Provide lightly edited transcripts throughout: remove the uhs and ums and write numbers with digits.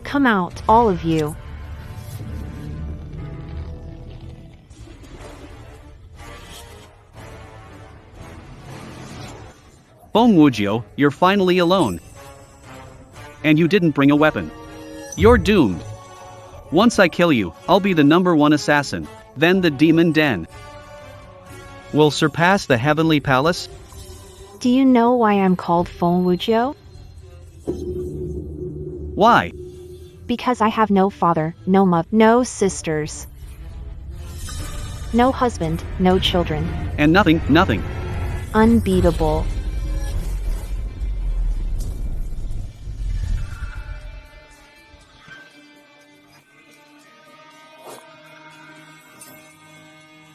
Come out, all of you. Wujio, you're finally alone. And you didn't bring a weapon. You're doomed. Once I kill you, I'll be the #1 assassin, then the demon den will surpass the heavenly palace. Do you know why I'm called Wujio? Why? Because I have no father, no mother, no sisters, no husband, no children. And nothing. Unbeatable.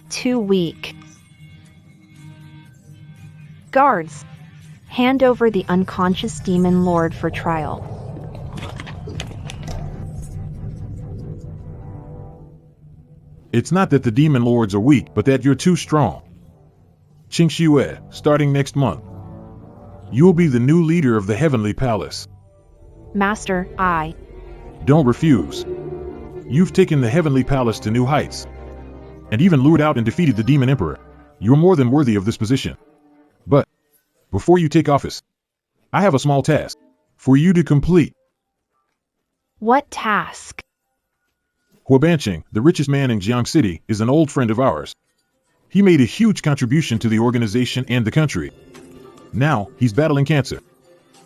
Too weak. Guards, hand over the unconscious demon lord for trial. It's not that the demon lords are weak, but that you're too strong. Qingxue, starting next month, you will be the new leader of the Heavenly Palace. Master, I Don't refuse. You've taken the Heavenly Palace to new heights, and even lured out and defeated the Demon Emperor. You're more than worthy of this position. But, before you take office, I have a small task for you to complete. What task? Huabanqing, the richest man in Jiang City, is an old friend of ours. He made a huge contribution to the organization and the country. Now, he's battling cancer.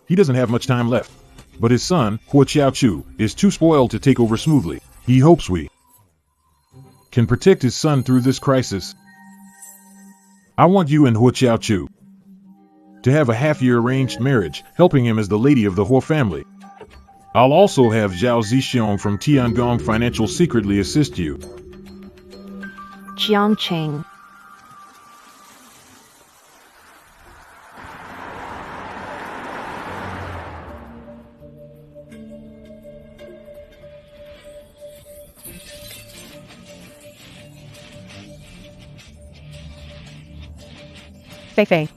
He doesn't have much time left. But his son, Hua Qiaochu, is too spoiled to take over smoothly. He hopes we can protect his son through this crisis. I want you and Hua Qiaochu to have a half-year arranged marriage, helping him as the lady of the Hua family. I'll also have Zhao Zixiong from Tiangong Financial secretly assist you. Jiangqing. Feifei,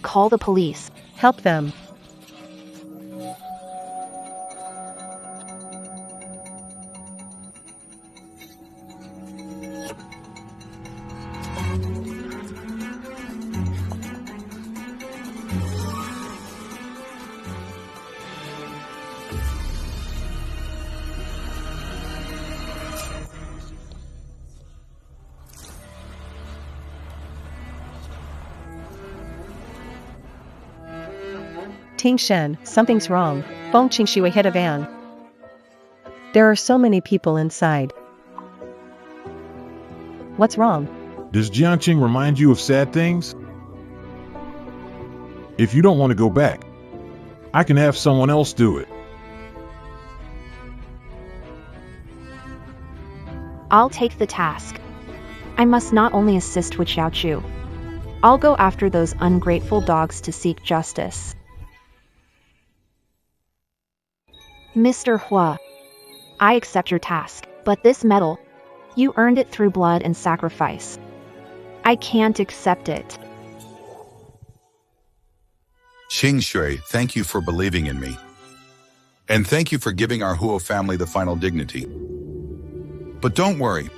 Call the police. help them. Ting Shen, something's wrong. Feng Qingxue hit a van. There are so many people inside. What's wrong? Does Jiangqing remind you of sad things? If you don't want to go back, I can have someone else do it. I'll take the task. I must not only assist with Xiaochu. I'll go after those ungrateful dogs to seek justice. Mr. Hua, I accept your task, but this medal, you earned it through blood and sacrifice. I can't accept it. Qingxue, thank you for believing in me. And thank you for giving our Huo family the final dignity. But don't worry,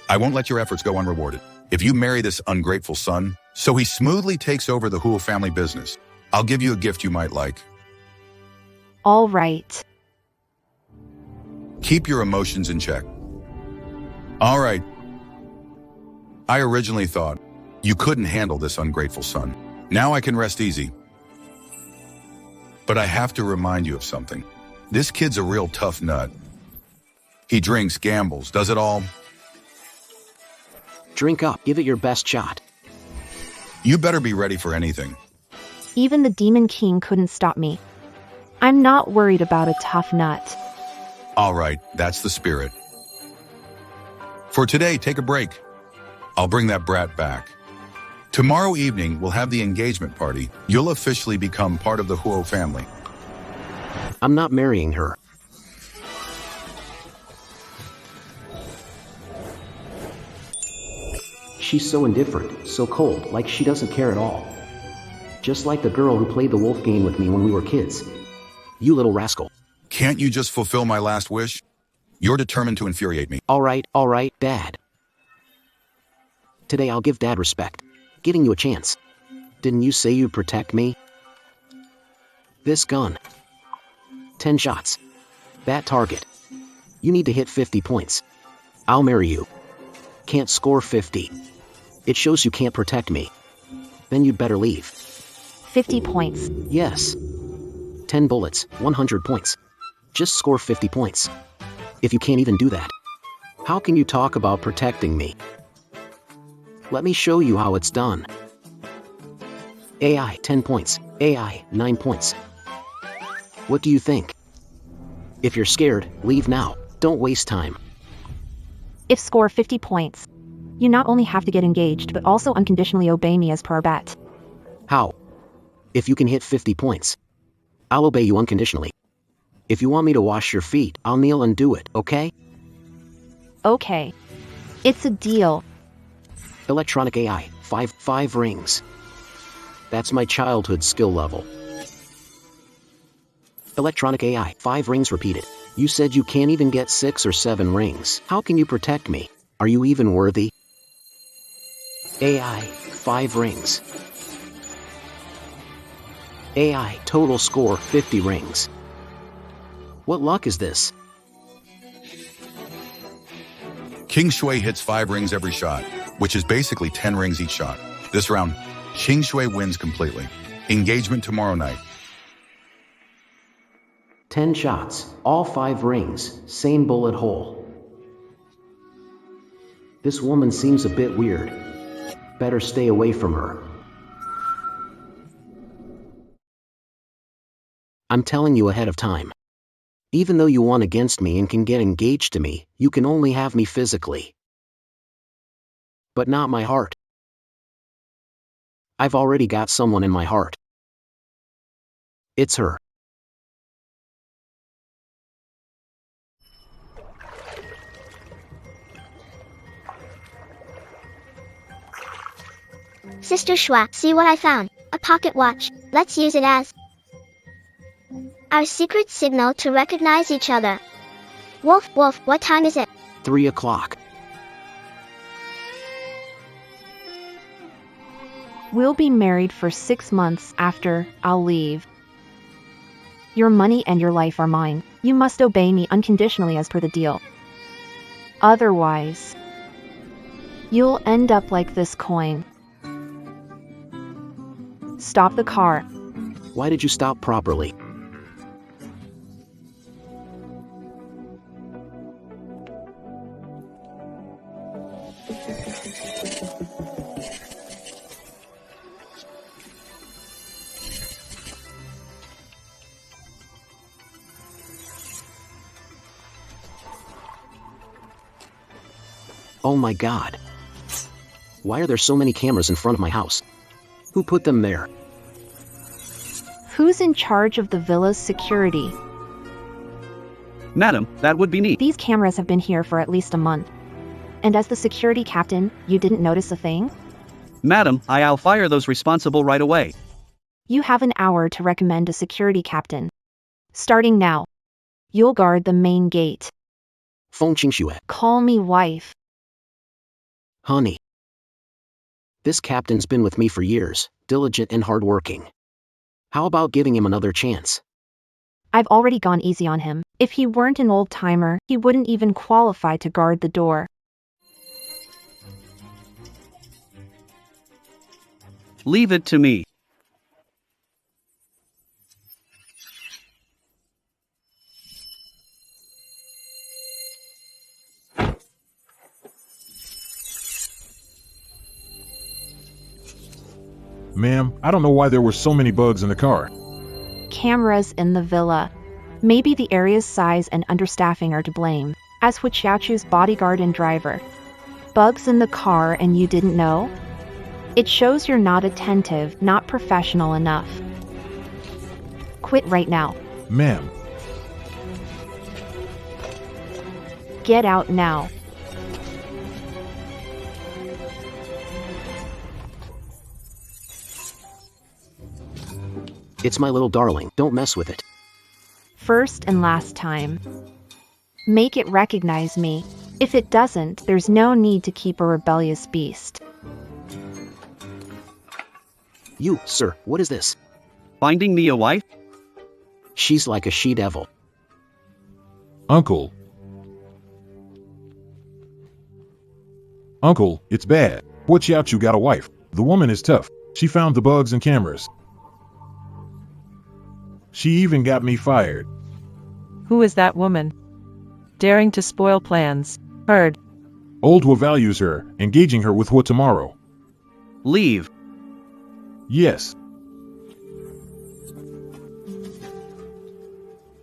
I won't let your efforts go unrewarded. If you marry this ungrateful son, so he smoothly takes over the Huo family business, I'll give you a gift you might like. All right. Keep your emotions in check. All right. I originally thought you couldn't handle this ungrateful son. Now I can rest easy. But I have to remind you of something. This kid's a real tough nut. He drinks, gambles, does it all. Drink up, give it your best shot. You better be ready for anything. Even the Demon King couldn't stop me. I'm not worried about a tough nut. All right, that's the spirit. For today, take a break. I'll bring that brat back. Tomorrow evening, we'll have the engagement party. You'll officially become part of the Huo family. I'm not marrying her. She's so indifferent, so cold, like she doesn't care at all. Just like the girl who played the wolf game with me when we were kids. You little rascal. Can't you just fulfill my last wish? You're determined to infuriate me. All right, Dad. Today I'll give Dad respect. Giving you a chance. Didn't you say you'd protect me? This gun. 10 shots. That target. You need to hit 50 points. I'll marry you. Can't score 50. It shows you can't protect me. Then you'd better leave. 50 points. Yes. 10 bullets, 100 points. Just score 50 points. If you can't even do that, how can you talk about protecting me? Let me show you how it's done. AI, 10 points. AI, 9 points. What do you think? If you're scared, leave now. Don't waste time. If score 50 points, you not only have to get engaged but also unconditionally obey me as per our bet. How? If you can hit 50 points, I'll obey you unconditionally. If you want me to wash your feet, I'll kneel and do it, okay? Okay. It's a deal. Electronic AI, 5 rings. That's my childhood skill level. Electronic AI, 5 rings repeated. You said you can't even get 6 or 7 rings. How can you protect me? Are you even worthy? AI, 5 rings. AI, total score, 50 rings. What luck is this? King Shui hits 5 rings every shot, which is basically 10 rings each shot. This round, King Shui wins completely. Engagement tomorrow night. 10 shots, all 5 rings, same bullet hole. This woman seems a bit weird. Better stay away from her. I'm telling you ahead of time. Even though you won against me and can get engaged to me, you can only have me physically. But not my heart. I've already got someone in my heart. It's her. Sister Schwa, see what I found. A pocket watch. Let's use it as our secret signal to recognize each other. Wolf, what time is it? 3 o'clock. We'll be married for 6 months after I'll leave. Your money and your life are mine. You must obey me unconditionally as per the deal. Otherwise, you'll end up like this coin. Stop the car. Why did you stop properly? Oh my God. Why are there so many cameras in front of my house? Who put them there? Who's in charge of the villa's security? Madam, that would be me. These cameras have been here for at least a month. And as the security captain, you didn't notice a thing? Madam, I'll fire those responsible right away. You have an hour to recommend a security captain. Starting now. You'll guard the main gate. Feng Qingxue. Call me wife. Honey. This captain's been with me for years, diligent and hardworking. How about giving him another chance? I've already gone easy on him. If he weren't an old-timer, he wouldn't even qualify to guard the door. Leave it to me. Ma'am, I don't know why there were so many bugs in the car. Cameras in the villa. Maybe the area's size and understaffing are to blame, as Huixiaochu's bodyguard and driver. Bugs in the car and you didn't know? It shows you're not attentive, not professional enough. Quit right now. Ma'am. Get out now. It's my little darling, don't mess with it. First and last time. Make it recognize me. If it doesn't, there's no need to keep a rebellious beast. You, sir, what is this? Finding me a wife? She's like a she-devil. Uncle. Uncle, it's bad. Watch out, you got a wife. The woman is tough. She found the bugs and cameras. She even got me fired. Who is that woman? Daring to spoil plans. Heard. Old who values her, engaging her with what tomorrow. Leave. Yes.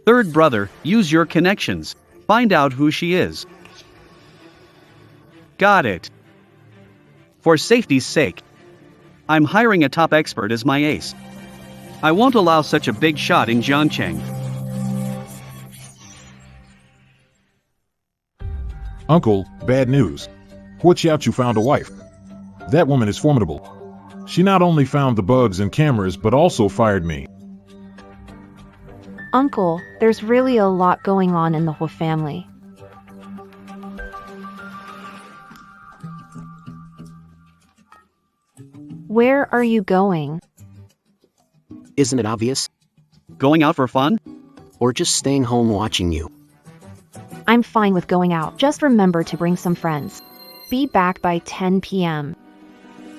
Third brother, use your connections. Find out who she is. Got it. For safety's sake, I'm hiring a top expert as my ace. I won't allow such a big shot in Jiangcheng. Uncle, bad news. Watch out, you found a wife. That woman is formidable. She not only found the bugs and cameras but also fired me. Uncle, there's really a lot going on in the whole family. Where are you going? Isn't it obvious? Going out for fun? Or just staying home watching you? I'm fine with going out. Just remember to bring some friends. Be back by 10 p.m.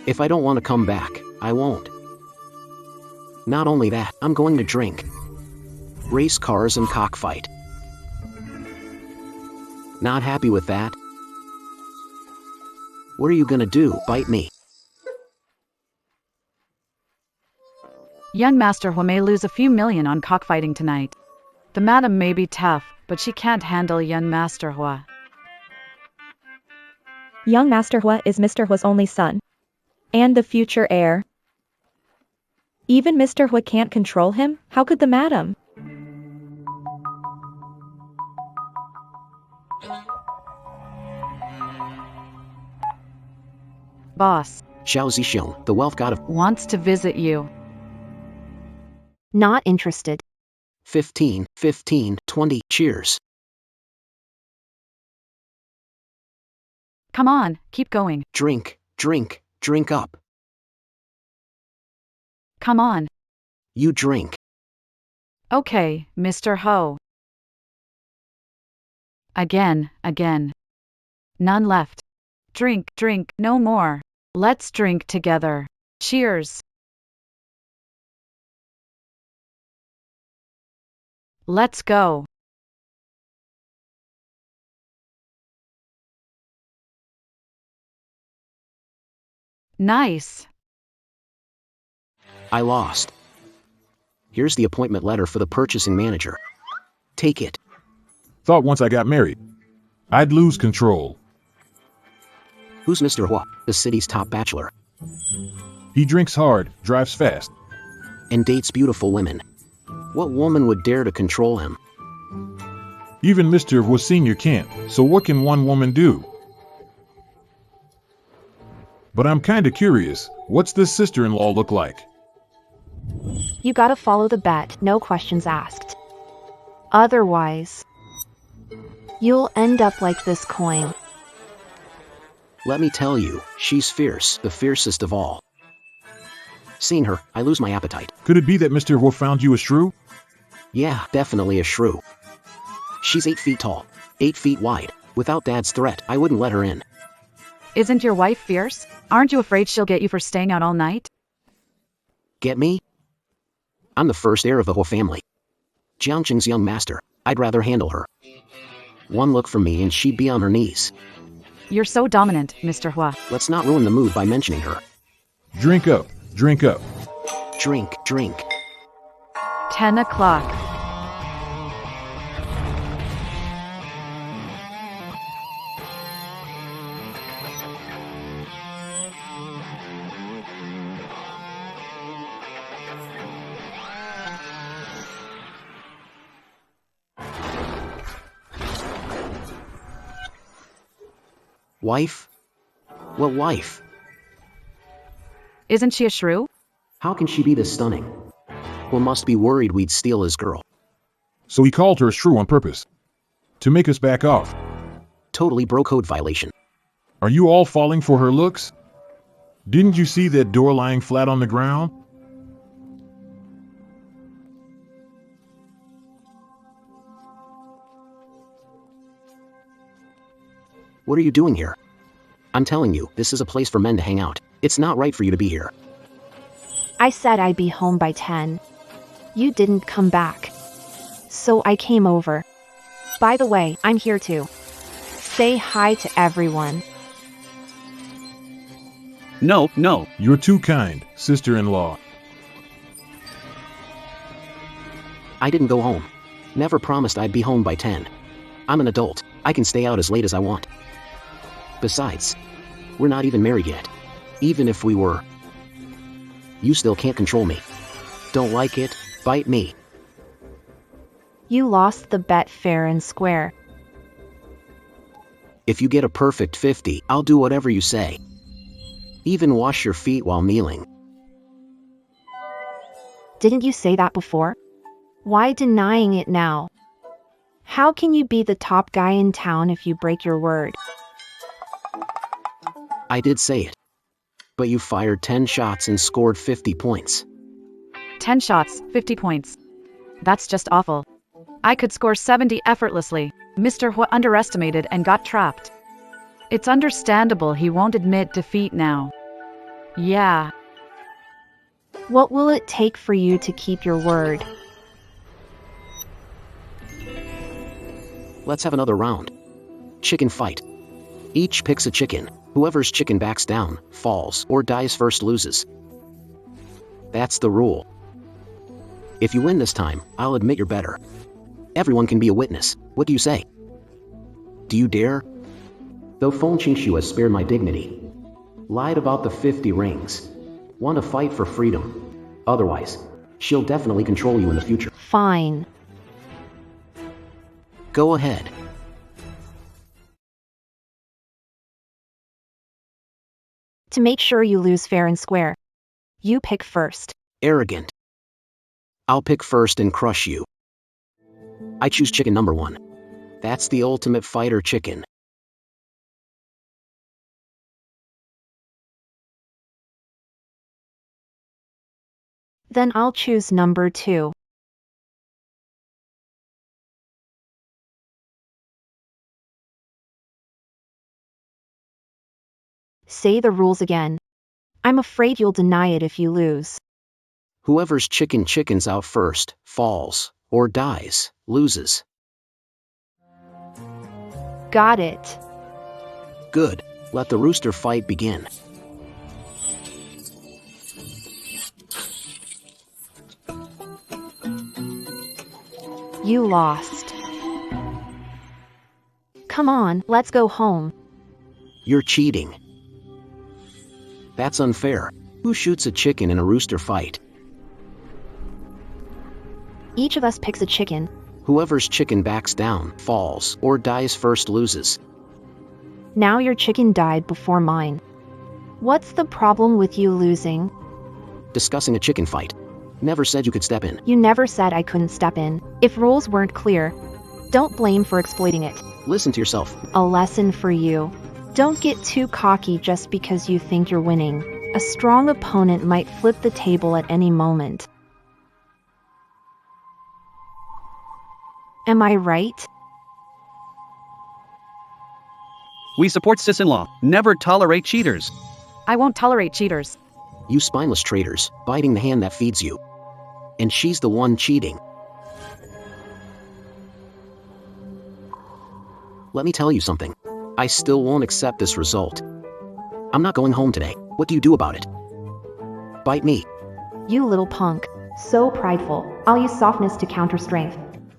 If I don't want to come back, I won't. Not only that, I'm going to drink. Race cars and cockfight. Not happy with that? What are you gonna do, bite me? Young Master Hua may lose a few million on cockfighting tonight. The madam may be tough, but she can't handle young Master Hua. Young Master Hua is Mr. Hua's only son. And the future heir. Even Mr. Hua can't control him? How could the madam? Boss. Xiao Zixiong, the wealth god of Wants to visit you. Not interested. 15, 20, cheers. Come on, keep going. Drink, drink, drink up. Come on. You drink. Okay, Mr. Ho. Again. None left. Drink, no more. Let's drink together. Cheers. Let's go. Nice. I lost. Here's the appointment letter for the purchasing manager. Take it. Thought once I got married, I'd lose control. Who's Mr. Hua, the city's top bachelor? He drinks hard, drives fast. And dates beautiful women. What woman would dare to control him? Even Mr. Hua Sr. can't, so what can one woman do? But I'm kinda curious, what's this sister-in-law look like? You gotta follow the bet, no questions asked. Otherwise, you'll end up like this coin. Let me tell you, she's fierce, the fiercest of all. Seeing her, I lose my appetite. Could it be that Mr. Hua found you a shrew? Yeah, definitely a shrew. She's 8 feet tall, 8 feet wide. Without Dad's threat, I wouldn't let her in. Isn't your wife fierce? Aren't you afraid she'll get you for staying out all night? Get me? I'm the first heir of the Hua family. Jiangcheng's young master. I'd rather handle her. One look from me and she'd be on her knees. You're so dominant, Mr. Hua. Let's not ruin the mood by mentioning her. Drink up, drink up. Drink, drink. 10 o'clock. Wife? What wife? Isn't she a shrew? How can she be this stunning? Well, must be worried we'd steal his girl. So he called her a shrew on purpose. To make us back off. Totally bro code violation. Are you all falling for her looks? Didn't you see that door lying flat on the ground? What are you doing here? I'm telling you, this is a place for men to hang out. It's not right for you to be here. I said I'd be home by 10. You didn't come back. So I came over. By the way, I'm here to say hi to everyone. No, no. You're too kind, sister-in-law. I didn't go home. Never promised I'd be home by 10. I'm an adult. I can stay out as late as I want. Besides, we're not even married yet. Even if we were, you still can't control me. Don't like it? Bite me. You lost the bet fair and square. If you get a perfect 50, I'll do whatever you say. Even wash your feet while kneeling. Didn't you say that before? Why denying it now? How can you be the top guy in town if you break your word? I did say it. But you fired 10 shots and scored 50 points. 10 shots, 50 points. That's just awful. I could score 70 effortlessly. Mr. Hua underestimated and got trapped. It's understandable he won't admit defeat now. Yeah. What will it take for you to keep your word? Let's have another round. Chicken fight. Each picks a chicken. Whoever's chicken backs down, falls, or dies first loses. That's the rule. If you win this time, I'll admit you're better. Everyone can be a witness. What do you say? Do you dare? Though Feng Qingshu has spared my dignity. Lied about the 50 rings. Want to fight for freedom. Otherwise, she'll definitely control you in the future. Fine. Go ahead. To make sure you lose fair and square, you pick first. Arrogant. I'll pick first and crush you. I choose chicken number 1. That's the ultimate fighter chicken. Then I'll choose number 2. Say the rules again. I'm afraid you'll deny it if you lose. Whoever's chickens out first, falls, or dies, loses. Got it. Good. Let the rooster fight begin. You lost. Come on, let's go home. You're cheating. That's unfair. Who shoots a chicken in a rooster fight? Each of us picks a chicken. Whoever's chicken backs down, falls, or dies first loses. Now your chicken died before mine. What's the problem with you losing? Discussing a chicken fight. Never said you could step in. You never said I couldn't step in. If rules weren't clear, don't blame for exploiting it. Listen to yourself. A lesson for you. Don't get too cocky just because you think you're winning. A strong opponent might flip the table at any moment. Am I right? We support sis-in-law. Never tolerate cheaters. I won't tolerate cheaters. You spineless traitors, biting the hand that feeds you. And she's the one cheating. Let me tell you something. I still won't accept this result. I'm not going home today. What do you do about it? Bite me. You little punk. So prideful. I'll use softness to counter strength.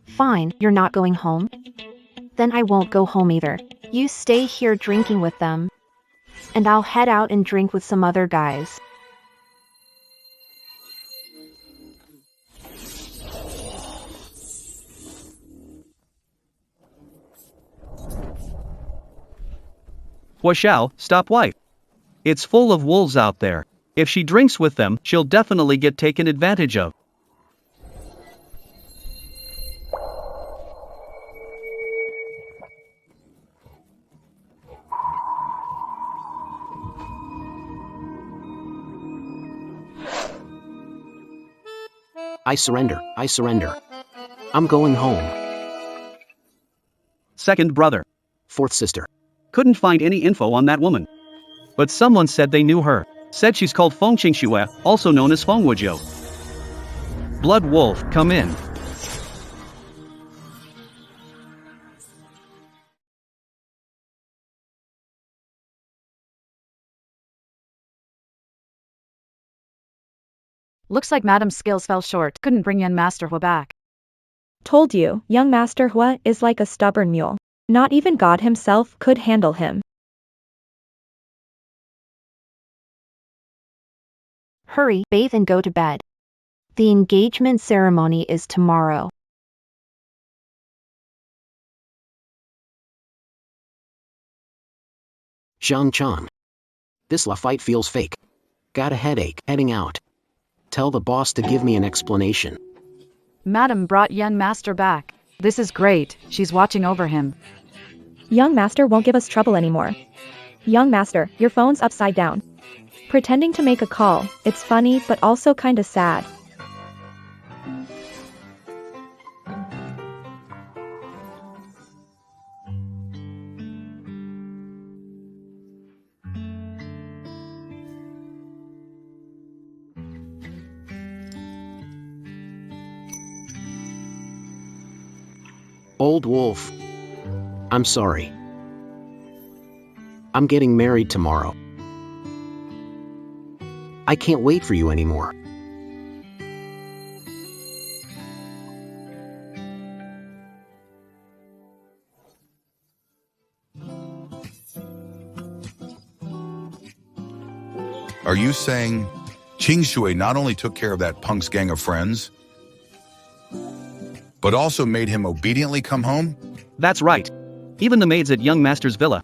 Fine, you're not going home? Then I won't go home either. You stay here drinking with them. And I'll head out and drink with some other guys. Huashao, stop wife. It's full of wolves out there. If she drinks with them, she'll definitely get taken advantage of. I surrender, I surrender. I'm going home. Second brother. Fourth sister. Couldn't find any info on that woman. But someone said they knew her. Said she's called Feng Qingxue, also known as Feng Wujiu. Blood Wolf, come in. Looks like Madam's skills fell short, couldn't bring young Master Hua back. Told you, young Master Hua is like a stubborn mule. Not even God himself could handle him. Hurry, bathe and go to bed. The engagement ceremony is tomorrow. Zhang Chan. This fight feels fake. Got a headache, heading out. Tell the boss to give me an explanation. Madam brought young Master back. This is great, she's watching over him. Young Master won't give us trouble anymore. Young Master, your phone's upside down. Pretending to make a call, it's funny but also kinda sad. Old Wolf. I'm sorry. I'm getting married tomorrow. I can't wait for you anymore. Are you saying Qingxue not only took care of that punk's gang of friends, but also made him obediently come home? That's right. Even the maids at young Master's villa,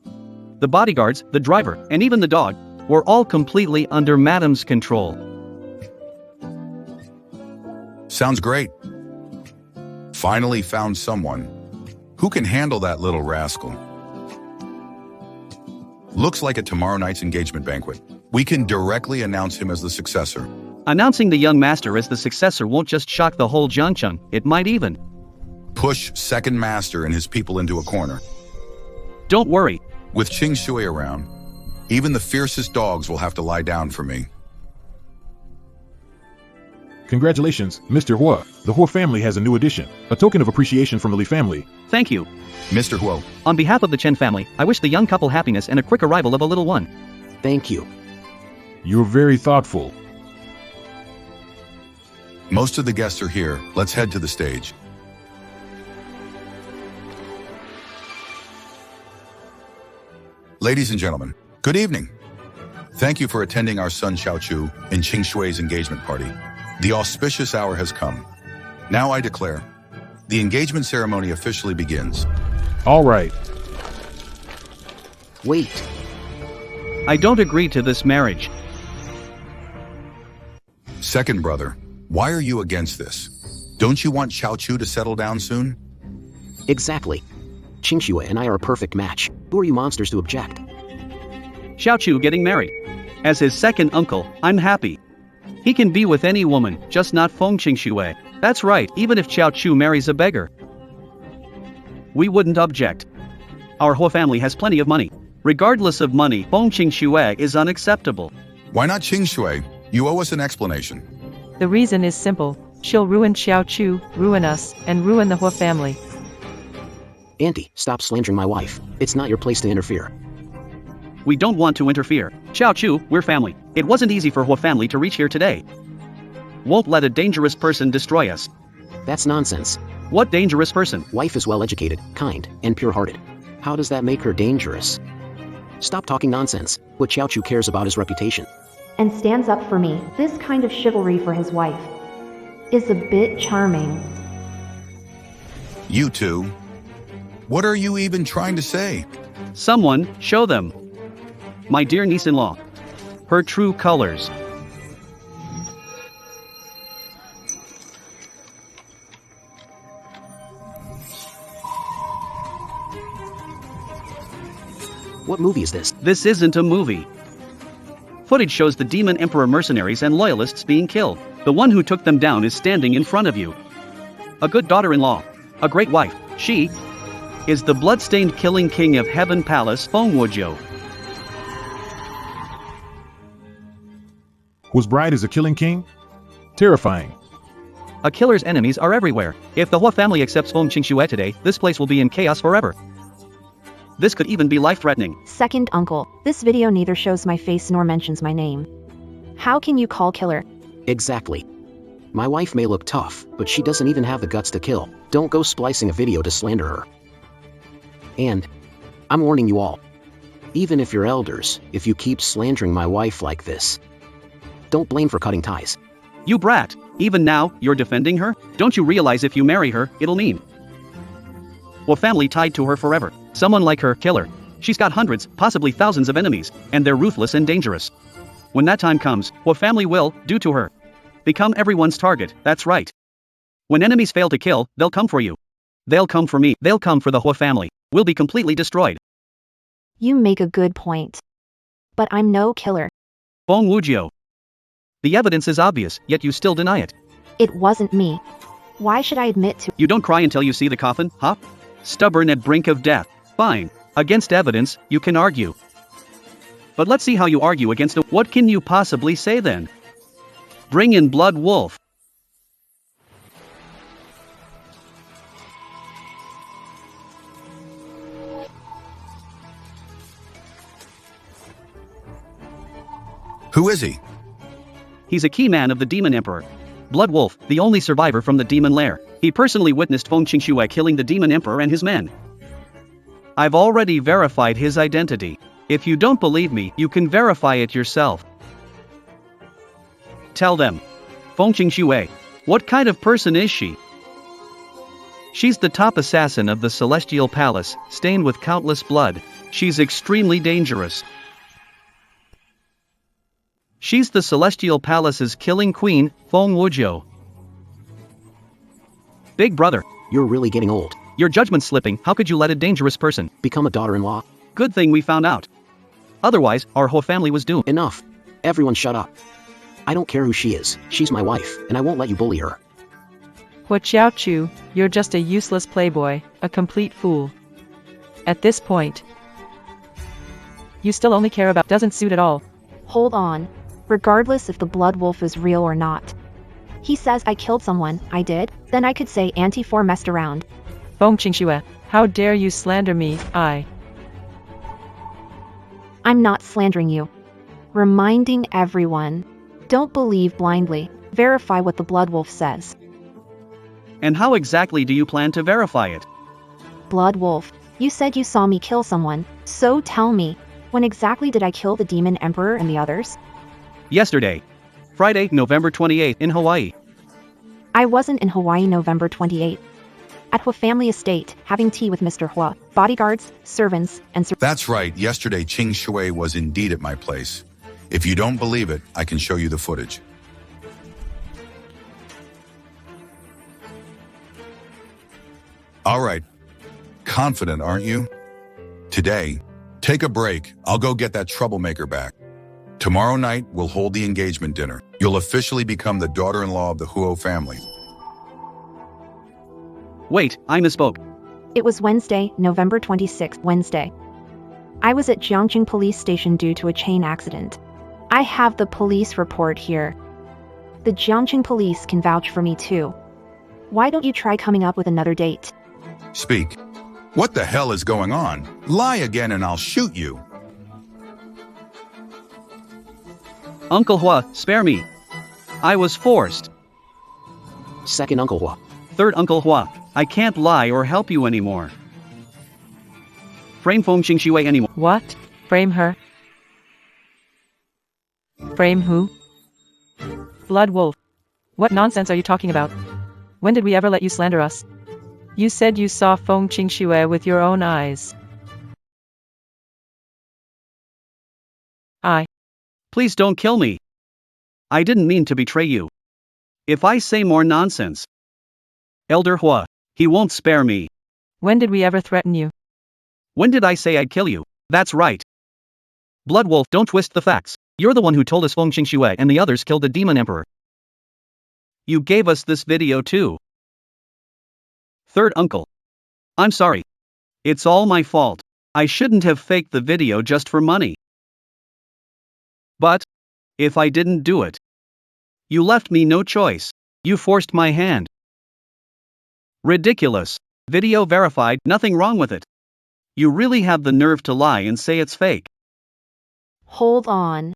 the bodyguards, the driver, and even the dog, were all completely under Madam's control. Sounds great. Finally found someone who can handle that little rascal. Looks like at tomorrow night's engagement banquet, we can directly announce him as the successor. Announcing the young Master as the successor won't just shock the whole Jiangcheng, it might even push second master and his people into a corner. Don't worry. With Qingxue around, even the fiercest dogs will have to lie down for me. Congratulations, Mr. Hua. The Hua family has a new addition, a token of appreciation from the Li family. Thank you. Mr. Huo. On behalf of the Chen family, I wish the young couple happiness and a quick arrival of a little one. Thank you. You're very thoughtful. Most of the guests are here. Let's head to the stage. Ladies and gentlemen, good evening. Thank you for attending our son Xiaochu and Qingxue's engagement party. The auspicious hour has come. Now I declare, the engagement ceremony officially begins. All right. Wait. I don't agree to this marriage. Second brother, why are you against this? Don't you want Xiaochu to settle down soon? Exactly. Qingxue and I are a perfect match. Who are you monsters to object? Xiaochu getting married. As his second uncle, I'm happy. He can be with any woman, just not Feng Qingxue. That's right, even if Xiaochu marries a beggar. We wouldn't object. Our whole family has plenty of money. Regardless of money, Feng Qingxue is unacceptable. Why not Qingxue? You owe us an explanation. The reason is simple. She'll ruin Xiaochu, ruin us, and ruin the Hua family. Auntie, stop slandering my wife. It's not your place to interfere. We don't want to interfere. Xiaochu, we're family. It wasn't easy for Hua family to reach here today. Won't let a dangerous person destroy us. That's nonsense. What dangerous person? Wife is well-educated, kind, and pure-hearted. How does that make her dangerous? Stop talking nonsense. What Xiaochu cares about is reputation. And stands up for me. This kind of chivalry for his wife is a bit charming. You two. What are you even trying to say? Someone, show them. My dear niece-in-law. Her true colors. What movie is this? This isn't a movie. Footage shows the demon emperor mercenaries and loyalists being killed. The one who took them down is standing in front of you. A good daughter-in-law. A great wife. She is the blood-stained killing king of Heaven Palace, Fengwujiu. Whose bride is a killing king? Terrifying. A killer's enemies are everywhere. If the Hua family accepts Feng Qingxue today, this place will be in chaos forever. This could even be life-threatening. Second uncle, this video neither shows my face nor mentions my name. How can you call killer? Exactly. My wife may look tough, but she doesn't even have the guts to kill. Don't go splicing a video to slander her. And I'm warning you all. Even if you're elders, if you keep slandering my wife like this, don't blame for cutting ties. You brat. Even now, you're defending her? Don't you realize if you marry her, it'll mean Hua family tied to her forever. Someone like her, killer. She's got hundreds, possibly thousands of enemies, and they're ruthless and dangerous. When that time comes, Hua family will, due to her, become everyone's target. That's right. When enemies fail to kill, they'll come for you. They'll come for me. They'll come for the Hua family. We'll be completely destroyed. You make a good point. But I'm no killer. Fengwujiu. The evidence is obvious, yet you still deny it. It wasn't me. Why should I admit to? You don't cry until you see the coffin, huh? Stubborn at brink of death. Fine. Against evidence, you can argue. But let's see how you argue against it. What can you possibly say then? Bring in Blood Wolf. Who is he? He's a key man of the Demon Emperor. Blood Wolf, the only survivor from the demon lair. He personally witnessed Feng Qingxue killing the Demon Emperor and his men. I've already verified his identity. If you don't believe me, you can verify it yourself. Tell them. Feng Qingxue. What kind of person is she? She's the top assassin of the Celestial Palace, stained with countless blood. She's extremely dangerous. She's the Celestial Palace's killing queen, Fengwujiu. Big brother. You're really getting old. Your judgment's slipping. How could you let a dangerous person become a daughter-in-law? Good thing we found out. Otherwise, our whole family was doomed. Enough. Everyone shut up. I don't care who she is. She's my wife, and I won't let you bully her. Hua Xiaochu, you're just a useless playboy, a complete fool. At this point, you still only care about doesn't suit at all. Hold on. Regardless if the Blood Wolf is real or not. He says I killed someone, I did, then I could say Anti-4 messed around. Feng Qingxue, how dare you slander me, I'm not slandering you. Reminding everyone. Don't believe blindly. Verify what the Blood Wolf says. And how exactly do you plan to verify it? Blood Wolf, you said you saw me kill someone, so tell me, when exactly did I kill the Demon Emperor and the others? Yesterday. Friday, November 28 in Hawaii. I wasn't in Hawaii November 28. At Hua family estate, having tea with Mr. Hua, bodyguards, servants, and That's right, yesterday Qingxue was indeed at my place. If you don't believe it, I can show you the footage. All right. Confident, aren't you? Today, take a break. I'll go get that troublemaker back. Tomorrow night, we'll hold the engagement dinner. You'll officially become the daughter-in-law of the Huo family. Wait, I misspoke. It was Wednesday, November 26th, Wednesday. I was at Jiangqing police station due to a chain accident. I have the police report here. The Jiangqing police can vouch for me too. Why don't you try coming up with another date? Speak. What the hell is going on? Lie again and I'll shoot you. Uncle Hua, spare me. I was forced. Second Uncle Hua. Third Uncle Hua, I can't lie or help you anymore. Frame Feng Qingxue anymore. What? Frame her? Frame who? Blood Wolf. What nonsense are you talking about? When did we ever let you slander us? You said you saw Feng Qingxue with your own eyes. Please don't kill me. I didn't mean to betray you. If I say more nonsense, Elder Hua, he won't spare me. When did we ever threaten you? When did I say I'd kill you? That's right. Blood Wolf, don't twist the facts. You're the one who told us Feng Qingxue and the others killed the Demon Emperor. You gave us this video too. Third uncle. I'm sorry. It's all my fault. I shouldn't have faked the video just for money. But, if I didn't do it, you left me no choice. You forced my hand. Ridiculous. Video verified, nothing wrong with it. You really have the nerve to lie and say it's fake. Hold on.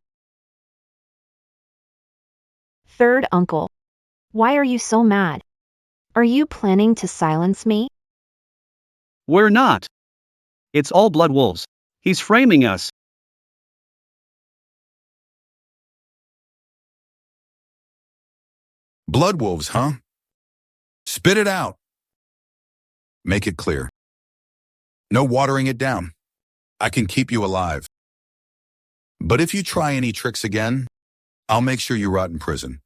Third uncle. Why are you so mad? Are you planning to silence me? We're not. It's all blood wolves. He's framing us. Blood wolves, huh? Spit it out. Make it clear. No watering it down. I can keep you alive. But if you try any tricks again, I'll make sure you rot in prison.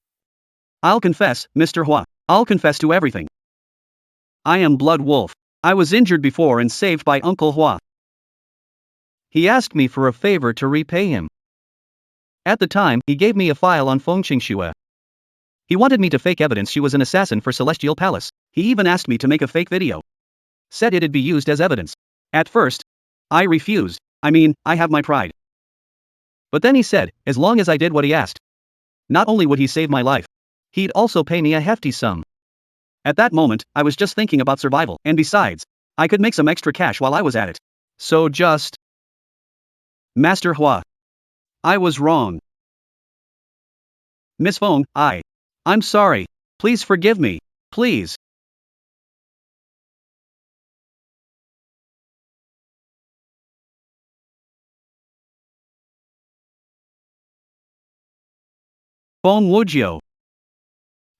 I'll confess, Mr. Hua. I'll confess to everything. I am Blood Wolf. I was injured before and saved by Uncle Hua. He asked me for a favor to repay him. At the time, he gave me a file on Feng Qingxue. He wanted me to fake evidence she was an assassin for Celestial Palace. He even asked me to make a fake video. Said it'd be used as evidence. At first, I refused. I have my pride. But then he said, as long as I did what he asked, not only would he save my life, he'd also pay me a hefty sum. At that moment, I was just thinking about survival, and besides, I could make some extra cash while I was at it. So just... Master Hua. I was wrong. Miss Feng, I'm sorry. Please forgive me. Please. Feng Wujiu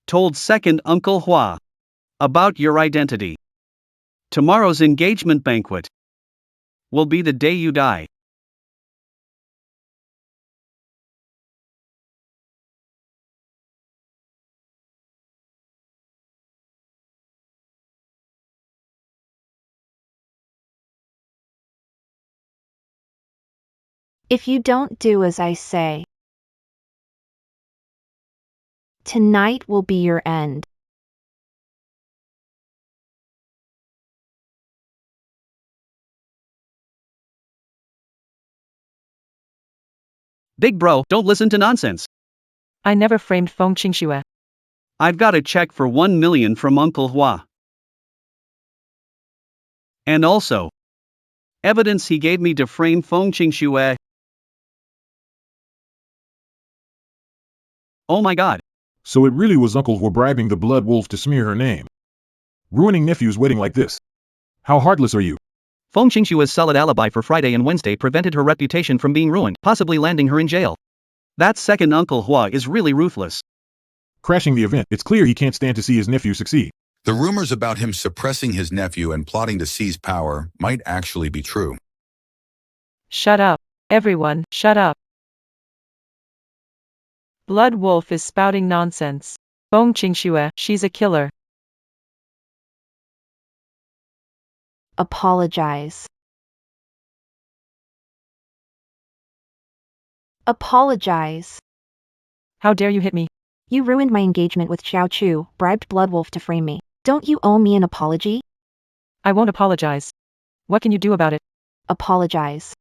told second Uncle Hua about your identity. Tomorrow's engagement banquet will be the day you die. If you don't do as I say, tonight will be your end. Big bro, don't listen to nonsense. I never framed Feng Qingxue. I've got a check for 1 million from Uncle Hua. And also, evidence he gave me to frame Feng Qingxue. Oh my god. So it really was Uncle Hua bribing the Blood Wolf to smear her name. Ruining nephew's wedding like this. How heartless are you? Feng Qingxue's solid alibi for Friday and Wednesday prevented her reputation from being ruined, possibly landing her in jail. That second Uncle Hua is really ruthless. Crashing the event, it's clear he can't stand to see his nephew succeed. The rumors about him suppressing his nephew and plotting to seize power might actually be true. Shut up. Everyone, shut up. Blood Wolf is spouting nonsense. Feng Qingxue, she's a killer. Apologize. Apologize. How dare you hit me? You ruined my engagement with Xiao Chu, bribed Blood Wolf to frame me. Don't you owe me an apology? I won't apologize. What can you do about it? Apologize.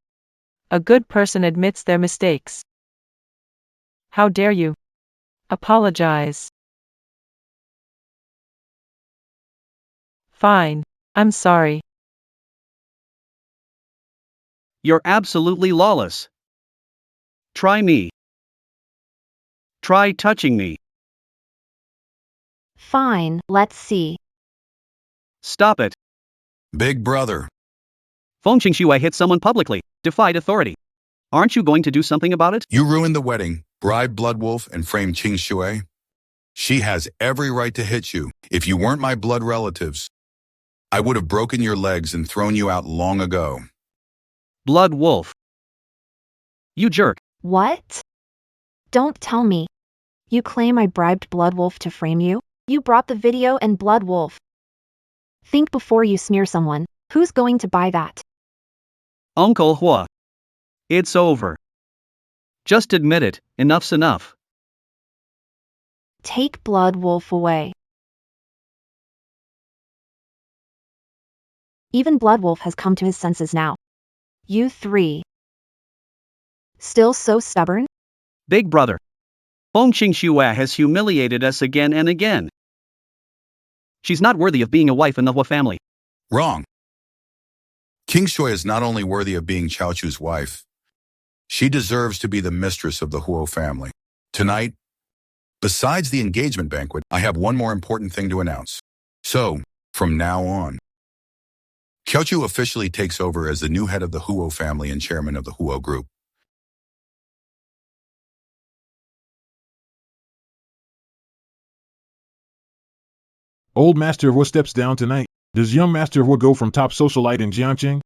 A good person admits their mistakes. How dare you? Apologize. Fine. I'm sorry. You're absolutely lawless. Try me. Try touching me. Fine, let's see. Stop it. Big brother. Feng Qingxue hit someone publicly, defied authority. Aren't you going to do something about it? You ruined the wedding, bribed Blood Wolf, and framed Qingxue. She has every right to hit you. If you weren't my blood relatives, I would have broken your legs and thrown you out long ago. Blood Wolf. You jerk. What? Don't tell me. You claim I bribed Blood Wolf to frame you? You brought the video and Blood Wolf. Think before you smear someone. Who's going to buy that? Uncle Hua. It's over. Just admit it, enough's enough. Take Blood Wolf away. Even Blood Wolf has come to his senses now. You three. Still so stubborn? Big brother. Feng Qingxue has humiliated us again and again. She's not worthy of being a wife in the Hua family. Wrong. King Shui is not only worthy of being Chao Chu's wife, she deserves to be the mistress of the Huo family. Tonight, besides the engagement banquet, I have one more important thing to announce. So, from now on, Chao Chu officially takes over as the new head of the Huo family and chairman of the Huo group. Old Master of What steps down tonight. Does young Master of What go from top socialite in Jiangqing?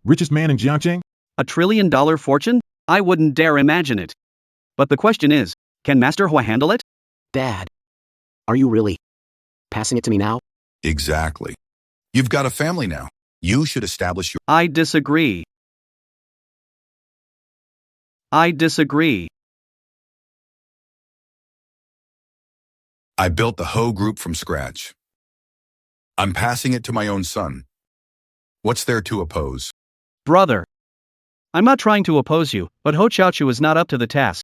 Richest man in Jiangqing? $1 trillion fortune? I wouldn't dare imagine it. But the question is, can Master Hua handle it? Dad. Are you really passing it to me now? Exactly. You've got a family now. You should establish your... I disagree. I disagree. I built the Ho group from scratch. I'm passing it to my own son. What's there to oppose? Brother. I'm not trying to oppose you, but Ho Chaochu is not up to the task.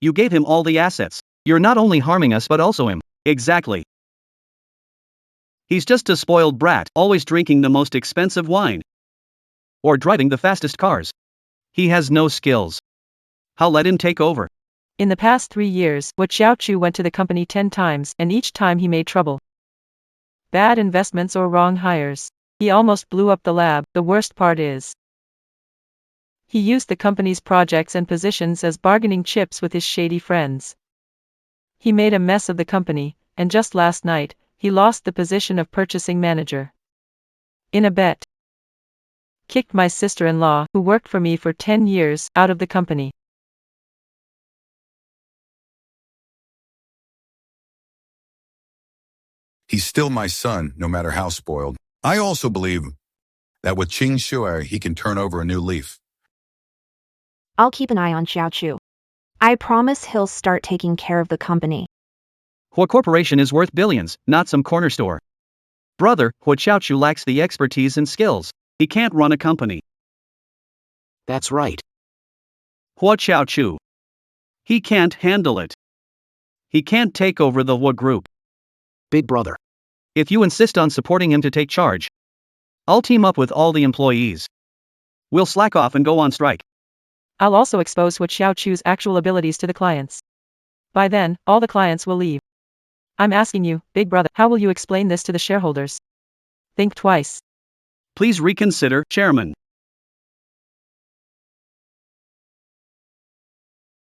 You gave him all the assets. You're not only harming us but also him. Exactly. He's just a spoiled brat, always drinking the most expensive wine. Or driving the fastest cars. He has no skills. How let him take over? In the past 3 years, Xiao Chu went to the company 10 times, and each time he made trouble. Bad investments or wrong hires. He almost blew up the lab. The worst part is, he used the company's projects and positions as bargaining chips with his shady friends. He made a mess of the company, and just last night, he lost the position of purchasing manager. In a bet. Kicked my sister-in-law, who worked for me for 10 years, out of the company. He's still my son, no matter how spoiled. I also believe that with Qing Shui, he can turn over a new leaf. I'll keep an eye on Xiao Chu. I promise he'll start taking care of the company. Hua Corporation is worth billions, not some corner store. Brother, Hua Chaochu lacks the expertise and skills. He can't run a company. That's right. Hua Chaochu. He can't handle it. He can't take over the Hua group. Big brother. If you insist on supporting him to take charge, I'll team up with all the employees. We'll slack off and go on strike. I'll also expose Xiao Chu's actual abilities to the clients. By then, all the clients will leave. I'm asking you, big brother, how will you explain this to the shareholders? Think twice. Please reconsider, Chairman.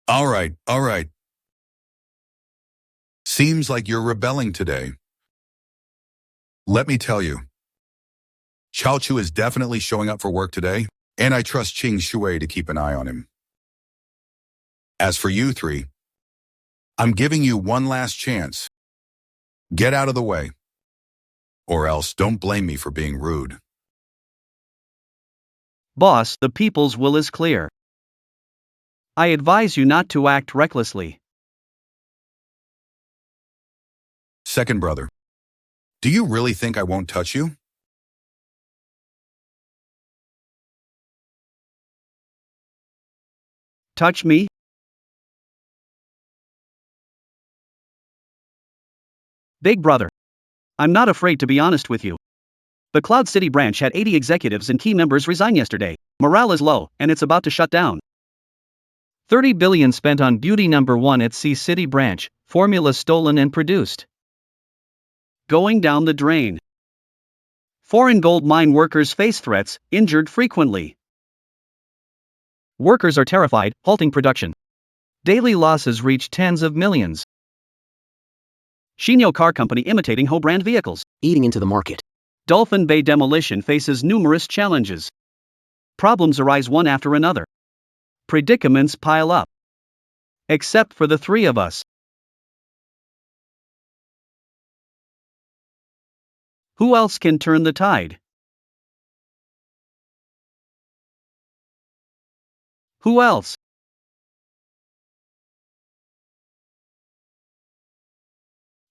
All right. Seems like you're rebelling today. Let me tell you, Chao Chu is definitely showing up for work today, and I trust Qing Shui to keep an eye on him. As for you three, I'm giving you one last chance. Get out of the way. Or else don't blame me for being rude. Boss, the people's will is clear. I advise you not to act recklessly. Second brother, do you really think I won't touch you? Touch me? Big brother. I'm not afraid to be honest with you. The Cloud City branch had 80 executives and key members resign yesterday. Morale is low, and it's about to shut down. 30 billion spent on beauty number 1 at C City branch, formula stolen and produced. Going down the drain. Foreign gold mine workers face threats, injured frequently. Workers are terrified, halting production. Daily losses reach tens of millions. Xinyo Car Company imitating Ho brand vehicles. Eating into the market. Dolphin Bay demolition faces numerous challenges. Problems arise one after another. Predicaments pile up. Except for the three of us. Who else can turn the tide? Who else?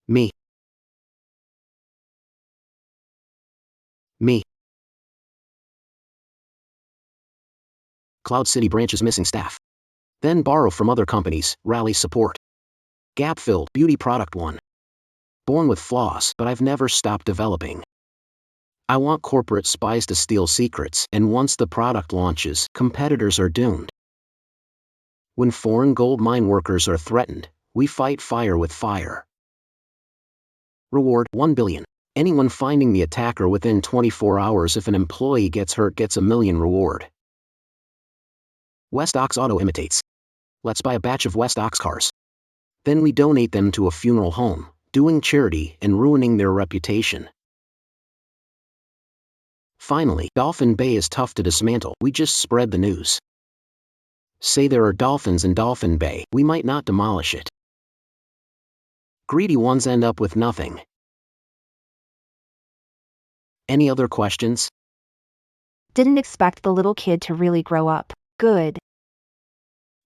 Me. Me. Cloud City branches missing staff. Then borrow from other companies, rally support. Gap-filled, beauty product 1. Born with flaws, but I've never stopped developing. I want corporate spies to steal secrets, and once the product launches, competitors are doomed. When foreign gold mine workers are threatened, we fight fire with fire. Reward, 1 billion. Anyone finding the attacker within 24 hours. If an employee gets hurt, gets a million reward. West Ox Auto imitates. Let's buy a batch of West Ox cars. Then we donate them to a funeral home, doing charity and ruining their reputation. Finally, Dolphin Bay is tough to dismantle. We just spread the news. Say there are dolphins in Dolphin Bay, we might not demolish it. Greedy ones end up with nothing. Any other questions? Didn't expect the little kid to really grow up. Good.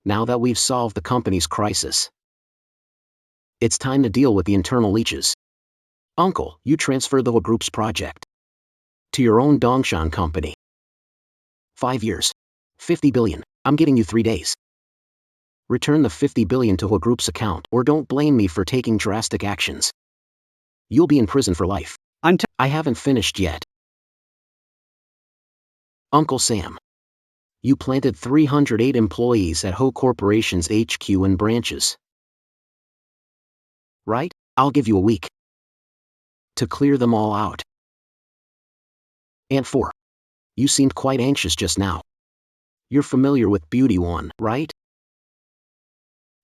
Now that we've solved the company's crisis, it's time to deal with the internal leeches. Uncle, you transferred the whole group's project to your own Dongshan company. 5 years. 50 billion. I'm getting you 3 days. Return the 50 billion to Hua Group's account, or don't blame me for taking drastic actions. You'll be in prison for life. I haven't finished yet. Uncle Sam. You planted 308 employees at Ho Corporation's HQ and branches. Right? I'll give you a week to clear them all out. And 4. You seemed quite anxious just now. You're familiar with Beauty One, right?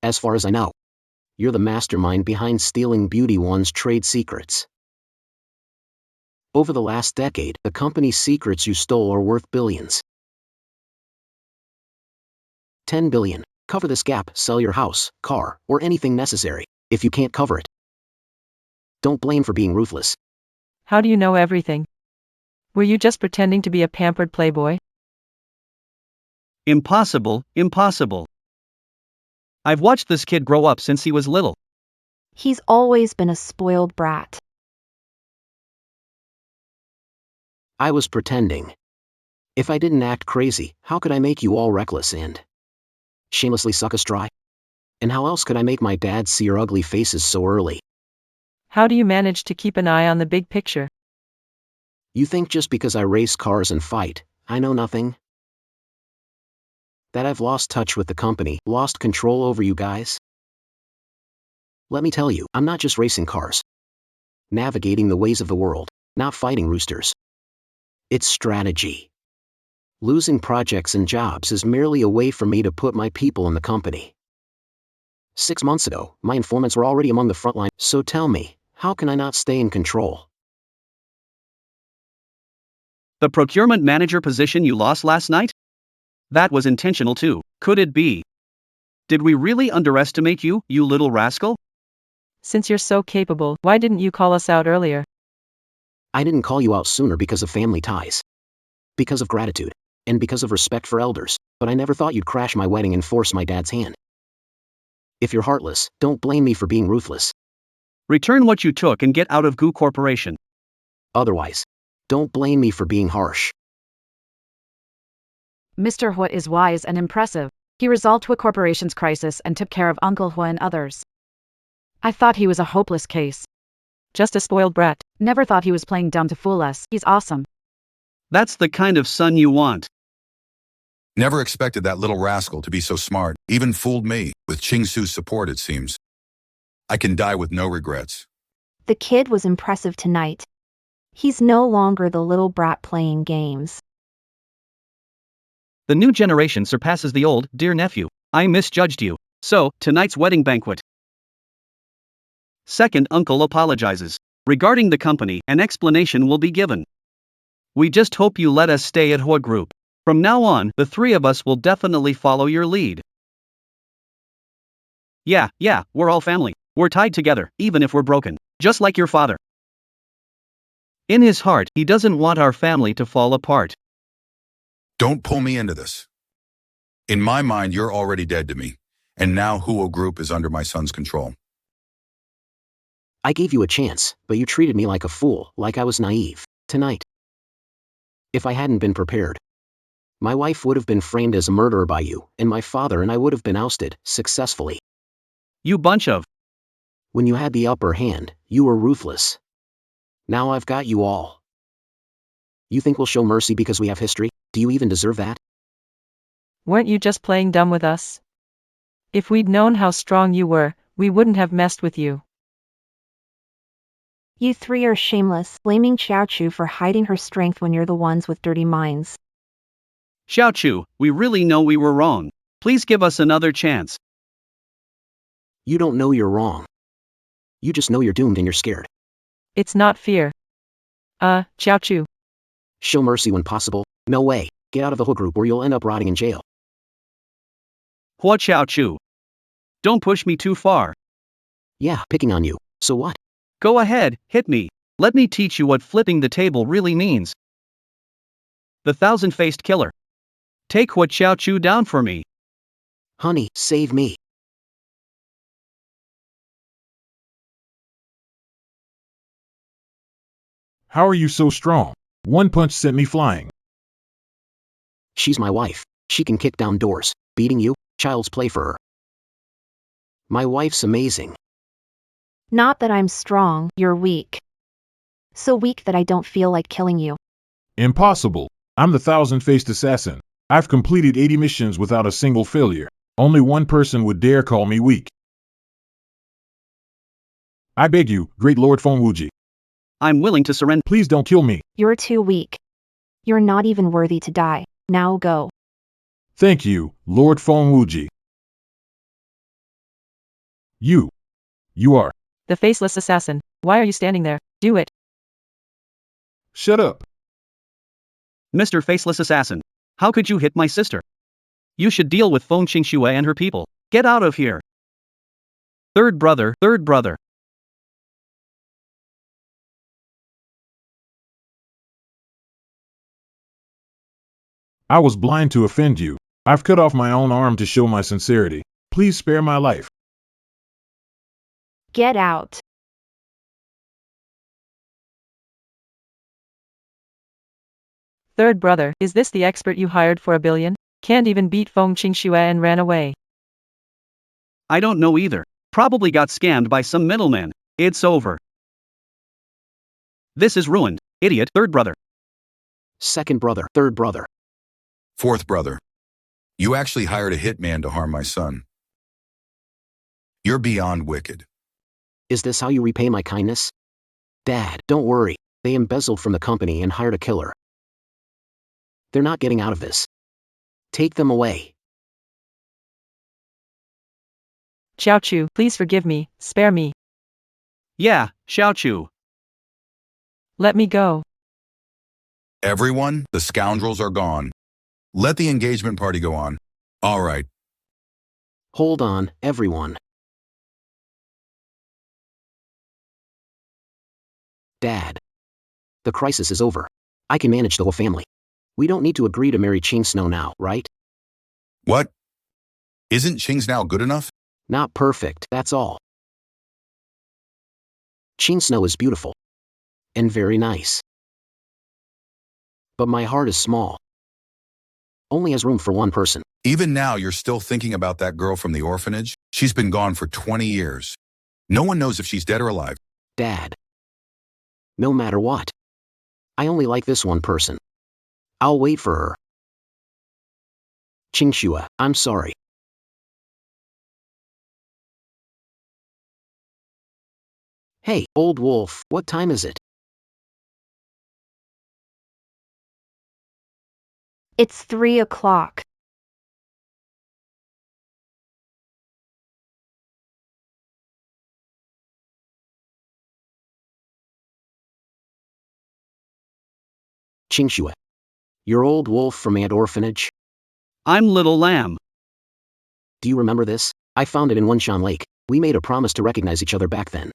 As far as I know, you're the mastermind behind stealing Beauty One's trade secrets. Over the last decade, the company's secrets you stole are worth billions. 10 billion. Cover this gap, sell your house, car, or anything necessary, if you can't cover it. Don't blame for being ruthless. How do you know everything? Were you just pretending to be a pampered playboy? Impossible, impossible. I've watched this kid grow up since he was little. He's always been a spoiled brat. I was pretending. If I didn't act crazy, how could I make you all reckless and shamelessly suck us dry? And how else could I make my dad see your ugly faces so early? How do you manage to keep an eye on the big picture? You think just because I race cars and fight, I know nothing? That I've lost touch with the company, lost control over you guys? Let me tell you, I'm not just racing cars. Navigating the ways of the world, not fighting roosters. It's strategy. Losing projects and jobs is merely a way for me to put my people in the company. 6 months ago, my informants were already among the front line, so tell me, how can I not stay in control? The procurement manager position you lost last night? That was intentional too, could it be? Did we really underestimate you, you little rascal? Since you're so capable, why didn't you call us out earlier? I didn't call you out sooner because of family ties. Because of gratitude. And because of respect for elders, but I never thought you'd crash my wedding and force my dad's hand. If you're heartless, don't blame me for being ruthless. Return what you took and get out of Goo Corporation. Otherwise, don't blame me for being harsh. Mr. Hua is wise and impressive. He resolved Hua Corporation's crisis and took care of Uncle Hua and others. I thought he was a hopeless case. Just a spoiled brat. Never thought he was playing dumb to fool us. He's awesome. That's the kind of son you want. Never expected that little rascal to be so smart. Even fooled me, with Ching Su's support it seems. I can die with no regrets. The kid was impressive tonight. He's no longer the little brat playing games. The new generation surpasses the old, dear nephew. I misjudged you. So, tonight's wedding banquet. Second uncle apologizes. Regarding the company, an explanation will be given. We just hope you let us stay at Hua Group. From now on, the 3 of us will definitely follow your lead. Yeah, we're all family. We're tied together, even if we're broken. Just like your father. In his heart, he doesn't want our family to fall apart. Don't pull me into this. In my mind, you're already dead to me. And now Huo Group is under my son's control. I gave you a chance, but you treated me like a fool, like I was naive. Tonight, if I hadn't been prepared, my wife would have been framed as a murderer by you, and my father and I would have been ousted, successfully. You bunch of. When you had the upper hand, you were ruthless. Now I've got you all. You think we'll show mercy because we have history? Do you even deserve that? Weren't you just playing dumb with us? If we'd known how strong you were, we wouldn't have messed with you. You three are shameless, blaming Xiaochu for hiding her strength when you're the ones with dirty minds. Xiaochu, we really know we were wrong. Please give us another chance. You don't know you're wrong. You just know you're doomed and you're scared. It's not fear. Xiaochu. Show mercy when possible. No way. Get out of the whole group or you'll end up rotting in jail. Hua Xiaochu. Don't push me too far. Yeah, picking on you. So what? Go ahead, hit me. Let me teach you what flipping the table really means. The thousand-faced killer. Take Hua Xiaochu down for me. Honey, save me. How are you so strong? One punch sent me flying. She's my wife. She can kick down doors. Beating you? Child's play for her. My wife's amazing. Not that I'm strong, you're weak. So weak that I don't feel like killing you. Impossible. I'm the thousand-faced assassin. I've completed 80 missions without a single failure. Only one person would dare call me weak. I beg you, great Lord Fengwuji. I'm willing to surrender. Please don't kill me. You're too weak. You're not even worthy to die. Now go. Thank you, Lord Fengwuji. You are. The faceless assassin. Why are you standing there? Do it. Shut up. Mr. Faceless Assassin. How could you hit my sister? You should deal with Feng Qingxue and her people. Get out of here. Third brother. I was blind to offend you. I've cut off my own arm to show my sincerity. Please spare my life. Get out. Third brother, is this the expert you hired for $1 billion? Can't even beat Feng Qingxue and ran away. I don't know either. Probably got scammed by some middleman. It's over. This is ruined. Idiot. Third brother. Second brother. Third brother. Fourth brother. You actually hired a hitman to harm my son. You're beyond wicked. Is this how you repay my kindness? Dad, don't worry. They embezzled from the company and hired a killer. They're not getting out of this. Take them away. Xiaochu, please forgive me, spare me. Yeah, Xiaochu. Let me go. Everyone, the scoundrels are gone. Let the engagement party go on. All right. Hold on, everyone. Dad. The crisis is over. I can manage the whole family. We don't need to agree to marry Ching Snow now, right? What? Isn't Ching's now good enough? Not perfect, that's all. Ching Snow is beautiful. And very nice. But my heart is small. Only has room for one person. Even now, you're still thinking about that girl from the orphanage? She's been gone for 20 years. No one knows if she's dead or alive. Dad. No matter what. I only like this one person. I'll wait for her. Qingxue, I'm sorry. Hey, old wolf, what time is it? It's 3 o'clock. Qingxue. Your old wolf from Ant Orphanage? I'm Little Lamb. Do you remember this? I found it in Wenshan Lake. We made a promise to recognize each other back then.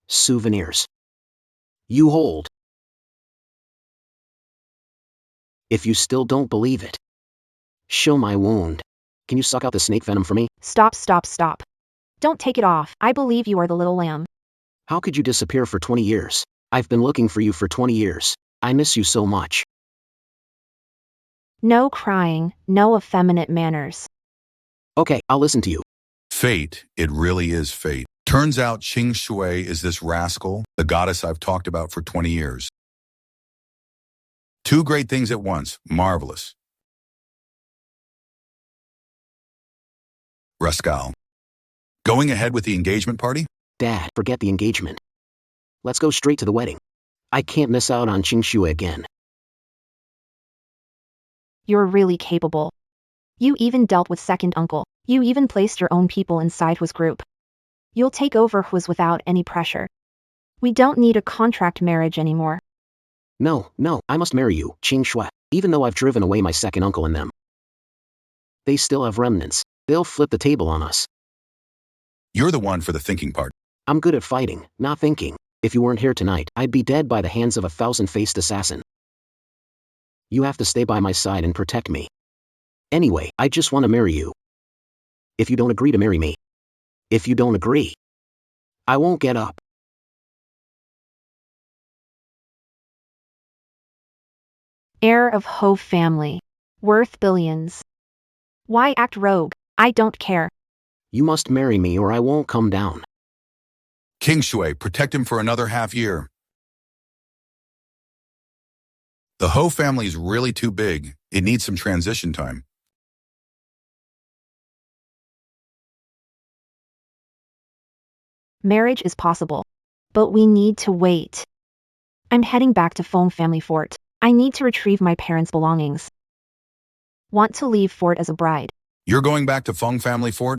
Souvenirs. You hold. If you still don't believe it, show my wound. Can you suck out the snake venom for me? Stop. Don't take it off. I believe you are the little lamb. How could you disappear for 20 years? I've been looking for you for 20 years. I miss you so much. No crying, no effeminate manners. Okay, I'll listen to you. Fate, it really is fate. Turns out Qing Shui is this rascal, the goddess I've talked about for 20 years. Two great things at once. Marvelous. Rascal. Going ahead with the engagement party? Dad, forget the engagement. Let's go straight to the wedding. I can't miss out on Qing Shui again. You're really capable. You even dealt with second uncle. You even placed your own people inside Hua's group. You'll take over Hua's without any pressure. We don't need a contract marriage anymore. No, I must marry you, Qing Shui, even though I've driven away my second uncle and them. They still have remnants. They'll flip the table on us. You're the one for the thinking part. I'm good at fighting, not thinking. If you weren't here tonight, I'd be dead by the hands of a thousand-faced assassin. You have to stay by my side and protect me. Anyway, I just want to marry you. If you don't agree to marry me. If you don't agree, I won't get up. Heir of Ho family. Worth billions. Why act rogue? I don't care. You must marry me or I won't come down. King Shui, protect him for another half year. The Ho family's really too big. It needs some transition time. Marriage is possible. But we need to wait. I'm heading back to Feng family fort. I need to retrieve my parents' belongings. Want to leave fort as a bride. You're going back to Feng family fort?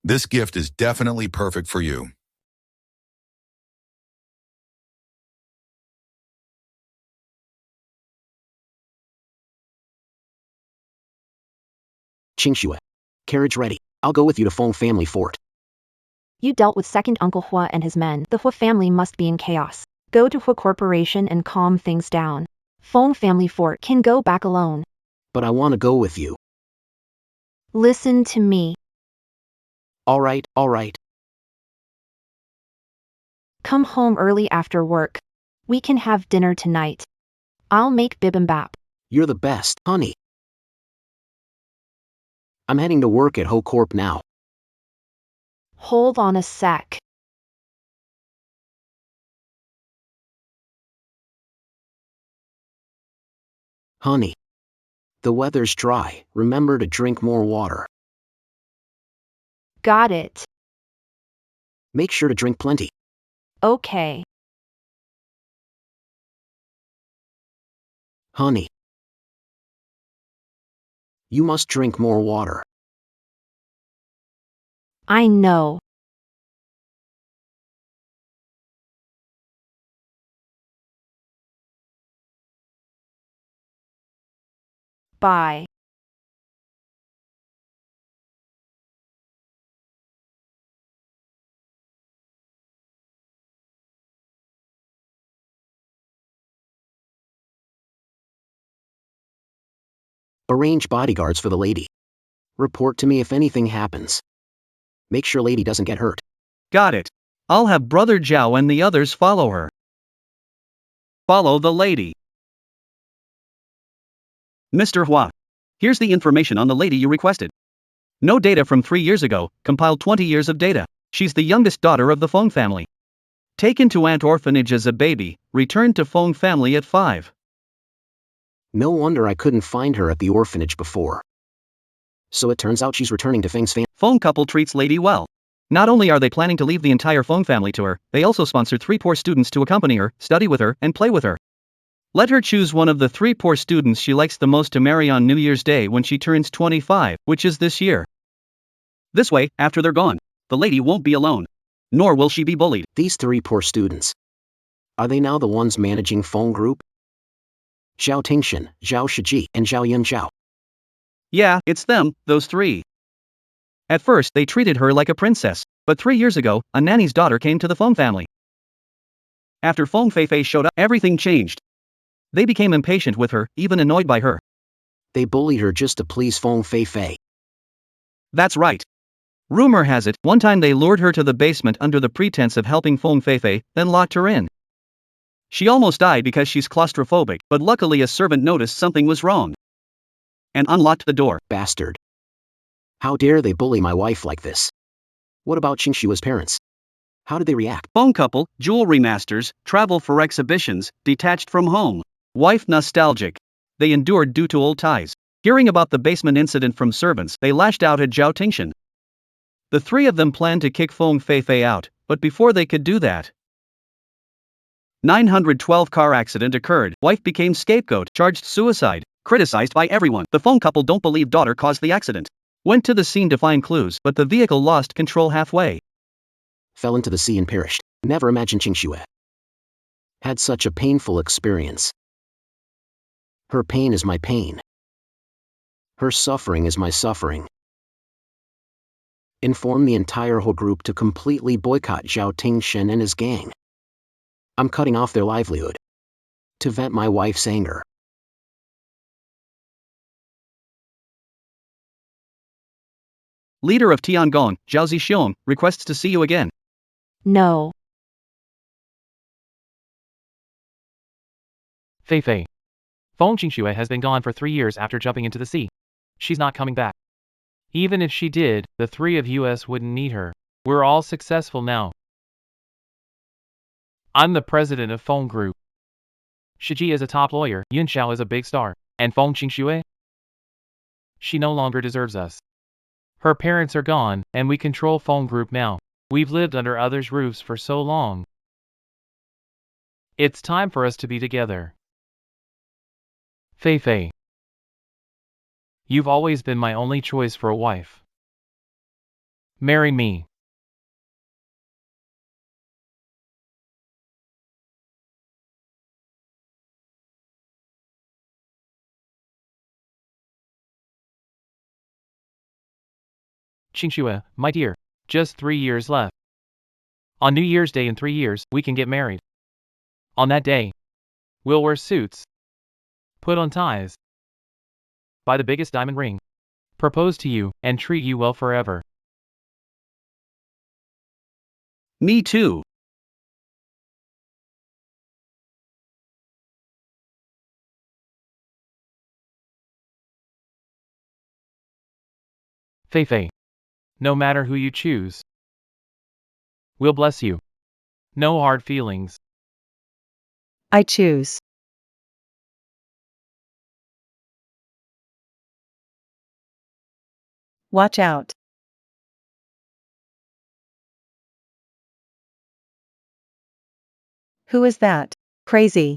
This gift is definitely perfect for you. Qing Shui. Carriage ready. I'll go with you to Feng family fort. You dealt with second uncle Hua and his men. The Hua family must be in chaos. Go to Hua Corporation and calm things down. Feng family fort can go back alone. But I want to go with you. Listen to me. All right. Come home early after work. We can have dinner tonight. I'll make bibimbap. You're the best, honey. I'm heading to work at Ho Corp now. Hold on a sec. Honey. The weather's dry. Remember to drink more water. Got it. Make sure to drink plenty. Okay. Honey. You must drink more water. I know. Bye. Arrange bodyguards for the lady. Report to me if anything happens. Make sure lady doesn't get hurt. Got it. I'll have Brother Zhao and the others follow her. Follow the lady. Mr. Hua. Here's the information on the lady you requested. No data from 3 years ago, compiled 20 years of data. She's the youngest daughter of the Feng family. Taken to Ant Orphanage as a baby, returned to Feng family at 5. No wonder I couldn't find her at the orphanage before. So it turns out she's returning to Feng's family. Feng couple treats lady well. Not only are they planning to leave the entire Feng family to her, they also sponsored 3 poor students to accompany her, study with her, and play with her. Let her choose one of the 3 poor students she likes the most to marry on New Year's Day when she turns 25, which is this year. This way, after they're gone, the lady won't be alone. Nor will she be bullied. These 3 poor students. Are they now the ones managing Feng Group? Zhao Tingshan, Zhao Shiji, and Zhao Yunzhao. Yeah, it's them, those 3. At first, they treated her like a princess, but 3 years ago, a nanny's daughter came to the Feng family. After Feng Feifei showed up, everything changed. They became impatient with her, even annoyed by her. They bullied her just to please Feng Fei. That's right. Rumor has it, one time they lured her to the basement under the pretense of helping Feng Fei, then locked her in. She almost died because she's claustrophobic, but luckily a servant noticed something was wrong and unlocked the door. Bastard. How dare they bully my wife like this? What about Qingshua's parents? How did they react? Phone couple, jewelry masters, travel for exhibitions, detached from home. Wife nostalgic. They endured due to old ties. Hearing about the basement incident from servants, they lashed out at Zhao Tingshan. The three of them planned to kick Feng Fei out, but before they could do that, 912 car accident occurred. Wife became scapegoat, charged suicide, criticized by everyone. The phone couple don't believe daughter caused the accident. Went to the scene to find clues, but the vehicle lost control halfway. Fell into the sea and perished. Never imagined Qingxue had such a painful experience. Her pain is my pain. Her suffering is my suffering. Inform the entire whole group to completely boycott Zhao Tingshan and his gang. I'm cutting off their livelihood to vent my wife's anger. Leader of Tiangong, Zhao Zixiong, requests to see you again. No. Fei, Feng Qingxue has been gone for 3 years after jumping into the sea. She's not coming back. Even if she did, the three of us wouldn't need her. We're all successful now. I'm the president of Feng Group. Shiji is a top lawyer, Yun Xiao is a big star, and Feng Qingxue? She no longer deserves us. Her parents are gone, and we control Feng Group now. We've lived under others' roofs for so long. It's time for us to be together. Fei, you've always been my only choice for a wife. Marry me. Qingxue, my dear, just 3 years left. On New Year's Day in 3 years, we can get married. On that day, we'll wear suits, put on ties, buy the biggest diamond ring, propose to you, and treat you well forever. Me too. Fei, no matter who you choose, we'll bless you. No hard feelings. I choose. Watch out. Who is that? Crazy.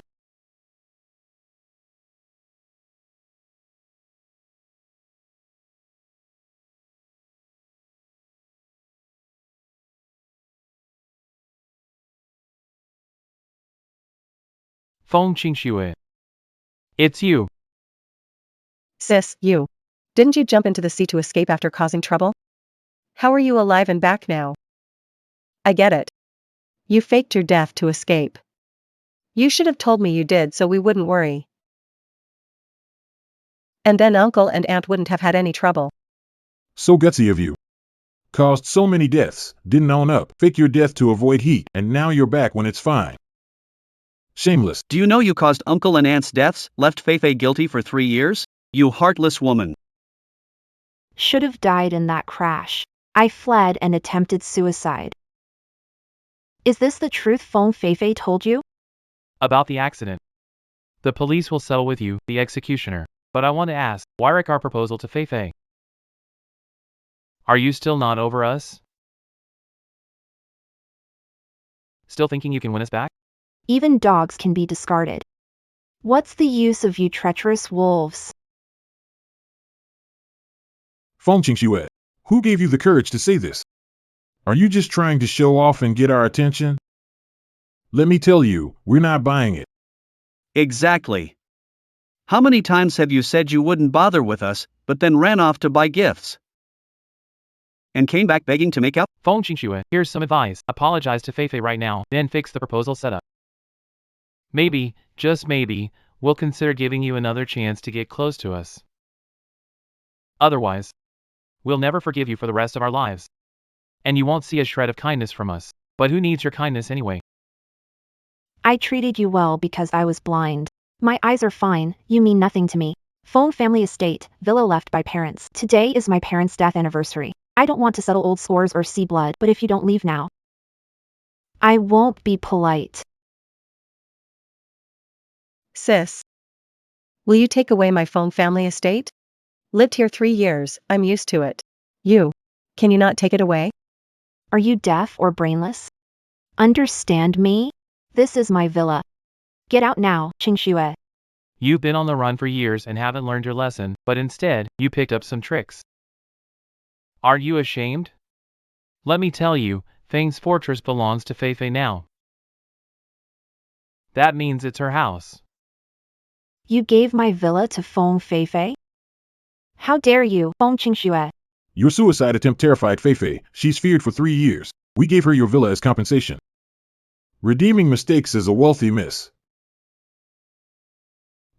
Feng Qingxue. It's you. Sis, you. Didn't you jump into the sea to escape after causing trouble? How are you alive and back now? I get it. You faked your death to escape. You should have told me you did so we wouldn't worry. And then uncle and aunt wouldn't have had any trouble. So gutsy of you. Caused so many deaths, didn't own up, fake your death to avoid heat, and now you're back when it's fine. Shameless. Do you know you caused uncle and aunt's deaths, left Fei guilty for 3 years? You heartless woman. Should have died in that crash. I fled and attempted suicide. Is this the truth Feng Fei told you? About the accident. The police will settle with you, the executioner. But I want to ask, why wreck our proposal to Fei? Are you still not over us? Still thinking you can win us back? Even dogs can be discarded. What's the use of you treacherous wolves? Feng Qingxue, who gave you the courage to say this? Are you just trying to show off and get our attention? Let me tell you, we're not buying it. Exactly. How many times have you said you wouldn't bother with us, but then ran off to buy gifts? And came back begging to make up? Feng Qingxue, here's some advice. Apologize to Fei right now, then fix the proposal setup. Maybe, just maybe, we'll consider giving you another chance to get close to us. Otherwise, we'll never forgive you for the rest of our lives. And you won't see a shred of kindness from us. But who needs your kindness anyway? I treated you well because I was blind. My eyes are fine, you mean nothing to me. Phone family estate, villa left by parents. Today is my parents' death anniversary. I don't want to settle old scores or see blood, but if you don't leave now, I won't be polite. Sis. Will you take away my phone family estate? Lived here 3 years, I'm used to it. Can you not take it away? Are you deaf or brainless? Understand me? This is my villa. Get out now, Qingxue. You've been on the run for years and haven't learned your lesson, but instead, you picked up some tricks. Aren't you ashamed? Let me tell you, Fang's fortress belongs to Feifei now. That means it's her house. You gave my villa to Feng Feifei? How dare you, Feng Qingxue? Your suicide attempt terrified Feifei. She's feared for 3 years. We gave her your villa as compensation. Redeeming mistakes is a wealthy miss.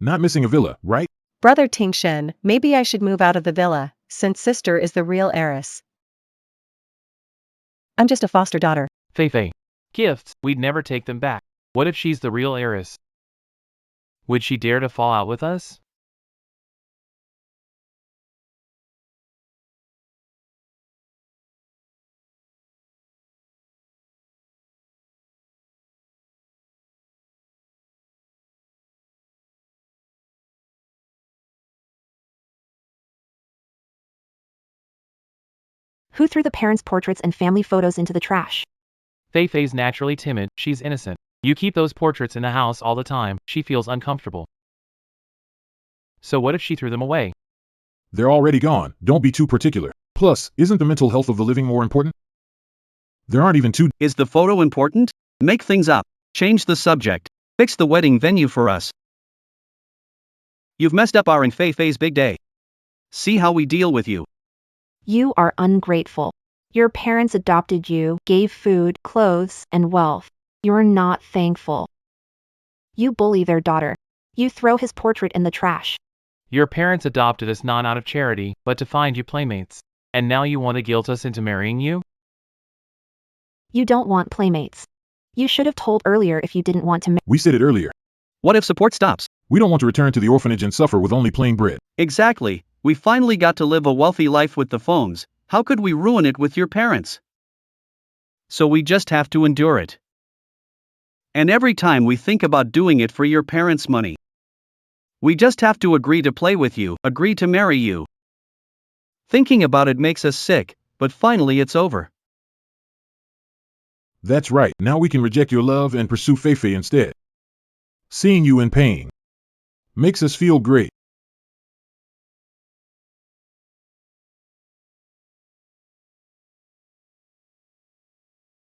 Not missing a villa, right? Brother Tingshen, maybe I should move out of the villa, since sister is the real heiress. I'm just a foster daughter. Feifei. Gifts, we'd never take them back. What if she's the real heiress? Would she dare to fall out with us? Who threw the parents' portraits and family photos into the trash? Feifei's naturally timid, she's innocent. You keep those portraits in the house all the time, she feels uncomfortable. So what if she threw them away? They're already gone, don't be too particular. Plus, isn't the mental health of the living more important? There aren't even two. Is the photo important? Make things up. Change the subject. Fix the wedding venue for us. You've messed up our and Feifei's big day. See how we deal with you. You are ungrateful. Your parents adopted you, gave food, clothes, and wealth. You're not thankful. You bully their daughter. You throw his portrait in the trash. Your parents adopted us not out of charity, but to find you playmates. And now you want to guilt us into marrying you? You don't want playmates. You should have told earlier if you didn't want to We said it earlier. What if support stops? We don't want to return to the orphanage and suffer with only plain bread. Exactly. We finally got to live a wealthy life with the phones. How could we ruin it with your parents? So we just have to endure it. And every time we think about doing it for your parents' money, we just have to agree to play with you, agree to marry you. Thinking about it makes us sick, but finally it's over. That's right, now we can reject your love and pursue Feifei instead. Seeing you in pain makes us feel great.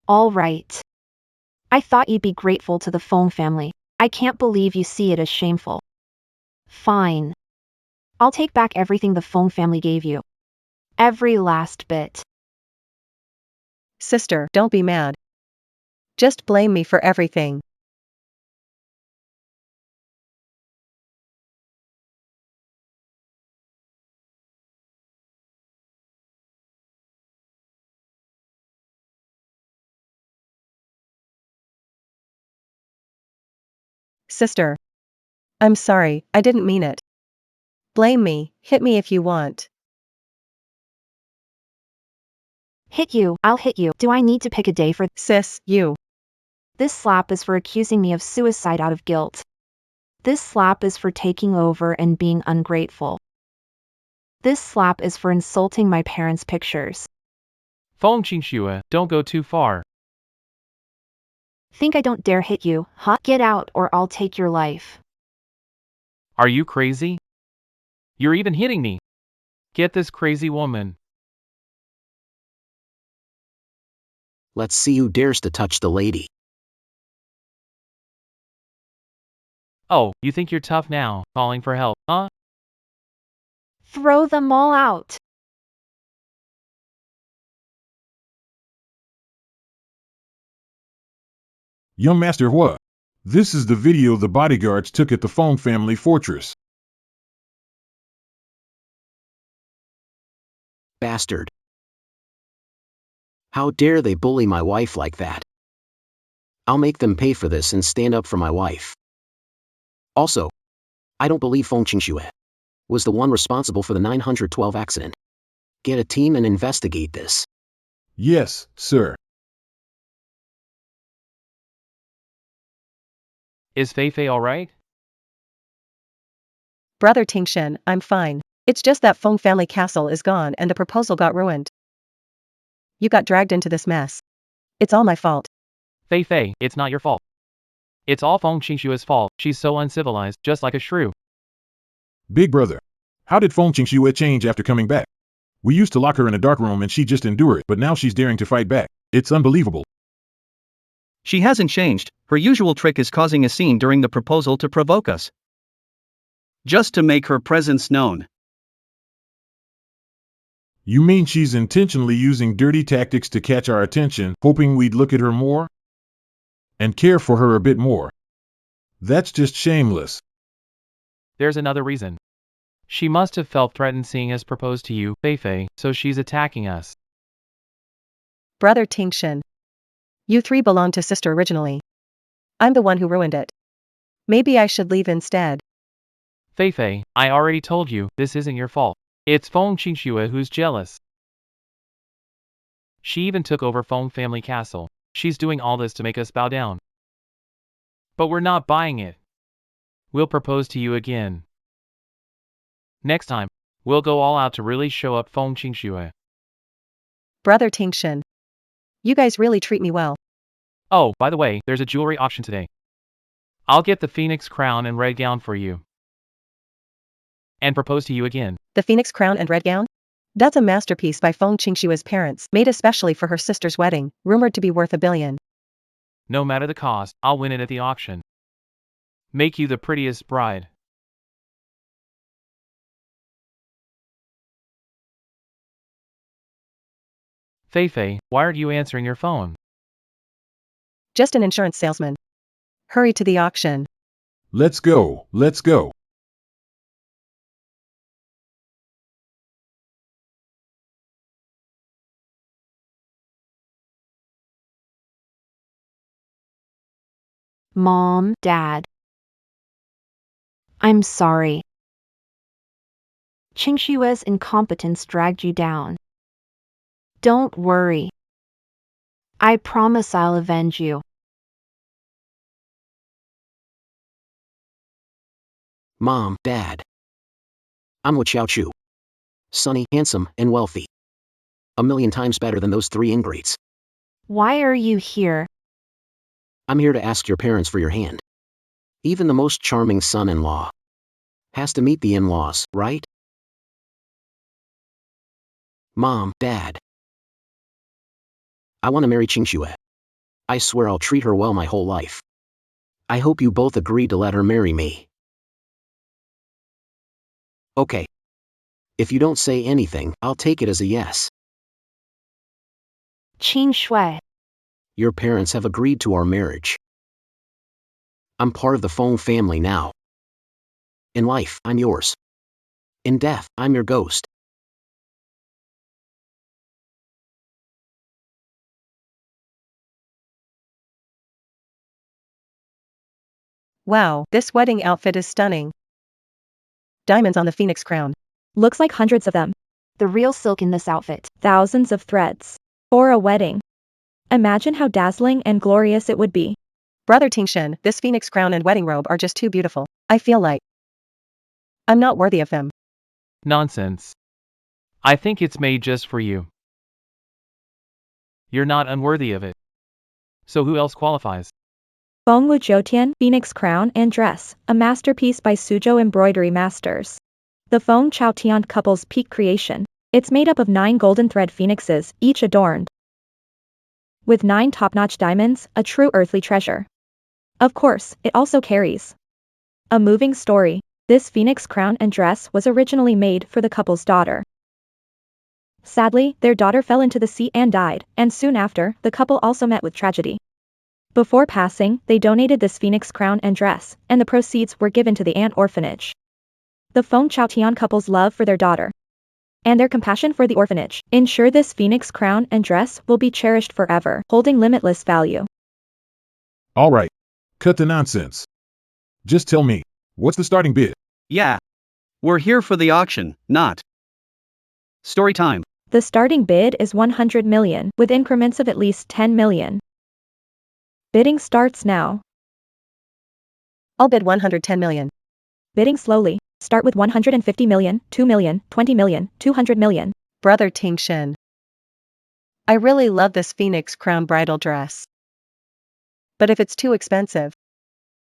All right. I thought you'd be grateful to the Feng family. I can't believe you see it as shameful. Fine. I'll take back everything the Feng family gave you. Every last bit. Sister, don't be mad. Just blame me for everything. Sister. I'm sorry, I didn't mean it. Blame me, hit me if you want. Hit you, I'll hit you. Do I need to pick a day for Sis, you. This slap is for accusing me of suicide out of guilt. This slap is for taking over and being ungrateful. This slap is for insulting my parents' pictures. Feng Qingxue, don't go too far. Think I don't dare hit you, huh? Get out or I'll take your life. Are you crazy? You're even hitting me. Get this crazy woman. Let's see who dares to touch the lady. Oh, you think you're tough now, calling for help, huh? Throw them all out. Young Master Hua. This is the video the bodyguards took at the Feng family fortress. bastard. How dare they bully my wife like that? I'll make them pay for this and stand up for my wife. Also, I don't believe Feng Qingxue was the one responsible for the 912 accident. Get a team and investigate this. Yes, sir. Is Fei Fei alright? Brother Tingshen, I'm fine. It's just that Feng family castle is gone and the proposal got ruined. You got dragged into this mess. It's all my fault. Fei Fei, it's not your fault. It's all Feng Qingshue's fault. She's so uncivilized, just like a shrew. Big brother, how did Feng Qingxue change after coming back? We used to lock her in a dark room and she just endured, but now she's daring to fight back. It's unbelievable. She hasn't changed. Her usual trick is causing a scene during the proposal to provoke us. Just to make her presence known. You mean she's intentionally using dirty tactics to catch our attention, hoping we'd look at her more? And care for her a bit more? That's just shameless. There's another reason. She must have felt threatened seeing us propose to you, Fei Fei, so she's attacking us. Brother Tingshen. You three belonged to sister originally. I'm the one who ruined it. Maybe I should leave instead. Fei Fei, I already told you, this isn't your fault. It's Feng Qingxue who's jealous. She even took over Feng family castle. She's doing all this to make us bow down. But we're not buying it. We'll propose to you again. Next time, we'll go all out to really show up Feng Qingxue. Brother Tingshen. You guys really treat me well. Oh, by the way, there's a jewelry auction today. I'll get the phoenix crown and red gown for you. And propose to you again. The phoenix crown and red gown? That's a masterpiece by Feng Qingshue's parents, made especially for her sister's wedding, rumored to be worth $1 billion. No matter the cost, I'll win it at the auction. Make you the prettiest bride. Fei Fei, why aren't you answering your phone? Just an insurance salesman. Hurry to the auction. Let's go, let's go. Mom, Dad. I'm sorry. Qingshue's incompetence dragged you down. Don't worry. I promise I'll avenge you. Mom, Dad. I'm Wu Xiaochu. Sunny, handsome, and wealthy. 1,000,000 times better than those three ingrates. Why are you here? I'm here to ask your parents for your hand. Even the most charming son-in-law has to meet the in-laws, right? Mom, Dad. I want to marry Qingxue. I swear I'll treat her well my whole life. I hope you both agree to let her marry me. Okay. If you don't say anything, I'll take it as a yes. Qingshui. Your parents have agreed to our marriage. I'm part of the Feng family now. In life, I'm yours. In death, I'm your ghost. Wow, this wedding outfit is stunning. Diamonds on the phoenix crown. Looks like hundreds of them. The real silk in this outfit. Thousands of threads. For a wedding. Imagine how dazzling and glorious it would be. Brother Tingshen, this phoenix crown and wedding robe are just too beautiful. I feel like I'm not worthy of them. Nonsense. I think it's made just for you. You're not unworthy of it. So who else qualifies? Feng Wu Jiutian, Phoenix Crown and Dress, a masterpiece by Suzhou Embroidery Masters. The Feng Chaotian couple's peak creation. It's made up of 9 golden thread phoenixes, each adorned with 9 top-notch diamonds, a true earthly treasure. Of course, it also carries a moving story. This phoenix crown and dress was originally made for the couple's daughter. Sadly, their daughter fell into the sea and died, and soon after, the couple also met with tragedy. Before passing, they donated this phoenix crown and dress, and the proceeds were given to the ant orphanage. The Feng Chaotian couple's love for their daughter and their compassion for the orphanage ensure this phoenix crown and dress will be cherished forever, holding limitless value. All right. Cut the nonsense. Just tell me, what's the starting bid? Yeah. We're here for the auction, not story time. The starting bid is 100 million, with increments of at least 10 million. Bidding starts now. I'll bid 110 million. Bidding slowly. Start with 150 million, 2 million, 20 million, 200 million. Brother Ting-shin. I really love this phoenix crown bridal dress. But if it's too expensive,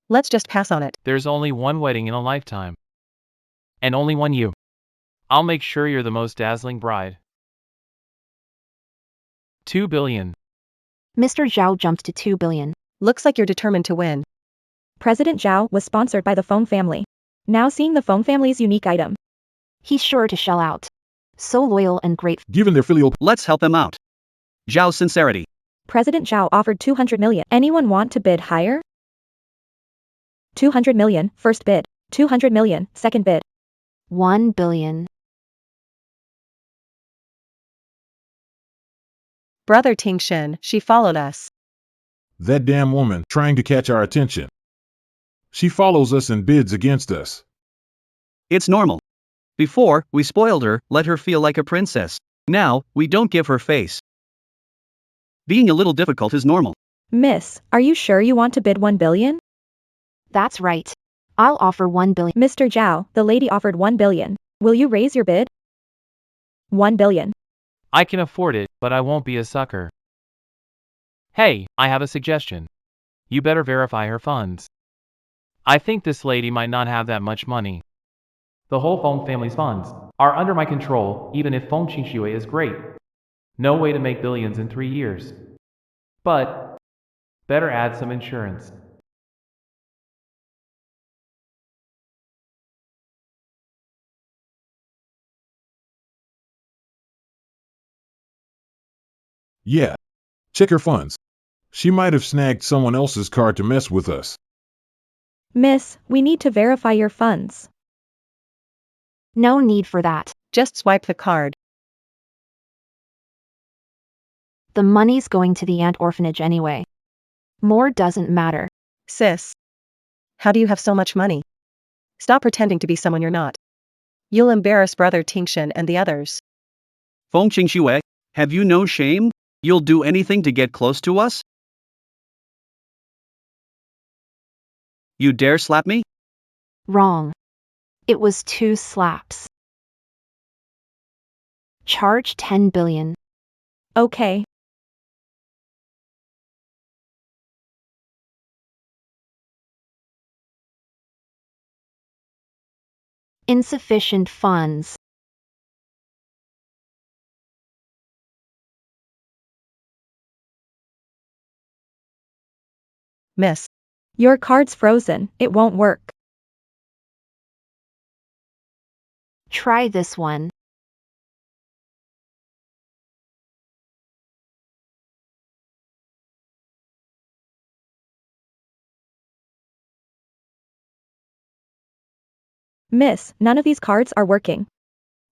let's just pass on it. There's only one wedding in a lifetime. And only one you. I'll make sure you're the most dazzling bride. 2 billion. Mr. Zhao jumped to 2 billion. Looks like you're determined to win. President Zhao was sponsored by the Feng family. Now seeing the Feng family's unique item, He's sure to shell out. So loyal and grateful. Given their filial, Let's help them out. Zhao's sincerity. President Zhao offered 200 million. Anyone want to bid higher? 200 million, first bid. 200 million, second bid. 1 billion. Brother Ting-shin, she followed us. that damn woman trying to catch our attention. She follows us and bids against us. It's normal. Before, we spoiled her, let her feel like a princess. Now, we don't give her face. Being a little difficult is normal. Miss, are you sure you want to bid 1 billion? That's right. I'll offer 1 billion. Mr. Zhao, the lady offered 1 billion. Will you raise your bid? 1 billion. I can afford it, but I won't be a sucker. Hey, I have a suggestion. You better verify her funds. I think this lady might not have that much money. The whole Feng family's funds are under my control, even if Feng Qingxue is great. No way to make billions in 3 years. But, better add some insurance. Yeah. Check her funds. She might have snagged someone else's card to mess with us. Miss, we need to verify your funds. No need for that. Just swipe the card. The money's going to the ant orphanage anyway. More doesn't matter. Sis. How do you have so much money? Stop pretending to be someone you're not. You'll embarrass Brother Ting-shin and the others. Feng Qingxue, have you no shame? You'll do anything to get close to us? You dare slap me? Wrong. It was 2 slaps. Charge 10 billion. Okay. Insufficient funds. Miss. Your card's frozen, it won't work. Try this one. Miss, none of these cards are working.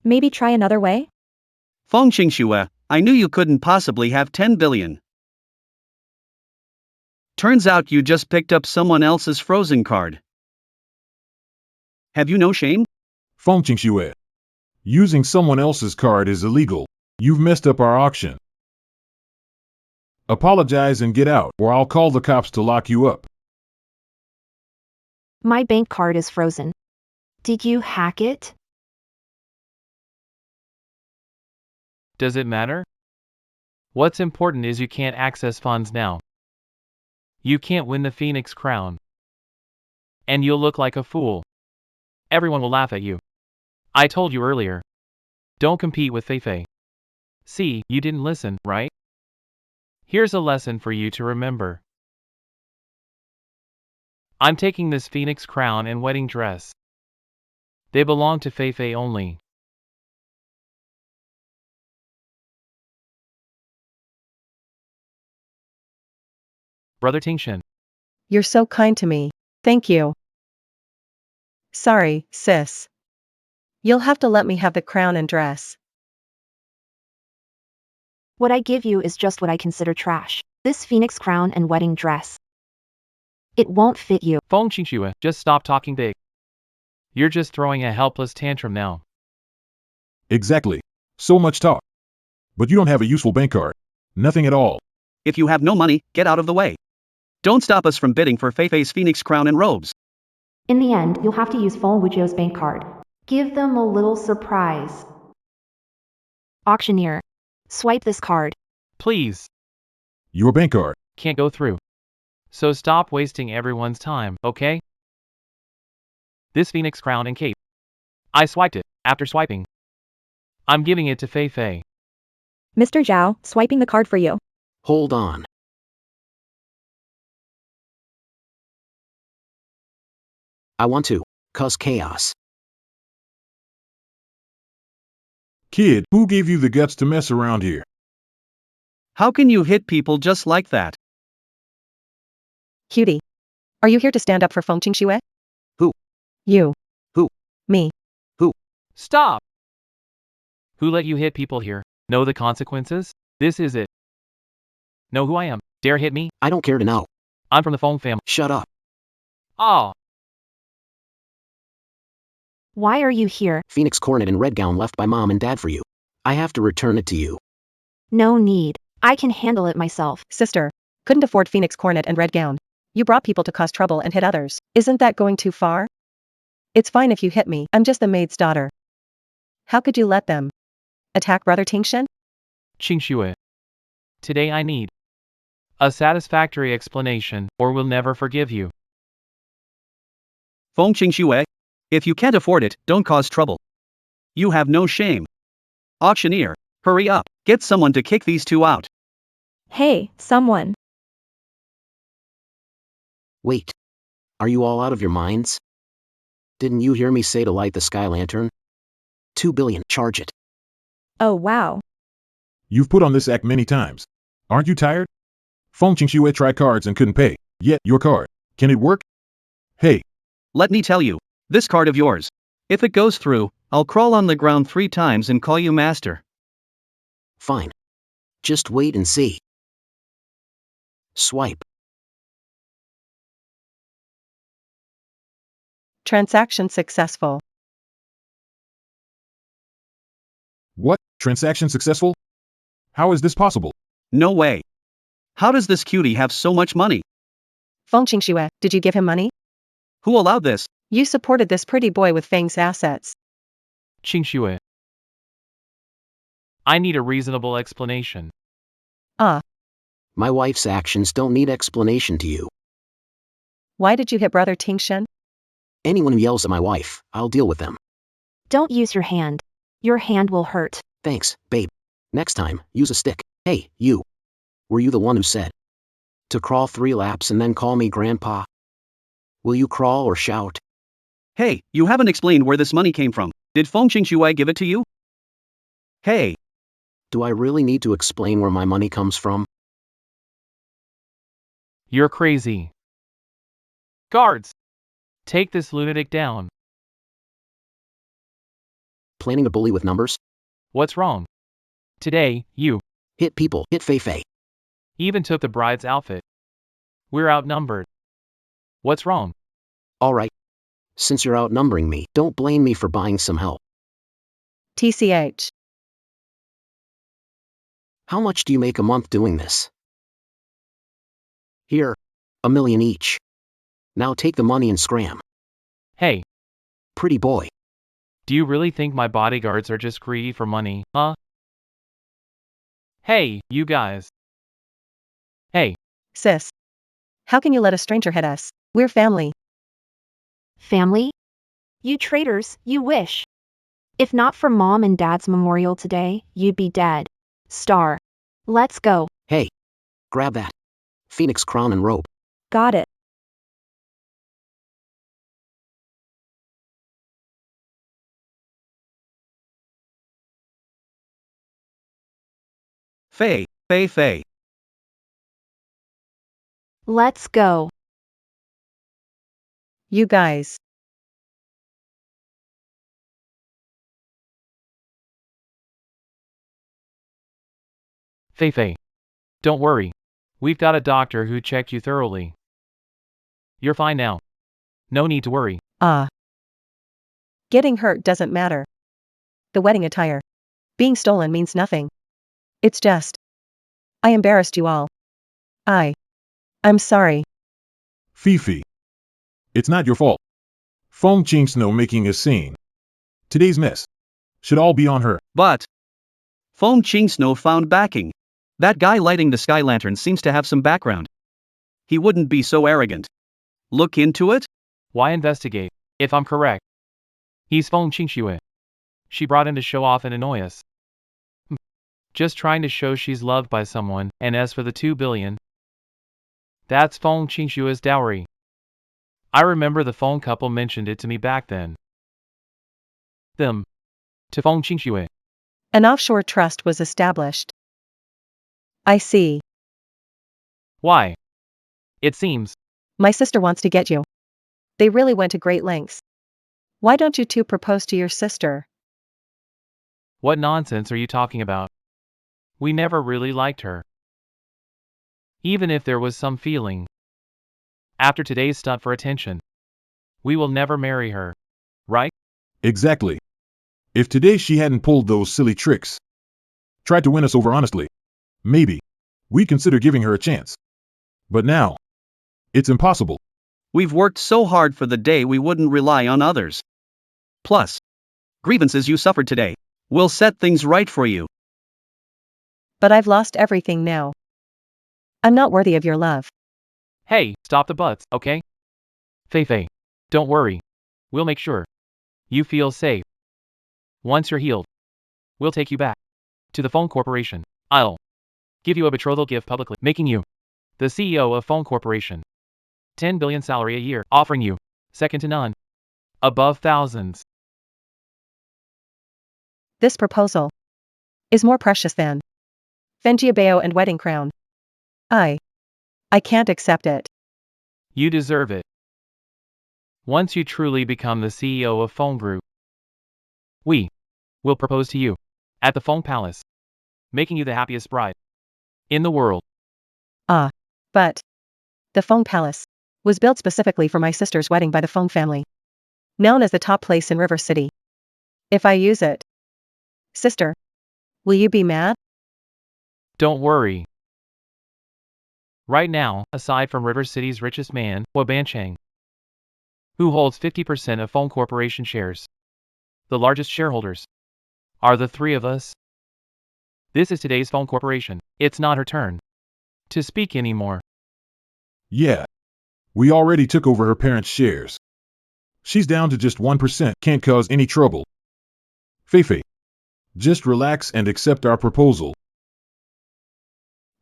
Maybe try another way? Feng Qingxue, I knew you couldn't possibly have 10 billion. Turns out you just picked up someone else's frozen card. Have you no shame? Feng Qingxue. Using someone else's card is illegal. You've messed up our auction. Apologize and get out, or I'll call the cops to lock you up. My bank card is frozen. Did you hack it? Does it matter? What's important is you can't access funds now. You can't win the Phoenix Crown. And you'll look like a fool. Everyone will laugh at you. I told you earlier. Don't compete with Feifei. See, you didn't listen, right? Here's a lesson for you to remember. I'm taking this Phoenix Crown and wedding dress. They belong to Feifei only. Brother Ting-shin. You're so kind to me. Thank you. Sorry, sis. You'll have to let me have the crown and dress. What I give you is just what I consider trash. This phoenix crown and wedding dress. It won't fit you. Feng Qingxue, just stop talking big. You're just throwing a helpless tantrum now. Exactly. So much talk. But you don't have a useful bank card. Nothing at all. If you have no money, get out of the way. Don't stop us from bidding for Feifei's phoenix crown and robes. In the end, you'll have to use Feng Wuzhou's bank card. Give them a little surprise. Auctioneer. Swipe this card. Please. Your bank card. Can't go through. So stop wasting everyone's time, okay? This phoenix crown and cape. I swiped it, after swiping. I'm giving it to Feifei. Mr. Zhao, swiping the card for you. Hold on. I want to cause chaos. Kid, who gave you the guts to mess around here? How can you hit people just like that? Cutie. Are you here to stand up for Feng Qingxue? Who? You. Who? Me. Stop! Who let you hit people here? Know the consequences? This is it. Know who I am? Dare hit me? I don't care to know. I'm from the Feng family. Shut up. Oh. Why are you here? Phoenix coronet and red gown left by mom and dad for you. I have to return it to you. No need. I can handle it myself. Sister. Couldn't afford phoenix coronet and red gown. You brought people to cause trouble and hit others. Isn't that going too far? It's fine if you hit me. I'm just the maid's daughter. How could you let them attack Brother Tingshan? Qingxue. Today I need a satisfactory explanation, or we'll never forgive you. Feng Qingxue. If you can't afford it, don't cause trouble. You have no shame. Auctioneer, hurry up. Get someone to kick these two out. Hey, someone. Wait. Are you all out of your minds? Didn't you hear me say to light the sky lantern? 2 billion, charge it. Oh wow. You've put on this act many times. Aren't you tired? Feng Qingxue tried cards and couldn't pay. Yet, your card. Can it work? Hey. Let me tell you. This card of yours. If it goes through, I'll crawl on the ground 3 times and call you master. Fine. Just wait and see. Swipe. Transaction successful. What? Transaction successful? How is this possible? No way. How does this cutie have so much money? Feng Qingxue, did you give him money? Who allowed this? You supported this pretty boy with Feng's assets. Qingxue. I need a reasonable explanation. My wife's actions don't need explanation to you. Why did you hit Brother Tingshan? Anyone who yells at my wife, I'll deal with them. Don't use your hand. Your hand will hurt. Thanks, babe. Next time, use a stick. Hey, you. Were you the one who said to crawl 3 laps and then call me grandpa? Will you crawl or shout? Hey, you haven't explained where this money came from. Did Feng Qingxue give it to you? Hey. Do I really need to explain where my money comes from? You're crazy. Guards! Take this lunatic down. Planning to bully with numbers? What's wrong? Today, you Hit people, hit Feifei. even took the bride's outfit. We're outnumbered. What's wrong? Alright. Since you're outnumbering me, don't blame me for buying some help. TCH. How much do you make a month doing this? Here. 1 million each. Now take the money and scram. Hey, Pretty boy. do you really think my bodyguards are just greedy for money, huh? Hey, you guys. Hey, Sis. How can you let a stranger hit us? We're family. Family? You traitors, you wish. If not for mom and dad's memorial today, you'd be dead. Star. Let's go. Hey. Grab that. Phoenix crown and robe. Got it. Fei. Let's go. You guys. Fei Fei. Don't worry. We've got a doctor who checked you thoroughly. You're fine now. No need to worry. Getting hurt doesn't matter. The wedding attire being stolen means nothing. It's just, I embarrassed you all. I'm sorry. Fifi. It's not your fault. Feng Snow making a scene. Today's mess should all be on her. But Feng Snow found backing. That guy lighting the sky lantern seems to have some background. He wouldn't be so arrogant. Look into it? Why investigate, if I'm correct? He's Feng Qingxue. She brought him to show off and annoy us. Just trying to show she's loved by someone, and as for the 2 billion, that's Feng Qingxue's dowry. I remember the Feng couple mentioned it to me back then. Them. To Feng Qingxue. An offshore trust was established. I see. Why? It seems. My sister wants to get you. They really went to great lengths. Why don't you two propose to your sister? What nonsense are you talking about? We never really liked her. Even if there was some feeling. After today's stunt for attention, we will never marry her. Right? Exactly. If today she hadn't pulled those silly tricks, tried to win us over honestly, maybe we'd consider giving her a chance. But now, it's impossible. We've worked so hard for the day we wouldn't rely on others. Plus, grievances you suffered today will set things right for you. But I've lost everything now. I'm not worthy of your love. Hey, stop the butts, okay? Fei Fei. Don't worry. We'll make sure you feel safe. Once you're healed, we'll take you back to the Phone Corporation. I'll give you a betrothal gift publicly, making you the CEO of Phone Corporation. 10 billion salary a year, offering you second to none, above thousands. This proposal is more precious than Fenjiabeo and wedding crown. I can't accept it. You deserve it. Once you truly become the CEO of Phone Group, we will propose to you at the Phone Palace, making you the happiest bride in the world. But the Phone Palace was built specifically for my sister's wedding by the Phone family, known as the top place in River City. If I use it, sister, will you be mad? Don't worry. Right now, aside from River City's richest man, Hua Bancheng, who holds 50% of Phone Corporation shares, the largest shareholders are the three of us. This is today's Phone Corporation. It's not her turn to speak anymore. Yeah. We already took over her parents' shares. She's down to just 1%, can't cause any trouble. Fei Fei, just relax and accept our proposal.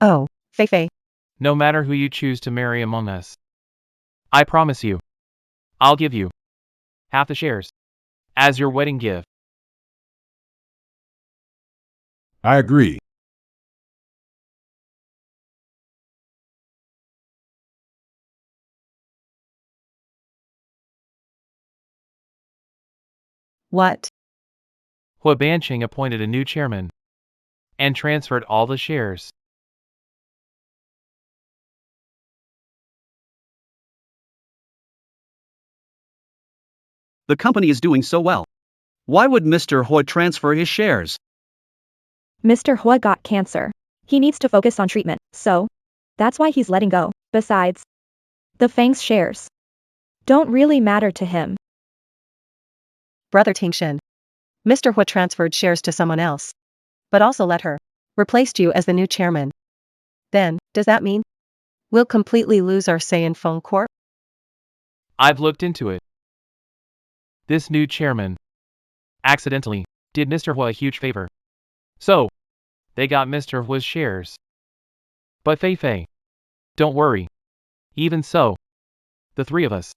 Oh, Fei Fei. No matter who you choose to marry among us, I promise you, I'll give you half the shares as your wedding gift. I agree. What? Hua Bancheng appointed a new chairman and transferred all the shares. The company is doing so well. Why would Mr. Hua transfer his shares? Mr. Hua got cancer. He needs to focus on treatment, so that's why he's letting go. Besides, the Fang's shares don't really matter to him. Brother Tingshin. Mr. Hua transferred shares to someone else, but also let her replaced you as the new chairman. Then, does that mean we'll completely lose our say in Phone Corp? I've looked into it. This new chairman accidentally did Mr. Hua a huge favor. So, they got Mr. Hua's shares. But Fei Fei, don't worry. Even so, the three of us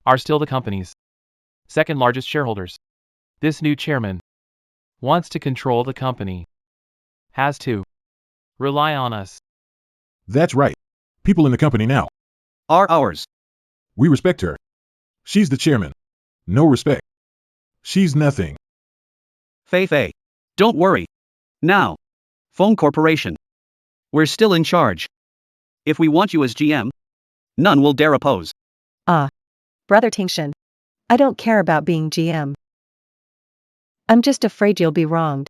are still the company's second largest shareholders. This new chairman wants to control the company. Has to rely on us. That's right. People in the company now Are ours. we respect her. She's the chairman. No respect. She's nothing. Fei Fei. Don't worry. Now, Phone Corporation We're still in charge. If we want you as GM, none will dare oppose. Brother Tingshan. I don't care about being GM. I'm just afraid you'll be wronged.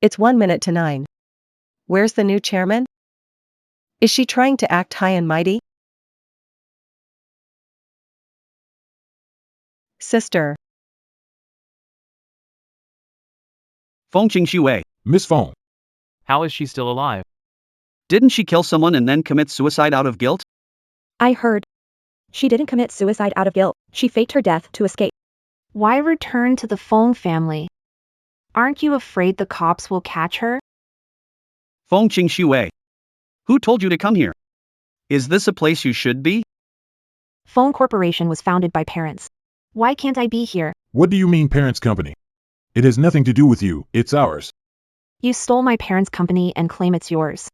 It's 9:01. Where's the new chairman? Is she trying to act high and mighty? Sister. Feng Qingxue. Miss Fong. How is she still alive? Didn't she kill someone and then commit suicide out of guilt? I heard. She didn't commit suicide out of guilt. She faked her death to escape. Why return to the Fong family? Aren't you afraid the cops will catch her? Feng Qingxue. Who told you to come here? Is this a place you should be? Fong Corporation was founded by parents. Why can't I be here? What do you mean parents' company? It has nothing to do with you, it's ours. You stole my parents' company and claim it's yours.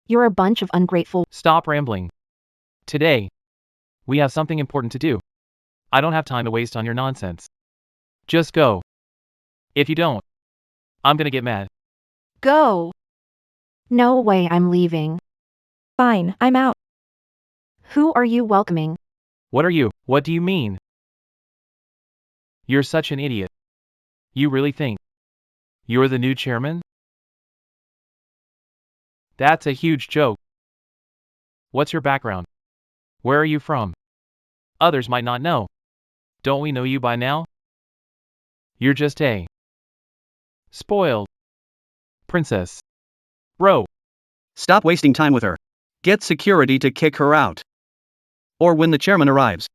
You're a bunch of ungrateful. Stop rambling. Today, we have something important to do. I don't have time to waste on your nonsense. Just go. If you don't, I'm gonna get mad. Go. No way I'm leaving. Fine, I'm out. Who are you welcoming? What are you? What do you mean? You're such an idiot. You really think you're the new chairman? That's a huge joke. What's your background? Where are you from? Others might not know. Don't we know you by now? You're just a spoiled princess. Bro. Stop wasting time with her. Get security to kick her out. Or when the chairman arrives.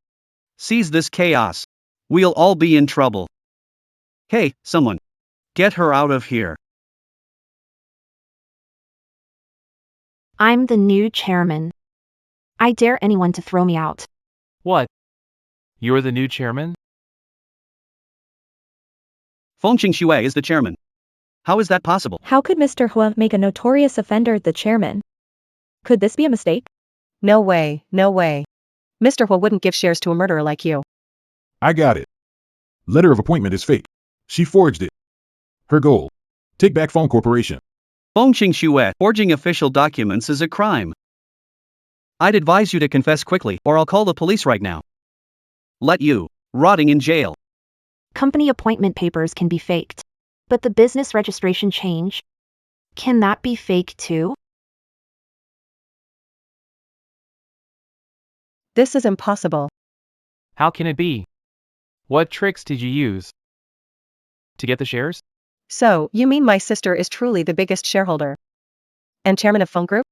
Sees this chaos. We'll all be in trouble. Hey, someone. Get her out of here. I'm the new chairman. I dare anyone to throw me out. What? You're the new chairman? Feng Qingxue is the chairman. How is that possible? How could Mr. Hua make a notorious offender the chairman? Could this be a mistake? No way, no way. Mr. Hua wouldn't give shares to a murderer like you. I got it. Letter of appointment is fake. She forged it. Her goal. Take back Fong Corporation. Feng Qingxue, forging official documents is a crime. I'd advise you to confess quickly, or I'll call the police right now. Let you, rotting in jail. Company appointment papers can be faked. But the business registration change? Can that be fake too? This is impossible. How can it be? What tricks did you use? To get the shares? So, you mean my sister is truly the biggest shareholder? And chairman of Fong Group?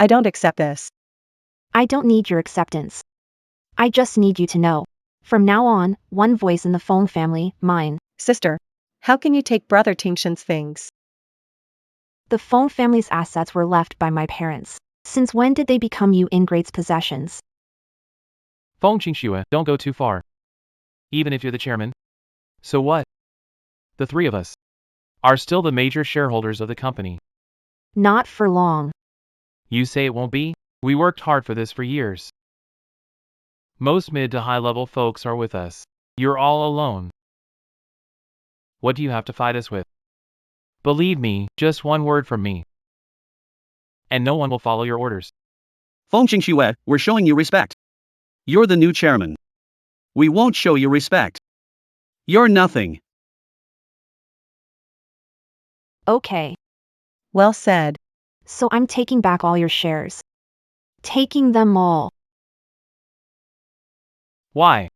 I don't accept this. I don't need your acceptance. I just need you to know. From now on, one voice in the Fong family, mine. Sister, how can you take Brother Tingshan's things? The Fong family's assets were left by my parents. Since when did they become you ingrates' possessions? Feng Qingxue, don't go too far. Even if you're the chairman. So what? The three of us are still the major shareholders of the company. Not for long. You say it won't be? We worked hard for this for years. Most mid to high level folks are with us. You're all alone. What do you have to fight us with? Believe me, just one word from me. And no one will follow your orders. Feng Qingxue, we're showing you respect. You're the new chairman. We won't show you respect. You're nothing. Okay. Well said. So I'm taking back all your shares. Taking them all. Why?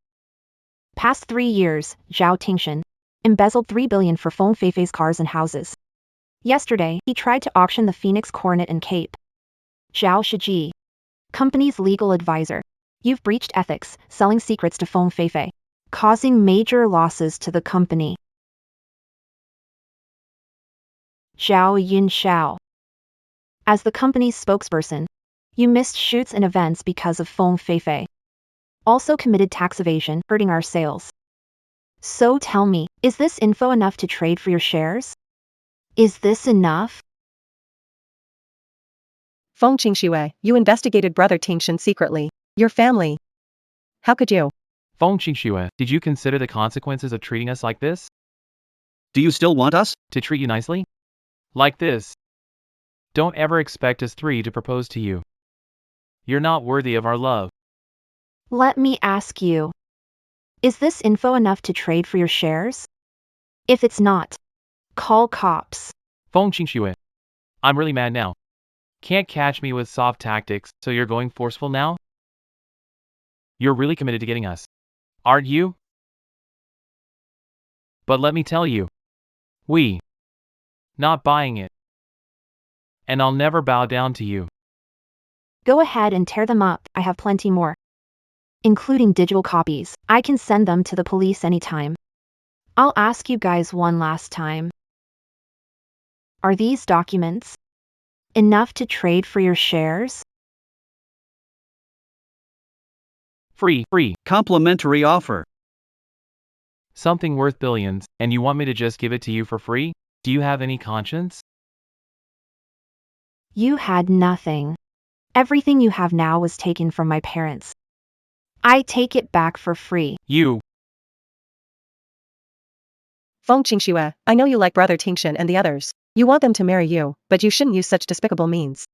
Past 3 years, Zhao Tingshan embezzled 3 billion for Feng Feifei's cars and houses. Yesterday, he tried to auction the Phoenix Coronet and Cape. Zhao Shiji, company's legal advisor. You've breached ethics, selling secrets to Feng Feifei, causing major losses to the company. Zhao Yunxiao. As the company's spokesperson, you missed shoots and events because of Feng Feifei. Also committed tax evasion, hurting our sales. So tell me, is this info enough to trade for your shares? Is this enough? Feng Qingxue, you investigated Brother Tingshan secretly. Your family. How could you? Feng Qingxue, did you consider the consequences of treating us like this? Do you still want us? To treat you nicely? Like this. Don't ever expect us three to propose to you. You're not worthy of our love. Let me ask you. Is this info enough to trade for your shares? If it's not, call cops. Phone Qingxue. I'm really mad now. Can't catch me with soft tactics, so you're going forceful now? You're really committed to getting us, aren't you? But let me tell you. We. Not buying it. And I'll never bow down to you. Go ahead and tear them up, I have plenty more. Including digital copies, I can send them to the police anytime. I'll ask you guys one last time. Are these documents enough to trade for your shares? Free. Complimentary offer. Something worth billions, and you want me to just give it to you for free? Do you have any conscience? You had nothing. Everything you have now was taken from my parents. I take it back for free. You. Feng Qingxue, I know you like brother Tingshan and the others. You want them to marry you, but you shouldn't use such despicable means.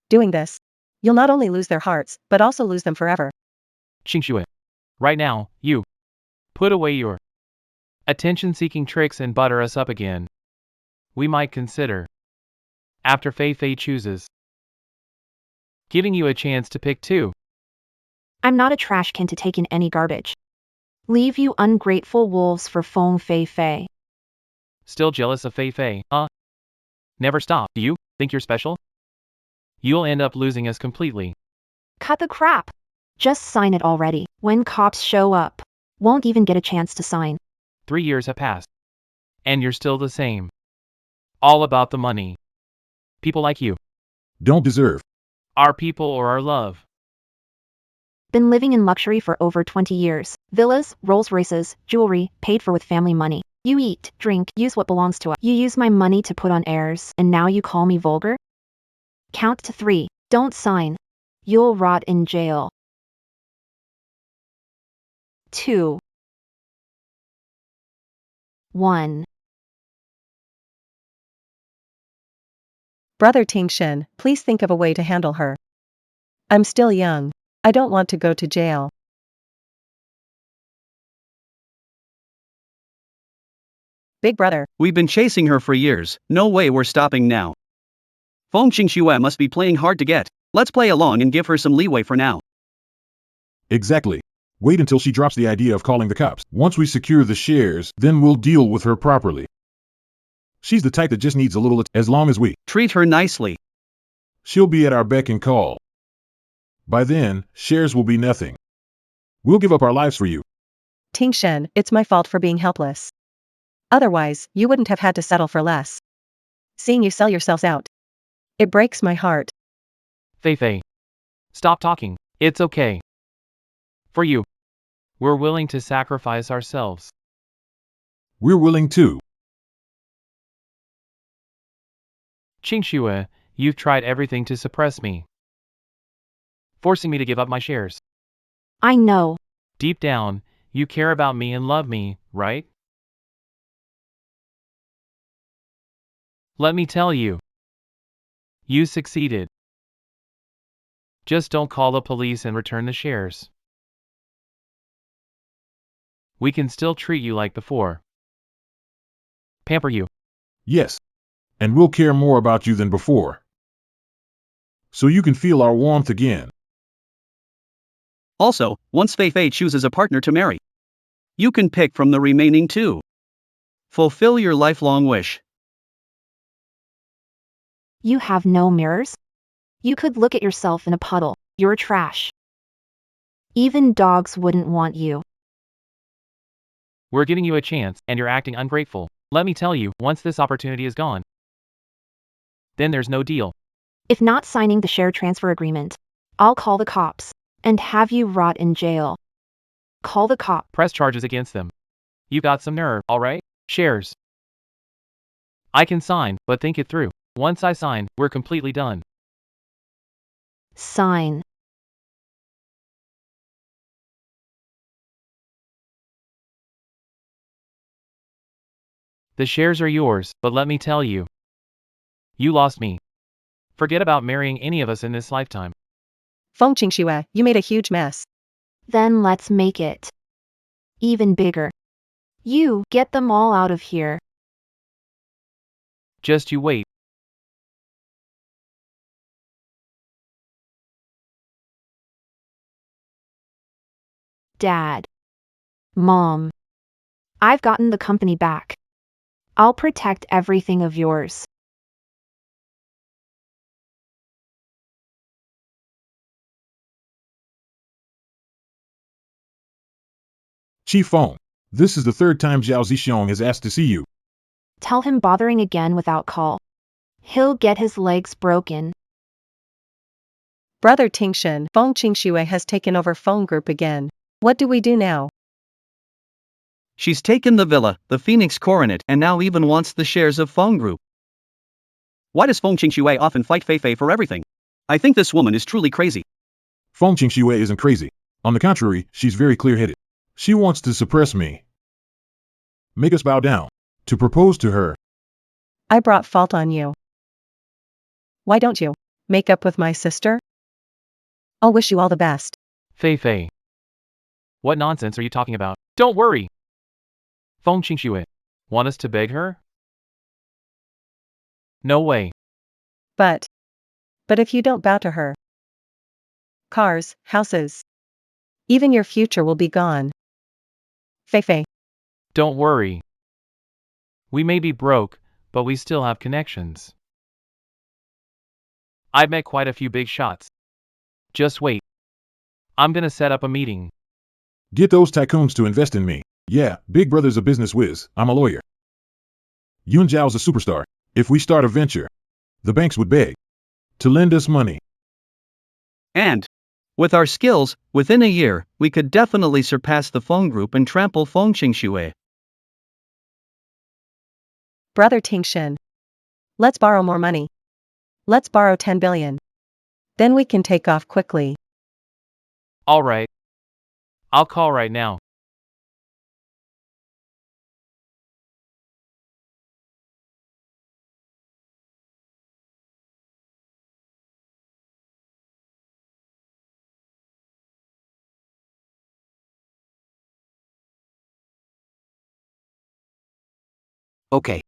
Doing this, you'll not only lose their hearts, but also lose them forever. Qingxue. Right now, you. Put away your attention-seeking tricks and butter us up again. We might consider, after Fei Fei chooses, giving you a chance to pick too. I'm not a trash can to take in any garbage. Leave you ungrateful wolves for Feng Fei Fei. Still jealous of Fei Fei, huh? Never stop, do you think you're special? You'll end up losing us completely. Cut the crap. Just sign it already. When cops show up, won't even get a chance to sign. 3 years have passed. And you're still the same. All about the money. People like you. Don't deserve. Our people or our love. Been living in luxury for over 20 years. Villas, Rolls Royces, jewelry, paid for with family money. You eat, drink, use what belongs to us. You use my money to put on heirs, and now you call me vulgar? Count to 3. Don't sign. You'll rot in jail. 2. 1. Brother Tingshan, please think of a way to handle her. I'm still young. I don't want to go to jail. Big brother. We've been chasing her for years, no way we're stopping now. Feng Qingxue must be playing hard to get. Let's play along and give her some leeway for now. Exactly. Wait until she drops the idea of calling the cops. Once we secure the shares, then we'll deal with her properly. She's the type that just needs a little as long as we treat her nicely. She'll be at our beck and call. By then, shares will be nothing. We'll give up our lives for you. Tingshan, it's my fault for being helpless. Otherwise, you wouldn't have had to settle for less. Seeing you sell yourselves out, it breaks my heart. Fei Fei. Stop talking. It's okay. For you. We're willing to sacrifice ourselves. We're willing to. Qingxue, you've tried everything to suppress me. Forcing me to give up my shares. I know. Deep down, you care about me and love me, right? Let me tell you. You succeeded. Just don't call the police and return the shares. We can still treat you like before. Pamper you. Yes. And we'll care more about you than before. So you can feel our warmth again. Also, once Fei Fei chooses a partner to marry, you can pick from the remaining 2. Fulfill your lifelong wish. You have no mirrors? You could look at yourself in a puddle. You're trash. Even dogs wouldn't want you. We're giving you a chance, and you're acting ungrateful. Let me tell you, once this opportunity is gone, then there's no deal. If not signing the share transfer agreement, I'll call the cops and have you rot in jail. Call the cop. Press charges against them. You got some nerve, alright? Shares. I can sign, but think it through. Once I sign, we're completely done. Sign. The shares are yours, but let me tell you. You lost me. Forget about marrying any of us in this lifetime. Feng Qingxue, you made a huge mess. Then let's make it even bigger. You get them all out of here. Just you wait. Dad. Mom. I've gotten the company back. I'll protect everything of yours. Chief Feng, this is the third time Zhao Zixiong has asked to see you. Tell him bothering again without call. He'll get his legs broken. Brother Tingshen, Feng Qingxue has taken over Feng Group again. What do we do now? She's taken the villa, the Phoenix Coronet, and now even wants the shares of Feng Group. Why does Feng Qingxue often fight Fei Fei for everything? I think this woman is truly crazy. Feng Qingxue isn't crazy. On the contrary, she's very clear-headed. She wants to suppress me. Make us bow down. To propose to her. I brought fault on you. Why don't you make up with my sister? I'll wish you all the best. Fei Fei. What nonsense are you talking about? Don't worry. Feng Qingxue. Want us to beg her? No way. But if you don't bow to her, cars, houses, even your future will be gone. Fei Fei. Don't worry. We may be broke, but we still have connections. I've met quite a few big shots. Just wait. I'm gonna set up a meeting. Get those tycoons to invest in me. Yeah, Big Brother's a business whiz. I'm a lawyer. Yun Zhao's a superstar. If we start a venture, the banks would beg to lend us money. And, with our skills, within a year, we could definitely surpass the Feng Group and trample Feng Qingxue. Brother Tingshen. Let's borrow more money. Let's borrow 10 billion. Then we can take off quickly. Alright. I'll call right now. Okay.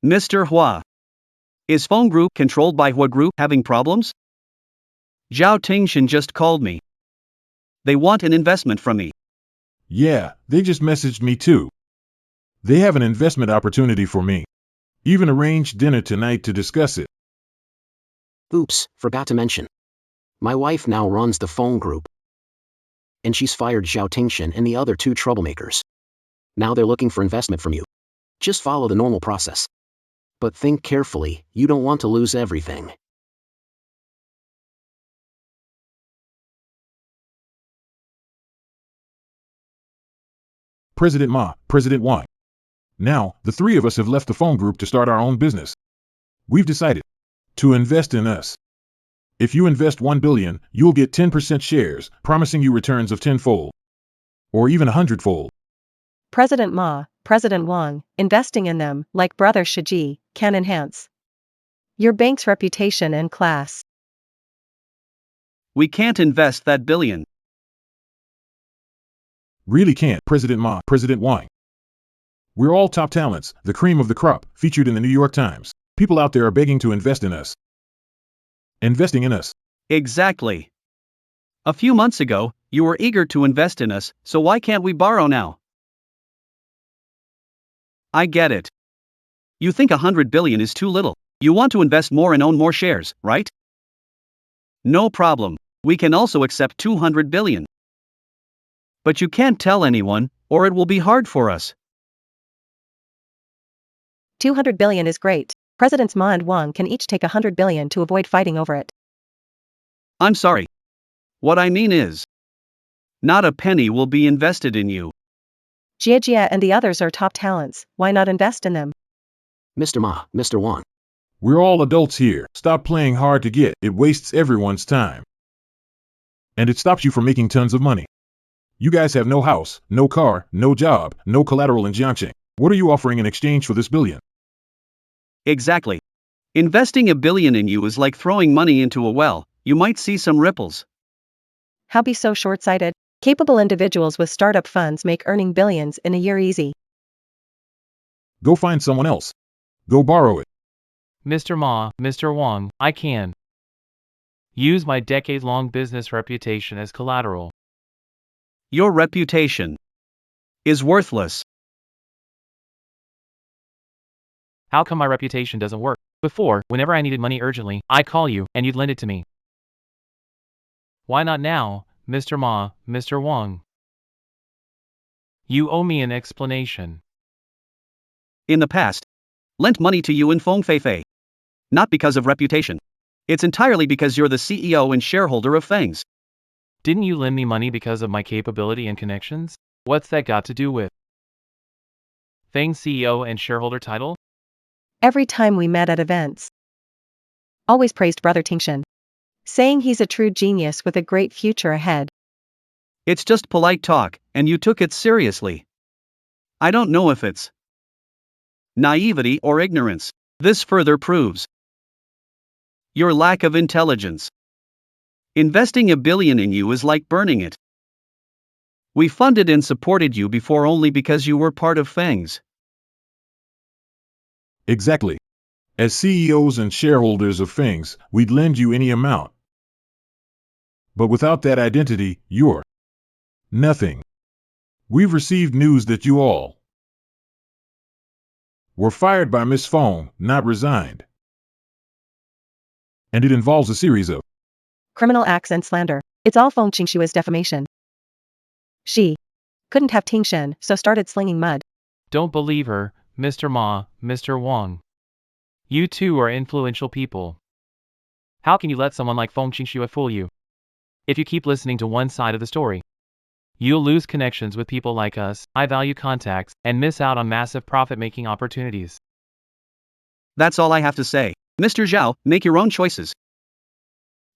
Mr. Hua. Is Feng Group controlled by Hua Group having problems? Zhao Tingshan just called me. They want an investment from me. Yeah, they just messaged me too. They have an investment opportunity for me. Even arranged dinner tonight to discuss it. Oops, forgot to mention. My wife now runs the phone group. And she's fired Zhao Tingshan and the other two troublemakers. Now they're looking for investment from you. Just follow the normal process. But think carefully, you don't want to lose everything. President Ma, President Wang. Now, the three of us have left the phone group to start our own business. We've decided to invest in us. If you invest 1 billion, you'll get 10% shares, promising you returns of 10-fold. Or even 100-fold. President Ma, President Wang, investing in them, like brother Shiji, can enhance your bank's reputation and class. We can't invest that billion. Really can't, President Ma, President Wang. We're all top talents, the cream of the crop, featured in the New York Times. People out there are begging to invest in us. Investing in us. Exactly. A few months ago, you were eager to invest in us, so why can't we borrow now? I get it. You think 100 billion is too little. You want to invest more and own more shares, right? No problem. We can also accept 200 billion. But you can't tell anyone, or it will be hard for us. 200 billion is great. Presidents Ma and Wang can each take 100 billion to avoid fighting over it. I'm sorry. What I mean is, not a penny will be invested in you. Jia and the others are top talents, why not invest in them? Mr. Ma, Mr. Wang. We're all adults here. Stop playing hard to get. It wastes everyone's time. And it stops you from making tons of money. You guys have no house, no car, no job, no collateral in Jiangxing. What are you offering in exchange for this billion? Exactly. Investing $1 billion in you is like throwing money into a well. You might see some ripples. How be so short-sighted? Capable individuals with startup funds make earning billions in a year easy. Go find someone else. Go borrow it. Mr. Ma, Mr. Wang, I can use my decade-long business reputation as collateral. Your reputation is worthless. How come my reputation doesn't work? Before, whenever I needed money urgently, I'd call you, and you'd lend it to me. Why not now, Mr. Ma, Mr. Wang? You owe me an explanation. In the past, lent money to you in Feng Feifei. Not because of reputation. It's entirely because you're the CEO and shareholder of Feng's. Didn't you lend me money because of my capability and connections? What's that got to do with Feng's CEO and shareholder title? Every time we met at events, always praised Brother Tingshan, saying he's a true genius with a great future ahead. It's just polite talk, and you took it seriously. I don't know if it's naivety or ignorance. This further proves your lack of intelligence. Investing $1 billion in you is like burning it. We funded and supported you before only because you were part of Feng's. Exactly. As CEOs and shareholders of Feng's, we'd lend you any amount. But without that identity, you're nothing. We've received news that you all were fired by Miss Fong, not resigned. And it involves a series of criminal acts and slander. It's all Feng Qingshua's defamation. She couldn't have Tingshan, so started slinging mud. Don't believe her, Mr. Ma, Mr. Wang. You two are influential people. How can you let someone like Feng Qingxue fool you? If you keep listening to one side of the story, you'll lose connections with people like us, high-value contacts, and miss out on massive profit-making opportunities. That's all I have to say. Mr. Zhao, make your own choices.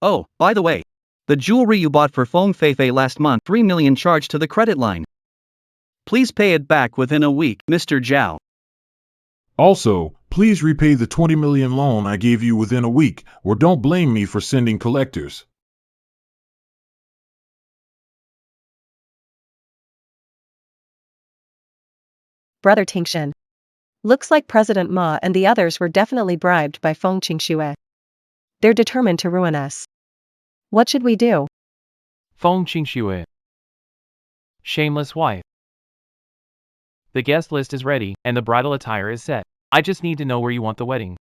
Oh, by the way, the jewelry you bought for Feng Feifei last month, 3 million charged to the credit line. Please pay it back within a week, Mr. Zhao. Also, please repay the 20 million loan I gave you within a week, or don't blame me for sending collectors. Brother Tingshan. Looks like President Ma and the others were definitely bribed by Feng Qingxue. They're determined to ruin us. What should we do? Feng Qingxue. Shameless wife. The guest list is ready, and the bridal attire is set. I just need to know where you want the wedding.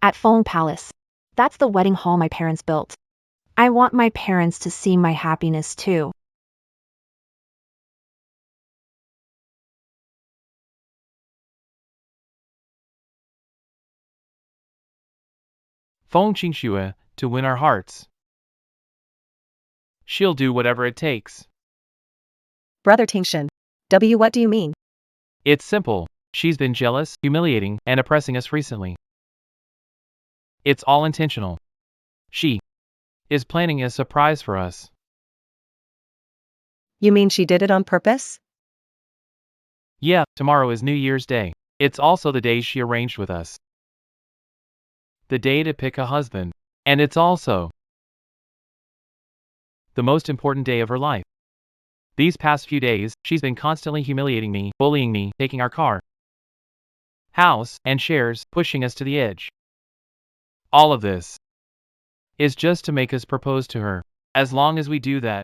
At Feng Palace. That's the wedding hall my parents built. I want my parents to see my happiness too. Feng Qingxue, to win our hearts. She'll do whatever it takes. Brother Tingshan. What do you mean? It's simple. She's been jealous, humiliating, and oppressing us recently. It's all intentional. She is planning a surprise for us. You mean she did it on purpose? Yeah, tomorrow is New Year's Day. It's also the day she arranged with us. The day to pick a husband. And it's also the most important day of her life. These past few days, she's been constantly humiliating me, bullying me, taking our car, house, and shares, pushing us to the edge. All of this is just to make us propose to her. As long as we do that,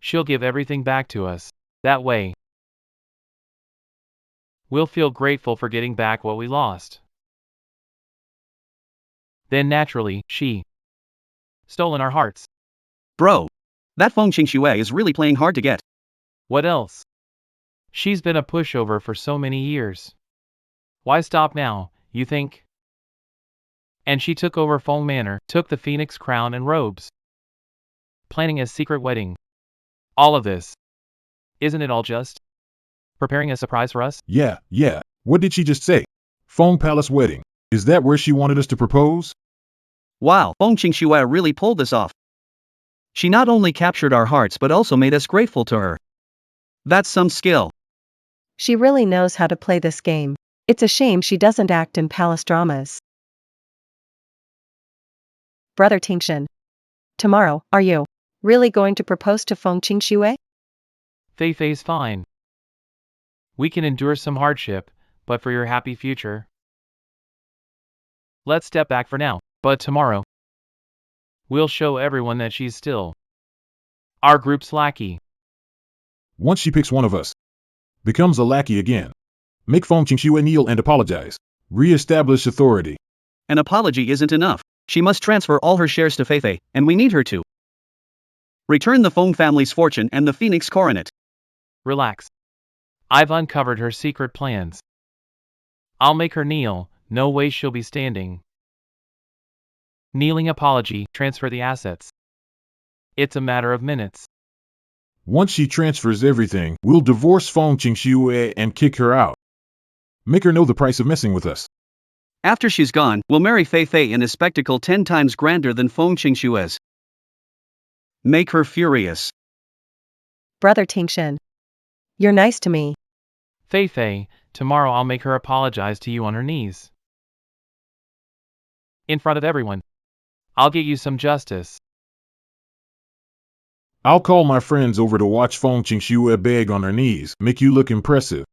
she'll give everything back to us. That way, we'll feel grateful for getting back what we lost. Then naturally, she stolen our hearts. Bro, that Feng Qingxue is really playing hard to get. What else? She's been a pushover for so many years. Why stop now, you think? And she took over Feng Manor, took the phoenix crown and robes, planning a secret wedding. All of this. Isn't it all just preparing a surprise for us? Yeah. What did she just say? Feng Palace wedding. Is that where she wanted us to propose? Wow, Feng Qingxue really pulled this off. She not only captured our hearts but also made us grateful to her. That's some skill. She really knows how to play this game. It's a shame she doesn't act in palace dramas. Brother Tingshan. Tomorrow, are you really going to propose to Feng Qingxue? Fei Fei's fine. We can endure some hardship, but for your happy future. Let's step back for now, but tomorrow, we'll show everyone that she's still our group's lackey. Once she picks one of us, becomes a lackey again. Make Feng Qingxue kneel and apologize. Re-establish authority. An apology isn't enough. She must transfer all her shares to Fei Fei, and we need her to return the Feng family's fortune and the Phoenix coronet. Relax. I've uncovered her secret plans. I'll make her kneel, no way she'll be standing. Kneeling apology, transfer the assets. It's a matter of minutes. Once she transfers everything, we'll divorce Feng Qingxue and kick her out. Make her know the price of messing with us. After she's gone, we'll marry Fei Fei in a spectacle 10 times grander than Feng Qingxue's. Make her furious. Brother Tingshan. You're nice to me. Fei Fei, tomorrow I'll make her apologize to you on her knees. In front of everyone. I'll get you some justice. I'll call my friends over to watch Feng Qingxue beg on her knees, make you look impressive.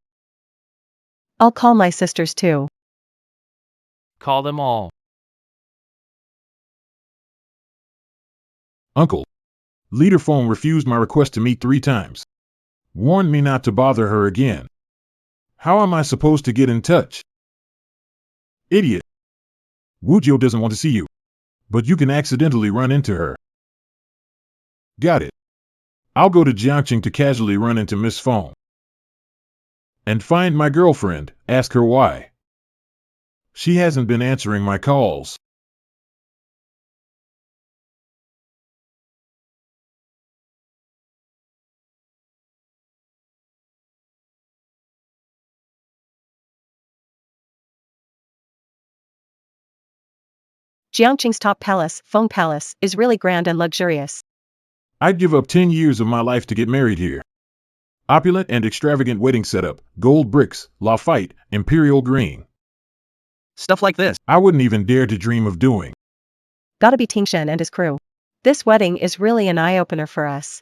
I'll call my sisters too. Call them all. Uncle. Leader Feng refused my request to meet 3 times. Warned me not to bother her again. How am I supposed to get in touch? Idiot. Wujio doesn't want to see you. But you can accidentally run into her. Got it. I'll go to Jiangqing to casually run into Miss Feng. And find my girlfriend, ask her why. She hasn't been answering my calls. Jiangqing's top palace, Feng Palace, is really grand and luxurious. I'd give up 10 years of my life to get married here. Opulent and extravagant wedding setup, gold bricks, Lafite, imperial green. Stuff like this. I wouldn't even dare to dream of doing. Gotta be Tingshan and his crew. This wedding is really an eye-opener for us.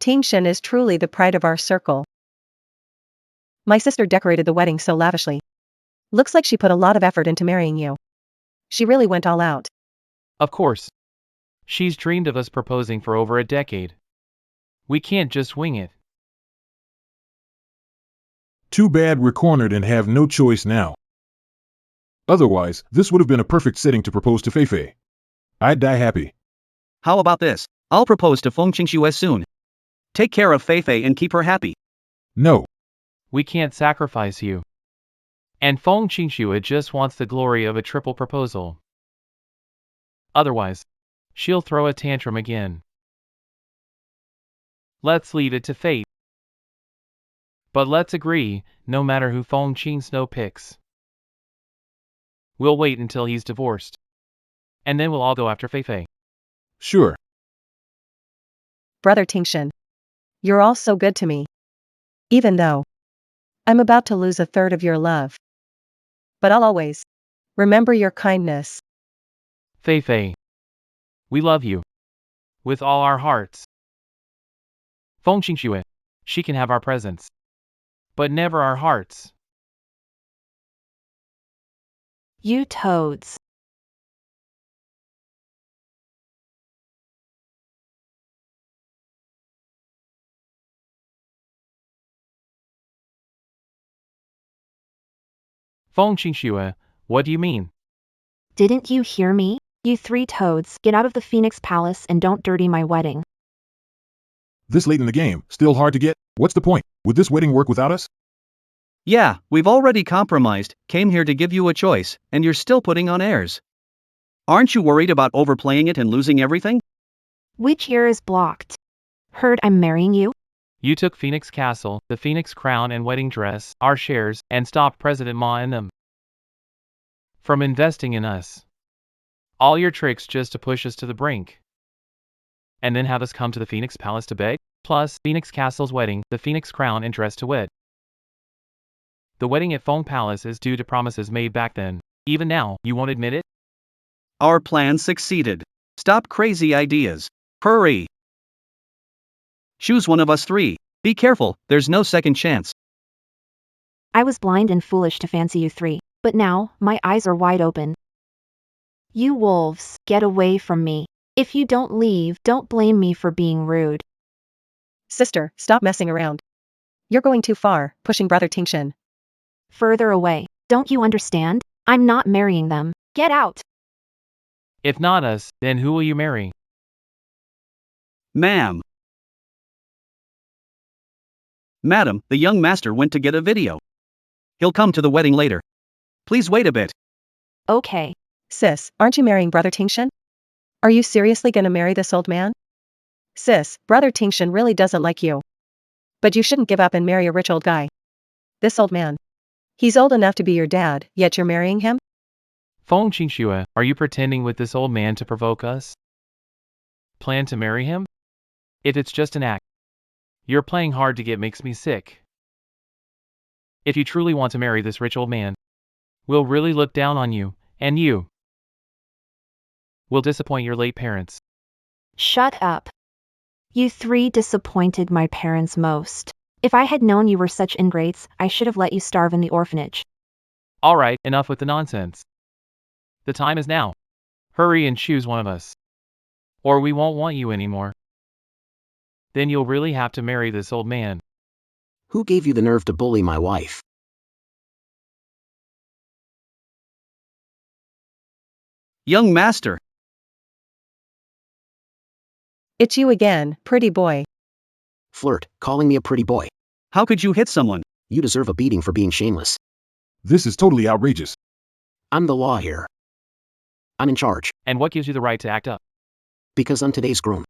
Tingshan is truly the pride of our circle. My sister decorated the wedding so lavishly. Looks like she put a lot of effort into marrying you. She really went all out. Of course. She's dreamed of us proposing for over a decade. We can't just wing it. Too bad we're cornered and have no choice now. Otherwise, this would have been a perfect setting to propose to Fei Fei. I'd die happy. How about this? I'll propose to Feng Qingxue soon. Take care of Fei Fei and keep her happy. No. We can't sacrifice you. And Feng Qingxue just wants the glory of a triple proposal. Otherwise, she'll throw a tantrum again. Let's leave it to fate. But let's agree, no matter who Feng Qingxue picks. We'll wait until he's divorced. And then we'll all go after Fei Fei. Sure. Brother Tingshan. You're all so good to me. Even though I'm about to lose a third of your love. But I'll always remember your kindness. Fei Fei. We love you. With all our hearts. Feng Qingxue. She can have our presents. But never our hearts. You toads. Feng Qingxue, what do you mean? Didn't you hear me? You 3 toads, get out of the Phoenix Palace and don't dirty my wedding. This late in the game, still hard to get? What's the point? Would this wedding work without us? Yeah, we've already compromised, came here to give you a choice, and you're still putting on airs. Aren't you worried about overplaying it and losing everything? Which ear is blocked? Heard I'm marrying you? You took Phoenix Castle, the Phoenix crown and wedding dress, our shares, and stopped President Ma and them from investing in us. All your tricks just to push us to the brink. And then have us come to the Phoenix Palace to beg? Plus, Phoenix Castle's wedding, the Phoenix crown and dress to wed. The wedding at Fong Palace is due to promises made back then. Even now, you won't admit it? Our plan succeeded. Stop crazy ideas. Hurry. Choose one of us three. Be careful, there's no second chance. I was blind and foolish to fancy you three, but now, my eyes are wide open. You wolves, get away from me. If you don't leave, don't blame me for being rude. Sister, stop messing around. You're going too far, pushing Brother Tingshan. Further away. Don't you understand? I'm not marrying them. Get out! If not us, then who will you marry? Ma'am. Madam, the young master went to get a video. He'll come to the wedding later. Please wait a bit. Okay. Sis, aren't you marrying Brother Tingshan? Are you seriously gonna marry this old man? Sis, Brother Tingshan really doesn't like you. But you shouldn't give up and marry a rich old guy. This old man. He's old enough to be your dad, yet you're marrying him? Feng Qingxue, are you pretending with this old man to provoke us? Plan to marry him? If it's just an act. You're playing hard to get makes me sick. If you truly want to marry this rich old man, we'll really look down on you, and you will disappoint your late parents. Shut up. You three disappointed my parents most. If I had known you were such ingrates, I should have let you starve in the orphanage. Alright, enough with the nonsense. The time is now. Hurry and choose one of us. Or we won't want you anymore. Then you'll really have to marry this old man. Who gave you the nerve to bully my wife? Young master. It's you again, pretty boy. Flirt, calling me a pretty boy. How could you hit someone? You deserve a beating for being shameless. This is totally outrageous. I'm the law here. I'm in charge. And what gives you the right to act up? Because I'm today's groom.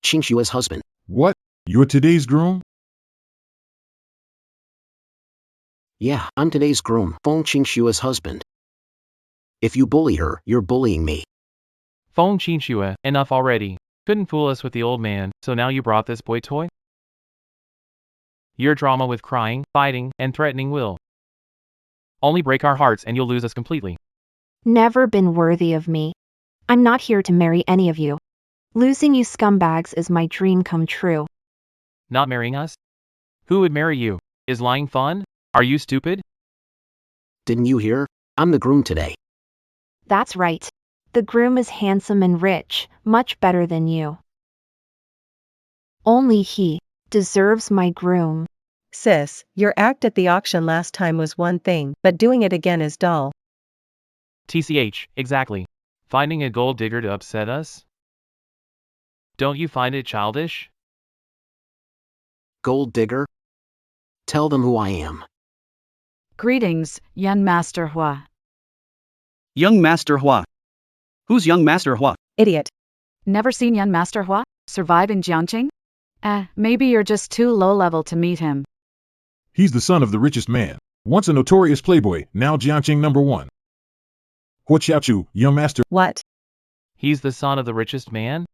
Qingshue's husband. What? You're today's groom? Yeah, I'm today's groom, Feng Qingshue's husband. If you bully her, you're bullying me. Feng Qingxue, enough already. Couldn't fool us with the old man, so now you brought this boy toy? Your drama with crying, fighting, and threatening will only break our hearts and you'll lose us completely. Never been worthy of me. I'm not here to marry any of you. Losing you scumbags is my dream come true. Not marrying us? Who would marry you? Is lying fun? Are you stupid? Didn't you hear? I'm the groom today. That's right. The groom is handsome and rich, much better than you. Only he deserves my groom. Sis, your act at the auction last time was one thing, but doing it again is dull. TCH, exactly. Finding a gold digger to upset us? Don't you find it childish? Gold digger? Tell them who I am. Greetings, young Master Hua. Young Master Hua. Who's young Master Hua? Idiot. Never seen young Master Hua survive in Jiangqing? Maybe you're just too low level to meet him. He's the son of the richest man. Once a notorious playboy, now Jiangqing #1. Hua Xiaochu, young master. What? He's the son of the richest man?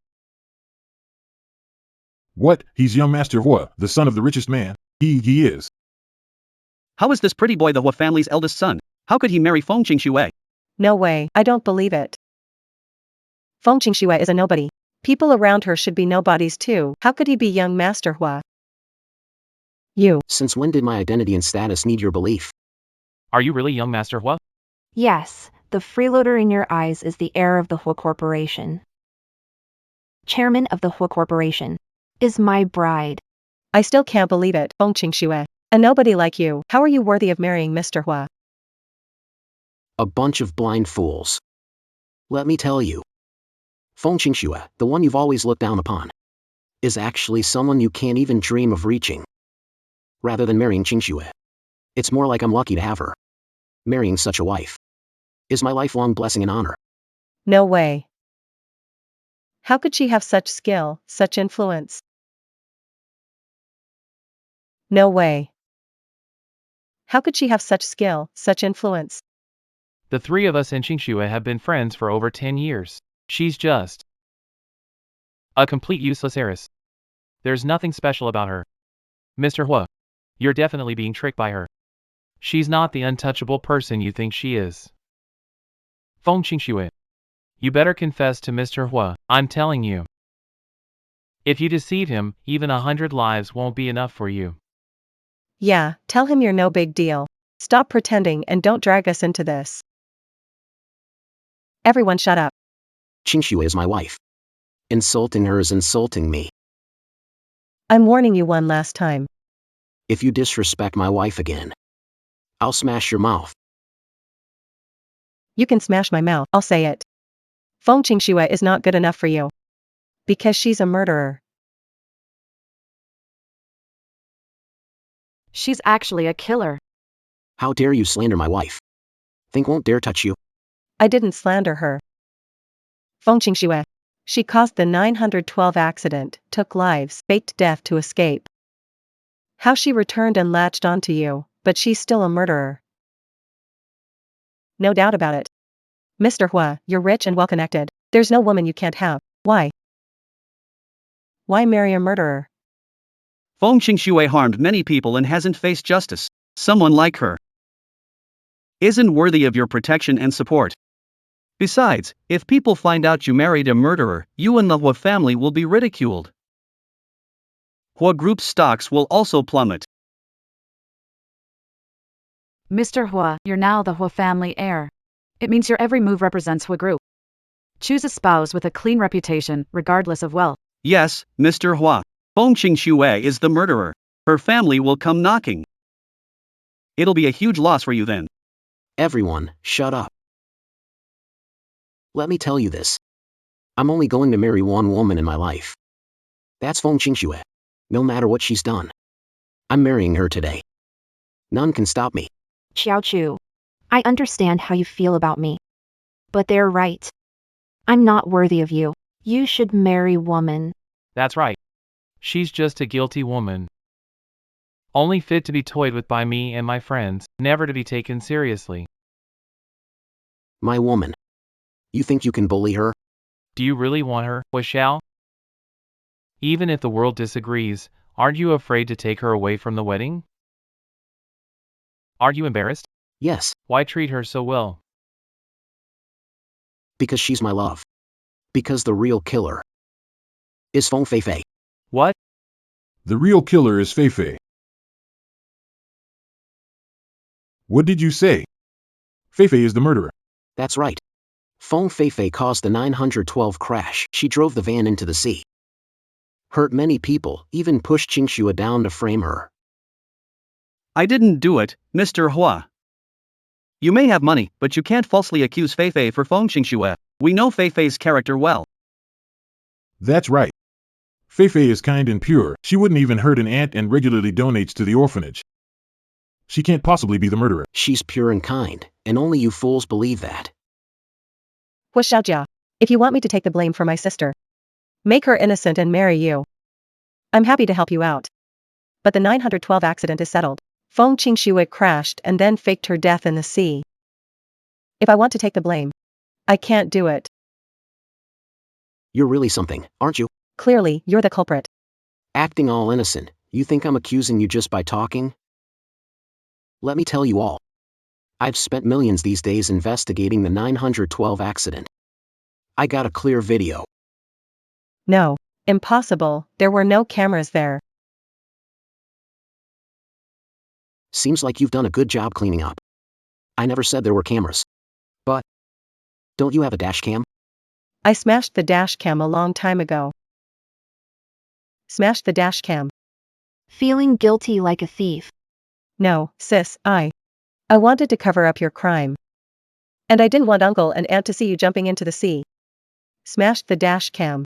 What? He's young master Hua, the son of the richest man. He is. How is this pretty boy the Hua family's eldest son? How could he marry Feng Qingxue? No way, I don't believe it. Feng Qingxue is a nobody. People around her should be nobodies too. How could he be young Master Hua? You. Since when did my identity and status need your belief? Are you really young Master Hua? Yes, the freeloader in your eyes is the heir of the Hua Corporation. Chairman of the Hua Corporation is my bride. I still can't believe it, Feng Qingxue. A nobody like you, how are you worthy of marrying Mr. Hua? A bunch of blind fools. Let me tell you. Feng Qingxue, the one you've always looked down upon, is actually someone you can't even dream of reaching. Rather than marrying Qingxue, it's more like I'm lucky to have her. Marrying such a wife is my lifelong blessing and honor. No way. How could she have such skill, such influence? No way. How could she have such skill, such influence? The three of us in Qingxue have been friends for over 10 years. She's just a complete useless heiress. There's nothing special about her. Mr. Hua, you're definitely being tricked by her. She's not the untouchable person you think she is. Feng Qingxue, you better confess to Mr. Hua, I'm telling you. If you deceive him, even 100 lives won't be enough for you. Yeah, tell him you're no big deal. Stop pretending and don't drag us into this. Everyone shut up. Qingxue is my wife. Insulting her is insulting me. I'm warning you one last time. If you disrespect my wife again, I'll smash your mouth. You can smash my mouth, I'll say it. Feng Qingxue is not good enough for you. Because she's a murderer. She's actually a killer. How dare you slander my wife? Think won't dare touch you? I didn't slander her. Feng Qingxue. She caused the 912 accident, took lives, faked death to escape. How she returned and latched onto you, but she's still a murderer. No doubt about it. Mr. Hua, you're rich and well-connected. There's no woman you can't have. Why? Why marry a murderer? Feng Qingxue harmed many people and hasn't faced justice. Someone like her isn't worthy of your protection and support. Besides, if people find out you married a murderer, you and the Hua family will be ridiculed. Hua Group's stocks will also plummet. Mr. Hua, you're now the Hua family heir. It means your every move represents Hua Group. Choose a spouse with a clean reputation, regardless of wealth. Yes, Mr. Hua. Feng Qingxue is the murderer. Her family will come knocking. It'll be a huge loss for you then. Everyone, shut up. Let me tell you this. I'm only going to marry one woman in my life. That's Feng Qingxue. No matter what she's done. I'm marrying her today. None can stop me. Xiaochu, I understand how you feel about me. But they're right. I'm not worthy of you. You should marry woman. That's right. She's just a guilty woman. Only fit to be toyed with by me and my friends, never to be taken seriously. My woman. You think you can bully her? Do you really want her, Hua Xiao? Even if the world disagrees, aren't you afraid to take her away from the wedding? Aren't you embarrassed? Yes, Why treat her so well? because she's my love. Because the real killer is Feng Feifei. What? The real killer is Feifei. What did you say? Feifei is the murderer. That's right. Feng Feifei caused the 912 crash. She drove the van into the sea. Hurt many people, even pushed Qingxue down to frame her. I didn't do it, Mr. Hua. You may have money, but you can't falsely accuse Feifei for Feng Qingxue. We know Feifei's character well. That's right. Feifei is kind and pure. She wouldn't even hurt an ant and regularly donates to the orphanage. She can't possibly be the murderer. She's pure and kind, and only you fools believe that. Hua Xiaojia. If you want me to take the blame for my sister, make her innocent and marry you. I'm happy to help you out. But the 912 accident is settled. Feng Qingxue crashed and then faked her death in the sea. If I want to take the blame, I can't do it. You're really something, aren't you? Clearly, you're the culprit. Acting all innocent, you think I'm accusing you just by talking? Let me tell you all. I've spent millions these days investigating the 912 accident. I got a clear video. No. Impossible, there were no cameras there. Seems like you've done a good job cleaning up. I never said there were cameras. But, don't you have a dash cam? I smashed the dash cam a long time ago. Smashed the dash cam. Feeling guilty like a thief. No, sis, I wanted to cover up your crime. And I didn't want uncle and aunt to see you jumping into the sea. Smashed the dash cam.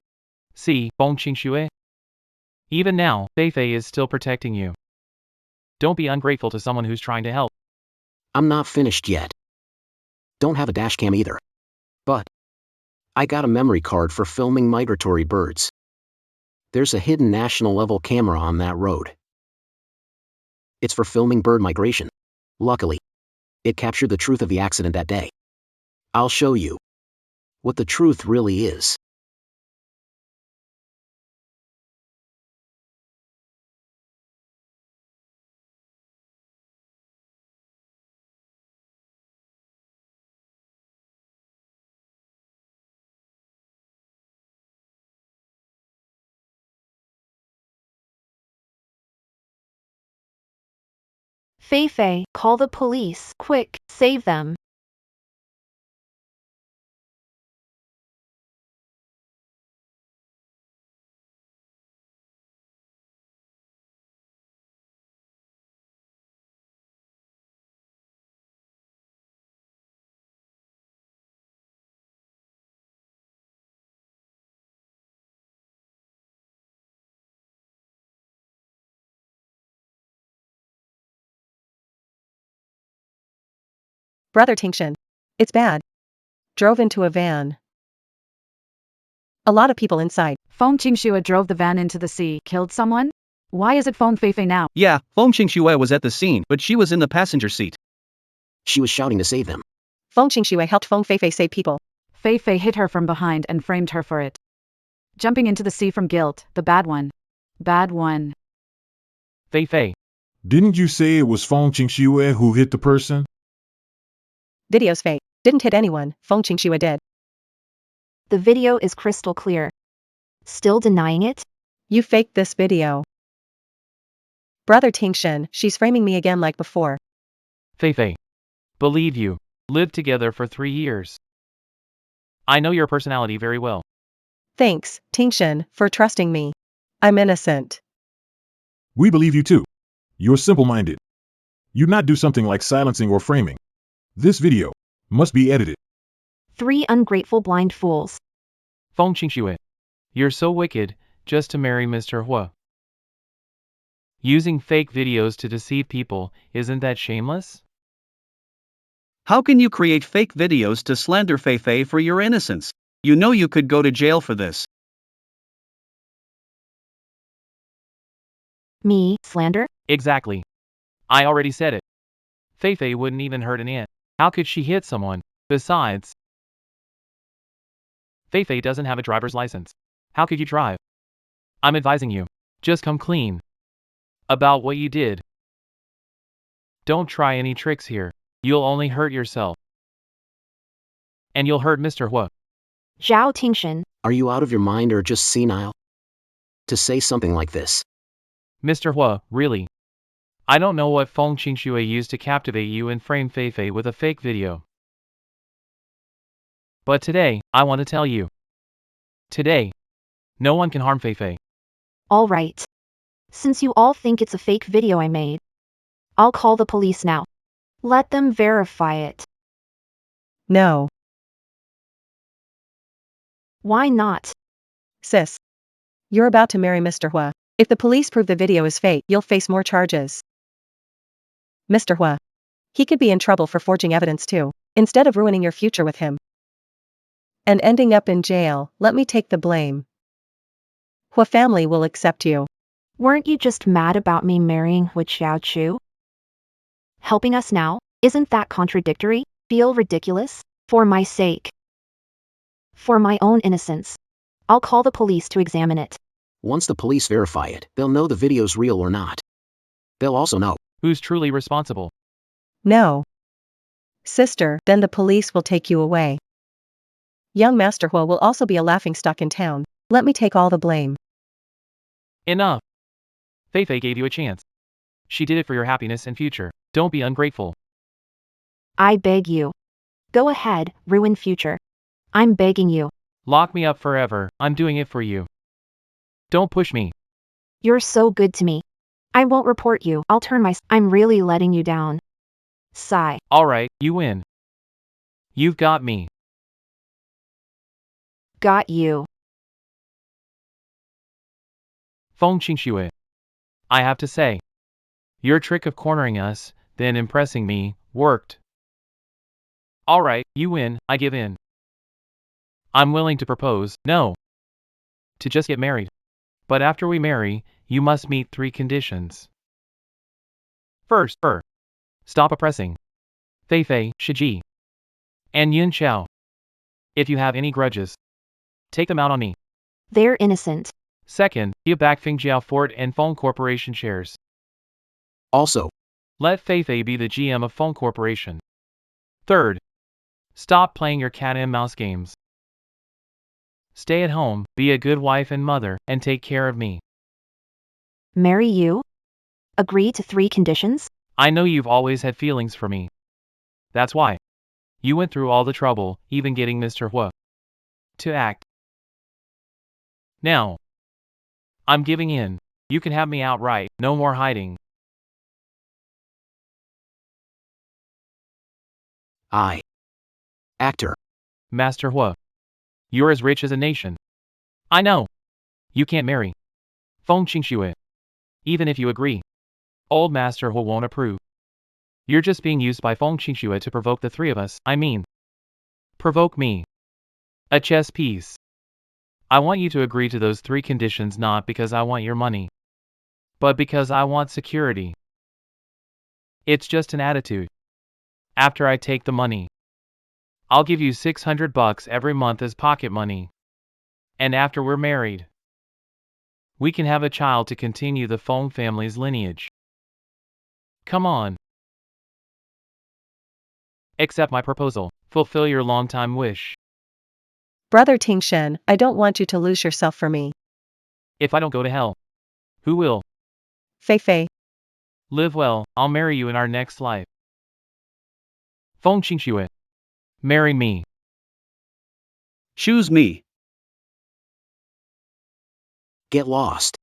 See, Feng Qingxue? Even now, Feifei is still protecting you. Don't be ungrateful to someone who's trying to help. I'm not finished yet. Don't have a dash cam either. But, I got a memory card for filming migratory birds. There's a hidden national level camera on that road. It's for filming bird migration. Luckily, it captured the truth of the accident that day. I'll show you what the truth really is. Fei Fei, call the police. Quick, save them. Brother Tingshan. It's bad. Drove into a van. A lot of people inside. Feng Qingxue drove the van into the sea, killed someone? Why is it Feng Feifei now? Yeah, Feng Qingxue was at the scene, but she was in the passenger seat. She was shouting to save them. Feng Qingxue helped Feng Feifei save people. Feifei hit her from behind and framed her for it. Jumping into the sea from guilt, the bad one. Bad one. Fei Fei. Didn't you say it was Feng Qingxue who hit the person? Video's fake. Didn't hit anyone, Feng Qingxue did. The video is crystal clear. Still denying it? You faked this video. Brother Tingshan, she's framing me again like before. Fei Fei. Believe you. Lived together for 3 years. I know your personality very well. Thanks, Tingshan, for trusting me. I'm innocent. We believe you too. You're simple-minded. You'd not do something like silencing or framing. This video must be edited. 3 ungrateful blind fools. Feng Qingxue. You're so wicked, just to marry Mr. Hua. Using fake videos to deceive people, isn't that shameless? How can you create fake videos to slander Fei Fei for your innocence? You know you could go to jail for this. Me, slander? Exactly. I already said it. Fei Fei wouldn't even hurt an ant. How could she hit someone? Besides, Fei Fei doesn't have a driver's license. How could you drive? I'm advising you. Just come clean about what you did. Don't try any tricks here. You'll only hurt yourself. And you'll hurt Mr. Hua. Zhao Tingshan. Are you out of your mind or just senile? To say something like this. Mr. Hua, really? I don't know what Feng Qingxue used to captivate you and frame Fei Fei with a fake video. But today, I want to tell you. Today, no one can harm Fei Fei. All right. Since you all think it's a fake video I made, I'll call the police now. Let them verify it. No. Why not? Sis. You're about to marry Mr. Hua. If the police prove the video is fake, you'll face more charges. Mr. Hua. He could be in trouble for forging evidence too. Instead of ruining your future with him and ending up in jail, let me take the blame. Hua family will accept you. Weren't you just mad about me marrying Hu Xiaochu? Helping us now? Isn't that contradictory? Feel ridiculous? For my sake. For my own innocence. I'll call the police to examine it. Once the police verify it, they'll know the video's real or not. They'll also know who's truly responsible. No. Sister, then the police will take you away. Young Master Hua will also be a laughingstock in town. Let me take all the blame. Enough. Fei Fei gave you a chance. She did it for your happiness and future. Don't be ungrateful. I beg you. Go ahead, ruin future. I'm begging you. Lock me up forever, I'm doing it for you. Don't push me. You're so good to me. I won't report you. I'll turn my... I'm really letting you down. Sigh. Alright, you win. You've got me. Got you. Feng Qingxue. I have to say. Your trick of cornering us, then impressing me, worked. Alright, you win, I give in. I'm willing to propose, no. To just get married. But after we marry, you must meet 3 conditions. First, stop oppressing Fei Fei, Shiji. And Yun Xiao. If you have any grudges, take them out on me. They're innocent. Second, give back Fingjiao Fort and Phone Corporation shares. Also, Let Feifei be the GM of Phone Corporation. Third, stop playing your cat and mouse games. Stay at home, be a good wife and mother, and take care of me. Marry you? Agree to 3 conditions? I know you've always had feelings for me. That's why you went through all the trouble, even getting Mr. Hua to act. Now, I'm giving in. You can have me outright, no more hiding. Actor. Master Hua, you're as rich as a nation. I know. You can't marry Feng Qingxue. Even if you agree, old Master Hua won't approve. You're just being used by Feng Qingxue to provoke the 3 of us, I mean. Provoke me. A chess piece. I want you to agree to those 3 conditions not because I want your money, but because I want security. It's just an attitude. After I take the money, I'll give you $600 every month as pocket money. And after we're married, we can have a child to continue the Feng family's lineage. Come on. Accept my proposal. Fulfill your long-time wish. Brother Tingshen, I don't want you to lose yourself for me. If I don't go to hell, who will? Feifei. Live well, I'll marry you in our next life. Feng Qingxue. Marry me. Choose me. Get lost.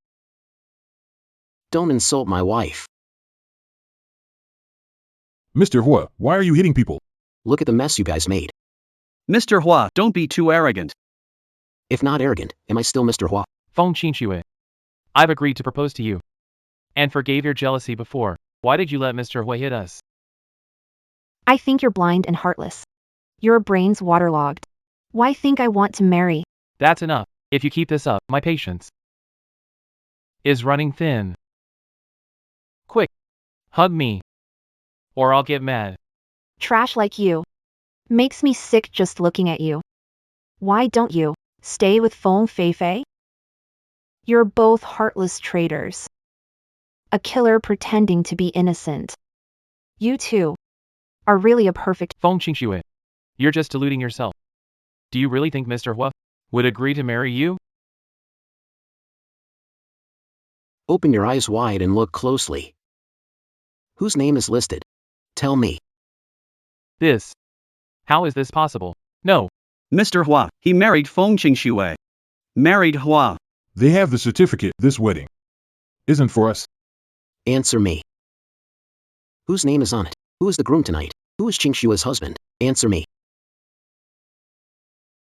Don't insult my wife. Mr. Hua, why are you hitting people? Look at the mess you guys made. Mr. Hua, don't be too arrogant. If not arrogant, am I still Mr. Hua? Feng Qingxue. I've agreed to propose to you. And forgave your jealousy before. Why did you let Mr. Hua hit us? I think you're blind and heartless. Your brain's waterlogged. Why think I want to marry? That's enough. If you keep this up, my patience is running thin. Quick, hug me, or I'll get mad. Trash like you. Makes me sick just looking at you. Why don't you stay with Feng Feifei? You're both heartless traitors. A killer pretending to be innocent. You two are really a perfect. Feng Qingxue, you're just deluding yourself. Do you really think Mr. Hua would agree to marry you? Open your eyes wide and look closely. Whose name is listed? Tell me. This. How is this possible? No. Mr. Hua, he married Feng Qingxue. Married Hua. They have the certificate. This wedding isn't for us. Answer me. Whose name is on it? Who is the groom tonight? Who is Qingshua's husband? Answer me.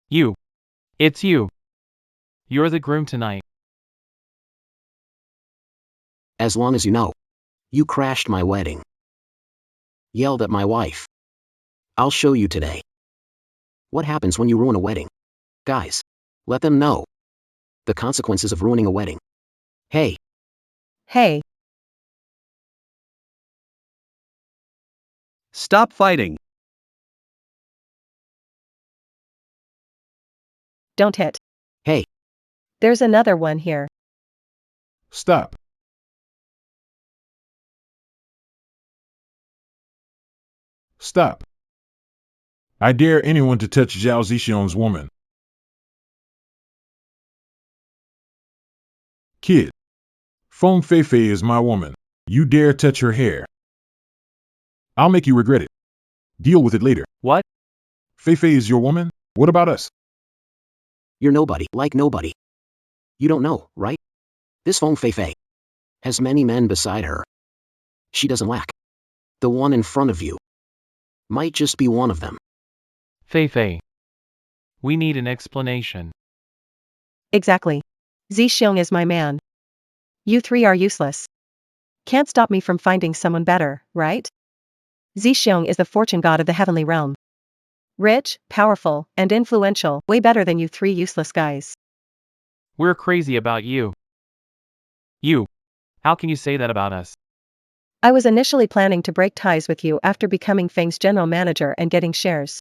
You. It's you. You're the groom tonight. As long as you know. You crashed my wedding. Yelled at my wife. I'll show you today. What happens when you ruin a wedding? Guys, let them know. The consequences of ruining a wedding. Hey. Hey. Stop fighting. Don't hit. Hey. There's another one here. Stop. Stop. I dare anyone to touch Zhao Zishion's woman. Kid. Feng Feifei is my woman. You dare touch her hair. I'll make you regret it. Deal with it later. What? Feifei is your woman? What about us? You're nobody, like nobody. You don't know, right? This Feng Feifei has many men beside her. She doesn't lack. The one in front of you might just be one of them. Feifei. We need an explanation. Exactly. Zixiong is my man. You 3 are useless. Can't stop me from finding someone better, right? Zixiong is the fortune god of the heavenly realm. Rich, powerful, and influential, way better than you 3 useless guys. We're crazy about you. You. How can you say that about us? I was initially planning to break ties with you after becoming Feng's general manager and getting shares.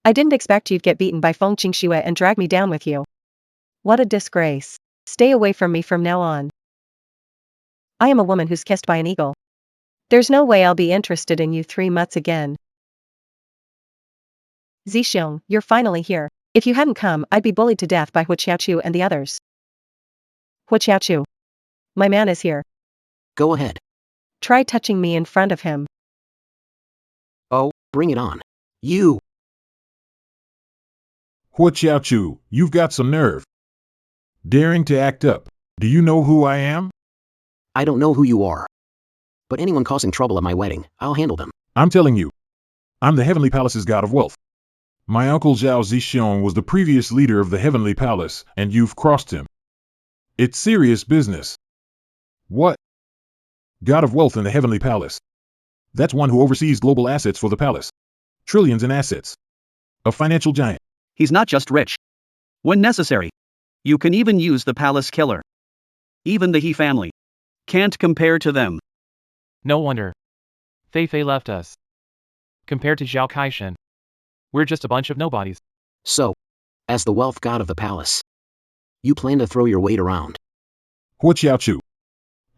I didn't expect you'd get beaten by Feng Qingxue and drag me down with you. What a disgrace. Stay away from me from now on. I am a woman who's kissed by an eagle. There's no way I'll be interested in you 3 months again. Zixiong, you're finally here. If you hadn't come, I'd be bullied to death by Hu Qiaoqiu and the others. Hu Qiaoqiu. My man is here. Go ahead. Try touching me in front of him. Oh, bring it on. You! Hua Qiaoqiu, you've got some nerve. Daring to act up. Do you know who I am? I don't know who you are. But anyone causing trouble at my wedding, I'll handle them. I'm telling you. I'm the Heavenly Palace's god of wealth. My uncle Zhao Zixiong was the previous leader of the Heavenly Palace, and you've crossed him. It's serious business. What? God of wealth in the Heavenly Palace. That's one who oversees global assets for the palace. Trillions in assets. A financial giant. He's not just rich. When necessary, you can even use the palace killer. Even the He family can't compare to them. No wonder. Fei Fei left us. Compared to Zhao Kaishan, we're just a bunch of nobodies. So, as the wealth god of the palace, you plan to throw your weight around. Hua Qiaoqiu.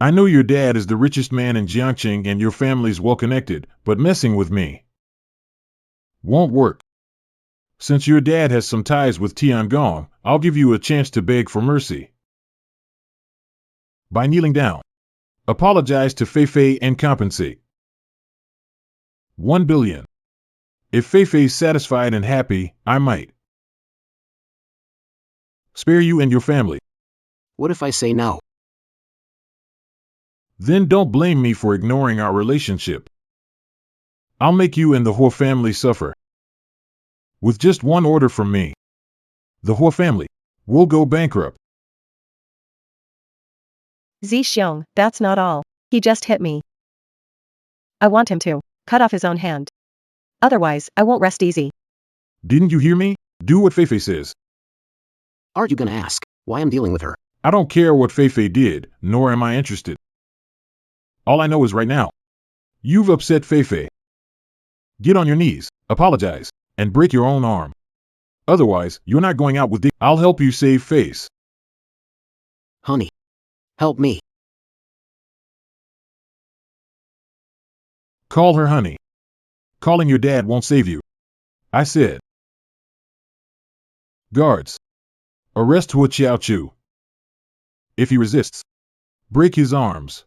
I know your dad is the richest man in Jiangqing and your family's well connected, but messing with me won't work. Since your dad has some ties with Tiangong, I'll give you a chance to beg for mercy. By kneeling down. Apologize to Fei Fei and compensate. 1 billion. If Fei Fei's satisfied and happy, I might spare you and your family. What if I say no? Then don't blame me for ignoring our relationship. I'll make you and the Hua family suffer. With just one order from me. The Hua family will go bankrupt. Zixiong, that's not all. He just hit me. I want him to cut off his own hand. Otherwise, I won't rest easy. Didn't you hear me? Do what Fei Fei says. Aren't you gonna ask why I'm dealing with her? I don't care what Fei Fei did, nor am I interested. All I know is right now, you've upset Fei Fei. Get on your knees, apologize, and break your own arm. Otherwise, you're not going out with Dick. I'll help you save face. Honey, help me. Call her honey. Calling your dad won't save you. I said. Guards. Arrest Hua Qiaoqiu. If he resists, break his arms.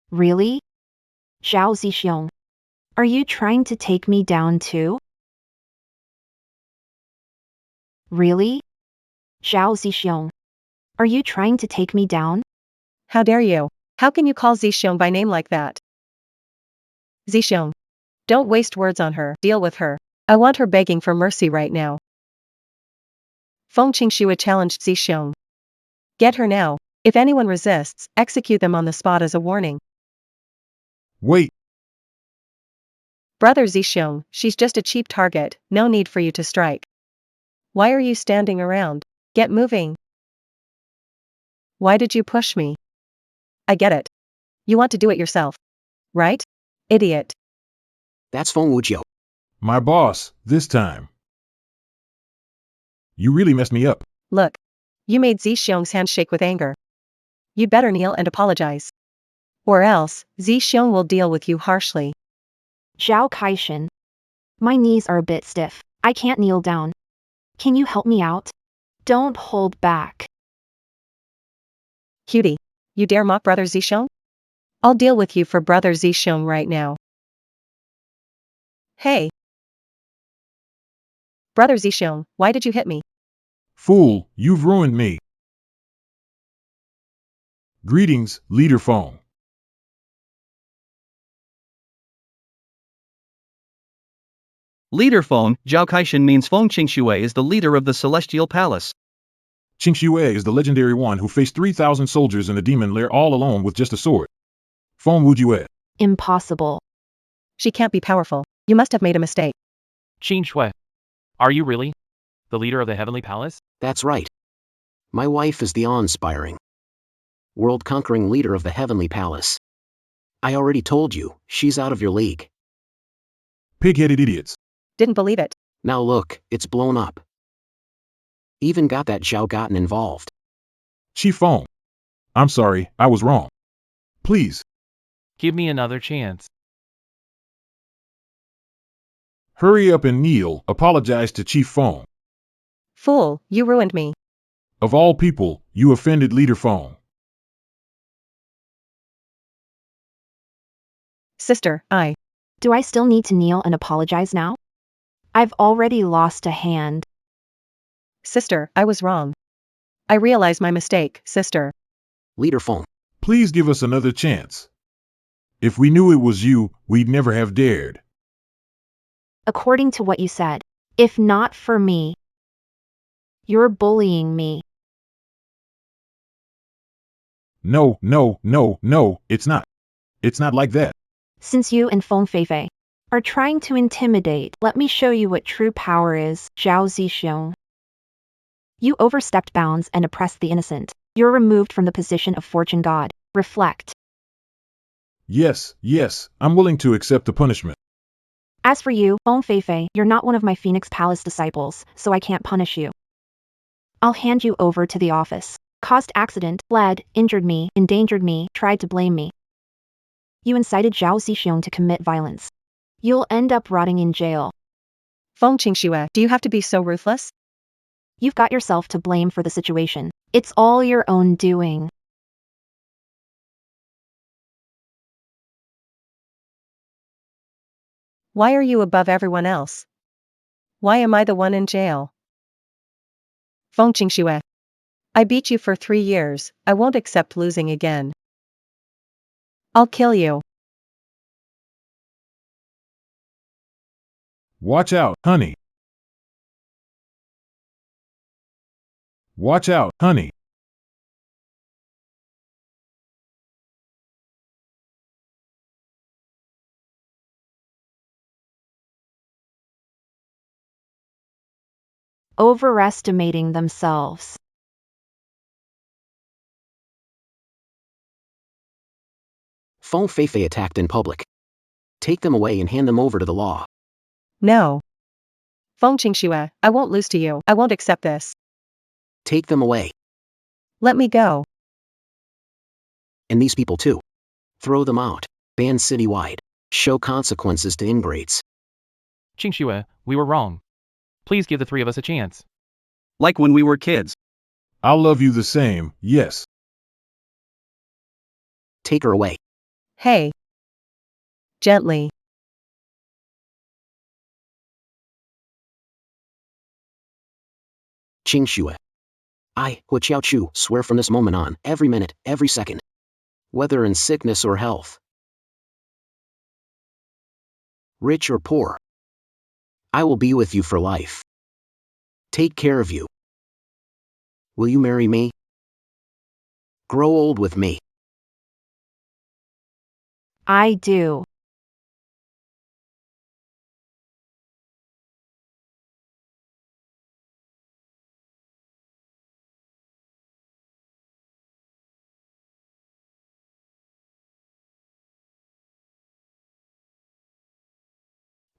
Really? Zhao Zixiong. Are you trying to take me down too? Really? Zhao Zixiong. Are you trying to take me down? How dare you? How can you call Zixiong by name like that? Zixiong. Don't waste words on her. Deal with her. I want her begging for mercy right now. Feng Qingxue challenged Zixiong. Get her now. If anyone resists, execute them on the spot as a warning. Wait. Brother Zixiong, she's just a cheap target, no need for you to strike. Why are you standing around? Get moving. Why did you push me? I get it. You want to do it yourself. Right? Idiot. That's Feng Wujiu. My boss, this time. You really messed me up. Look. You made Zixiong's hand shake with anger. You'd better kneel and apologize. Or else, Zixiong will deal with you harshly. Zhao Kaishan. My knees are a bit stiff. I can't kneel down. Can you help me out? Don't hold back. Cutie. You dare mock Brother Zixiong? I'll deal with you for Brother Zixiong right now. Hey. Brother Zixiong, why did you hit me? Fool, you've ruined me. Greetings, Leader Feng. Leader Feng, Zhao Kaishan means Feng Qingxue is the leader of the Celestial Palace. Qingxue is the legendary one who faced 3,000 soldiers in the demon lair all alone with just a sword. Feng Wujiu. Impossible. She can't be powerful. You must have made a mistake. Qin Shui. Are you really the leader of the Heavenly Palace? That's right. My wife is the awe-inspiring, world-conquering leader of the Heavenly Palace. I already told you, she's out of your league. Pig-headed idiots. Didn't believe it. Now look, it's blown up. Even got that Zhao gotten involved. Chief Fong. I'm sorry, I was wrong. Please, Give me another chance. hurry up and kneel, apologize to Chief Fong. Fool, you ruined me. Of all people, you offended Leader Fong. Sister, Do I still need to kneel and apologize now? I've already lost a hand. Sister, I was wrong. I realize my mistake, sister. Leader Fong. Please give us another chance. If we knew it was you, we'd never have dared. According to what you said, if not for me, you're bullying me. No, it's not. It's not like that. Since you and Feng Feifei are trying to intimidate, let me show you what true power is, Zhao Zixiong. You overstepped bounds and oppressed the innocent. You're removed from the position of fortune god. Reflect. Yes, I'm willing to accept the punishment. As for you, Feng Feifei, you're not one of my Phoenix Palace disciples, so I can't punish you. I'll hand you over to the office. Caused accident, bled, injured me, endangered me, tried to blame me. You incited Zhao Zixiong to commit violence. You'll end up rotting in jail. Feng Qingxue, do you have to be so ruthless? You've got yourself to blame for the situation. It's all your own doing. Why are you above everyone else? Why am I the one in jail? Feng Qingxue. I beat you for 3 years, I won't accept losing again. I'll kill you. Watch out, honey. Watch out, honey. Overestimating themselves. Feng Feifei attacked in public. Take them away and hand them over to the law. No. Feng Qingxue, I won't lose to you. I won't accept this. Take them away. Let me go. And these people too. Throw them out. Ban citywide. Show consequences to ingrates. Qingxue, we were wrong. Please give the 3 of us a chance. Like when we were kids. I'll love you the same, yes. Take her away. Hey. Gently. Qingxue. I, Hu Qiaochu, swear from this moment on, every minute, every second. Whether in sickness or health. Rich or poor. I will be with you for life. Take care of you. Will you marry me? Grow old with me. I do.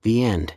The end.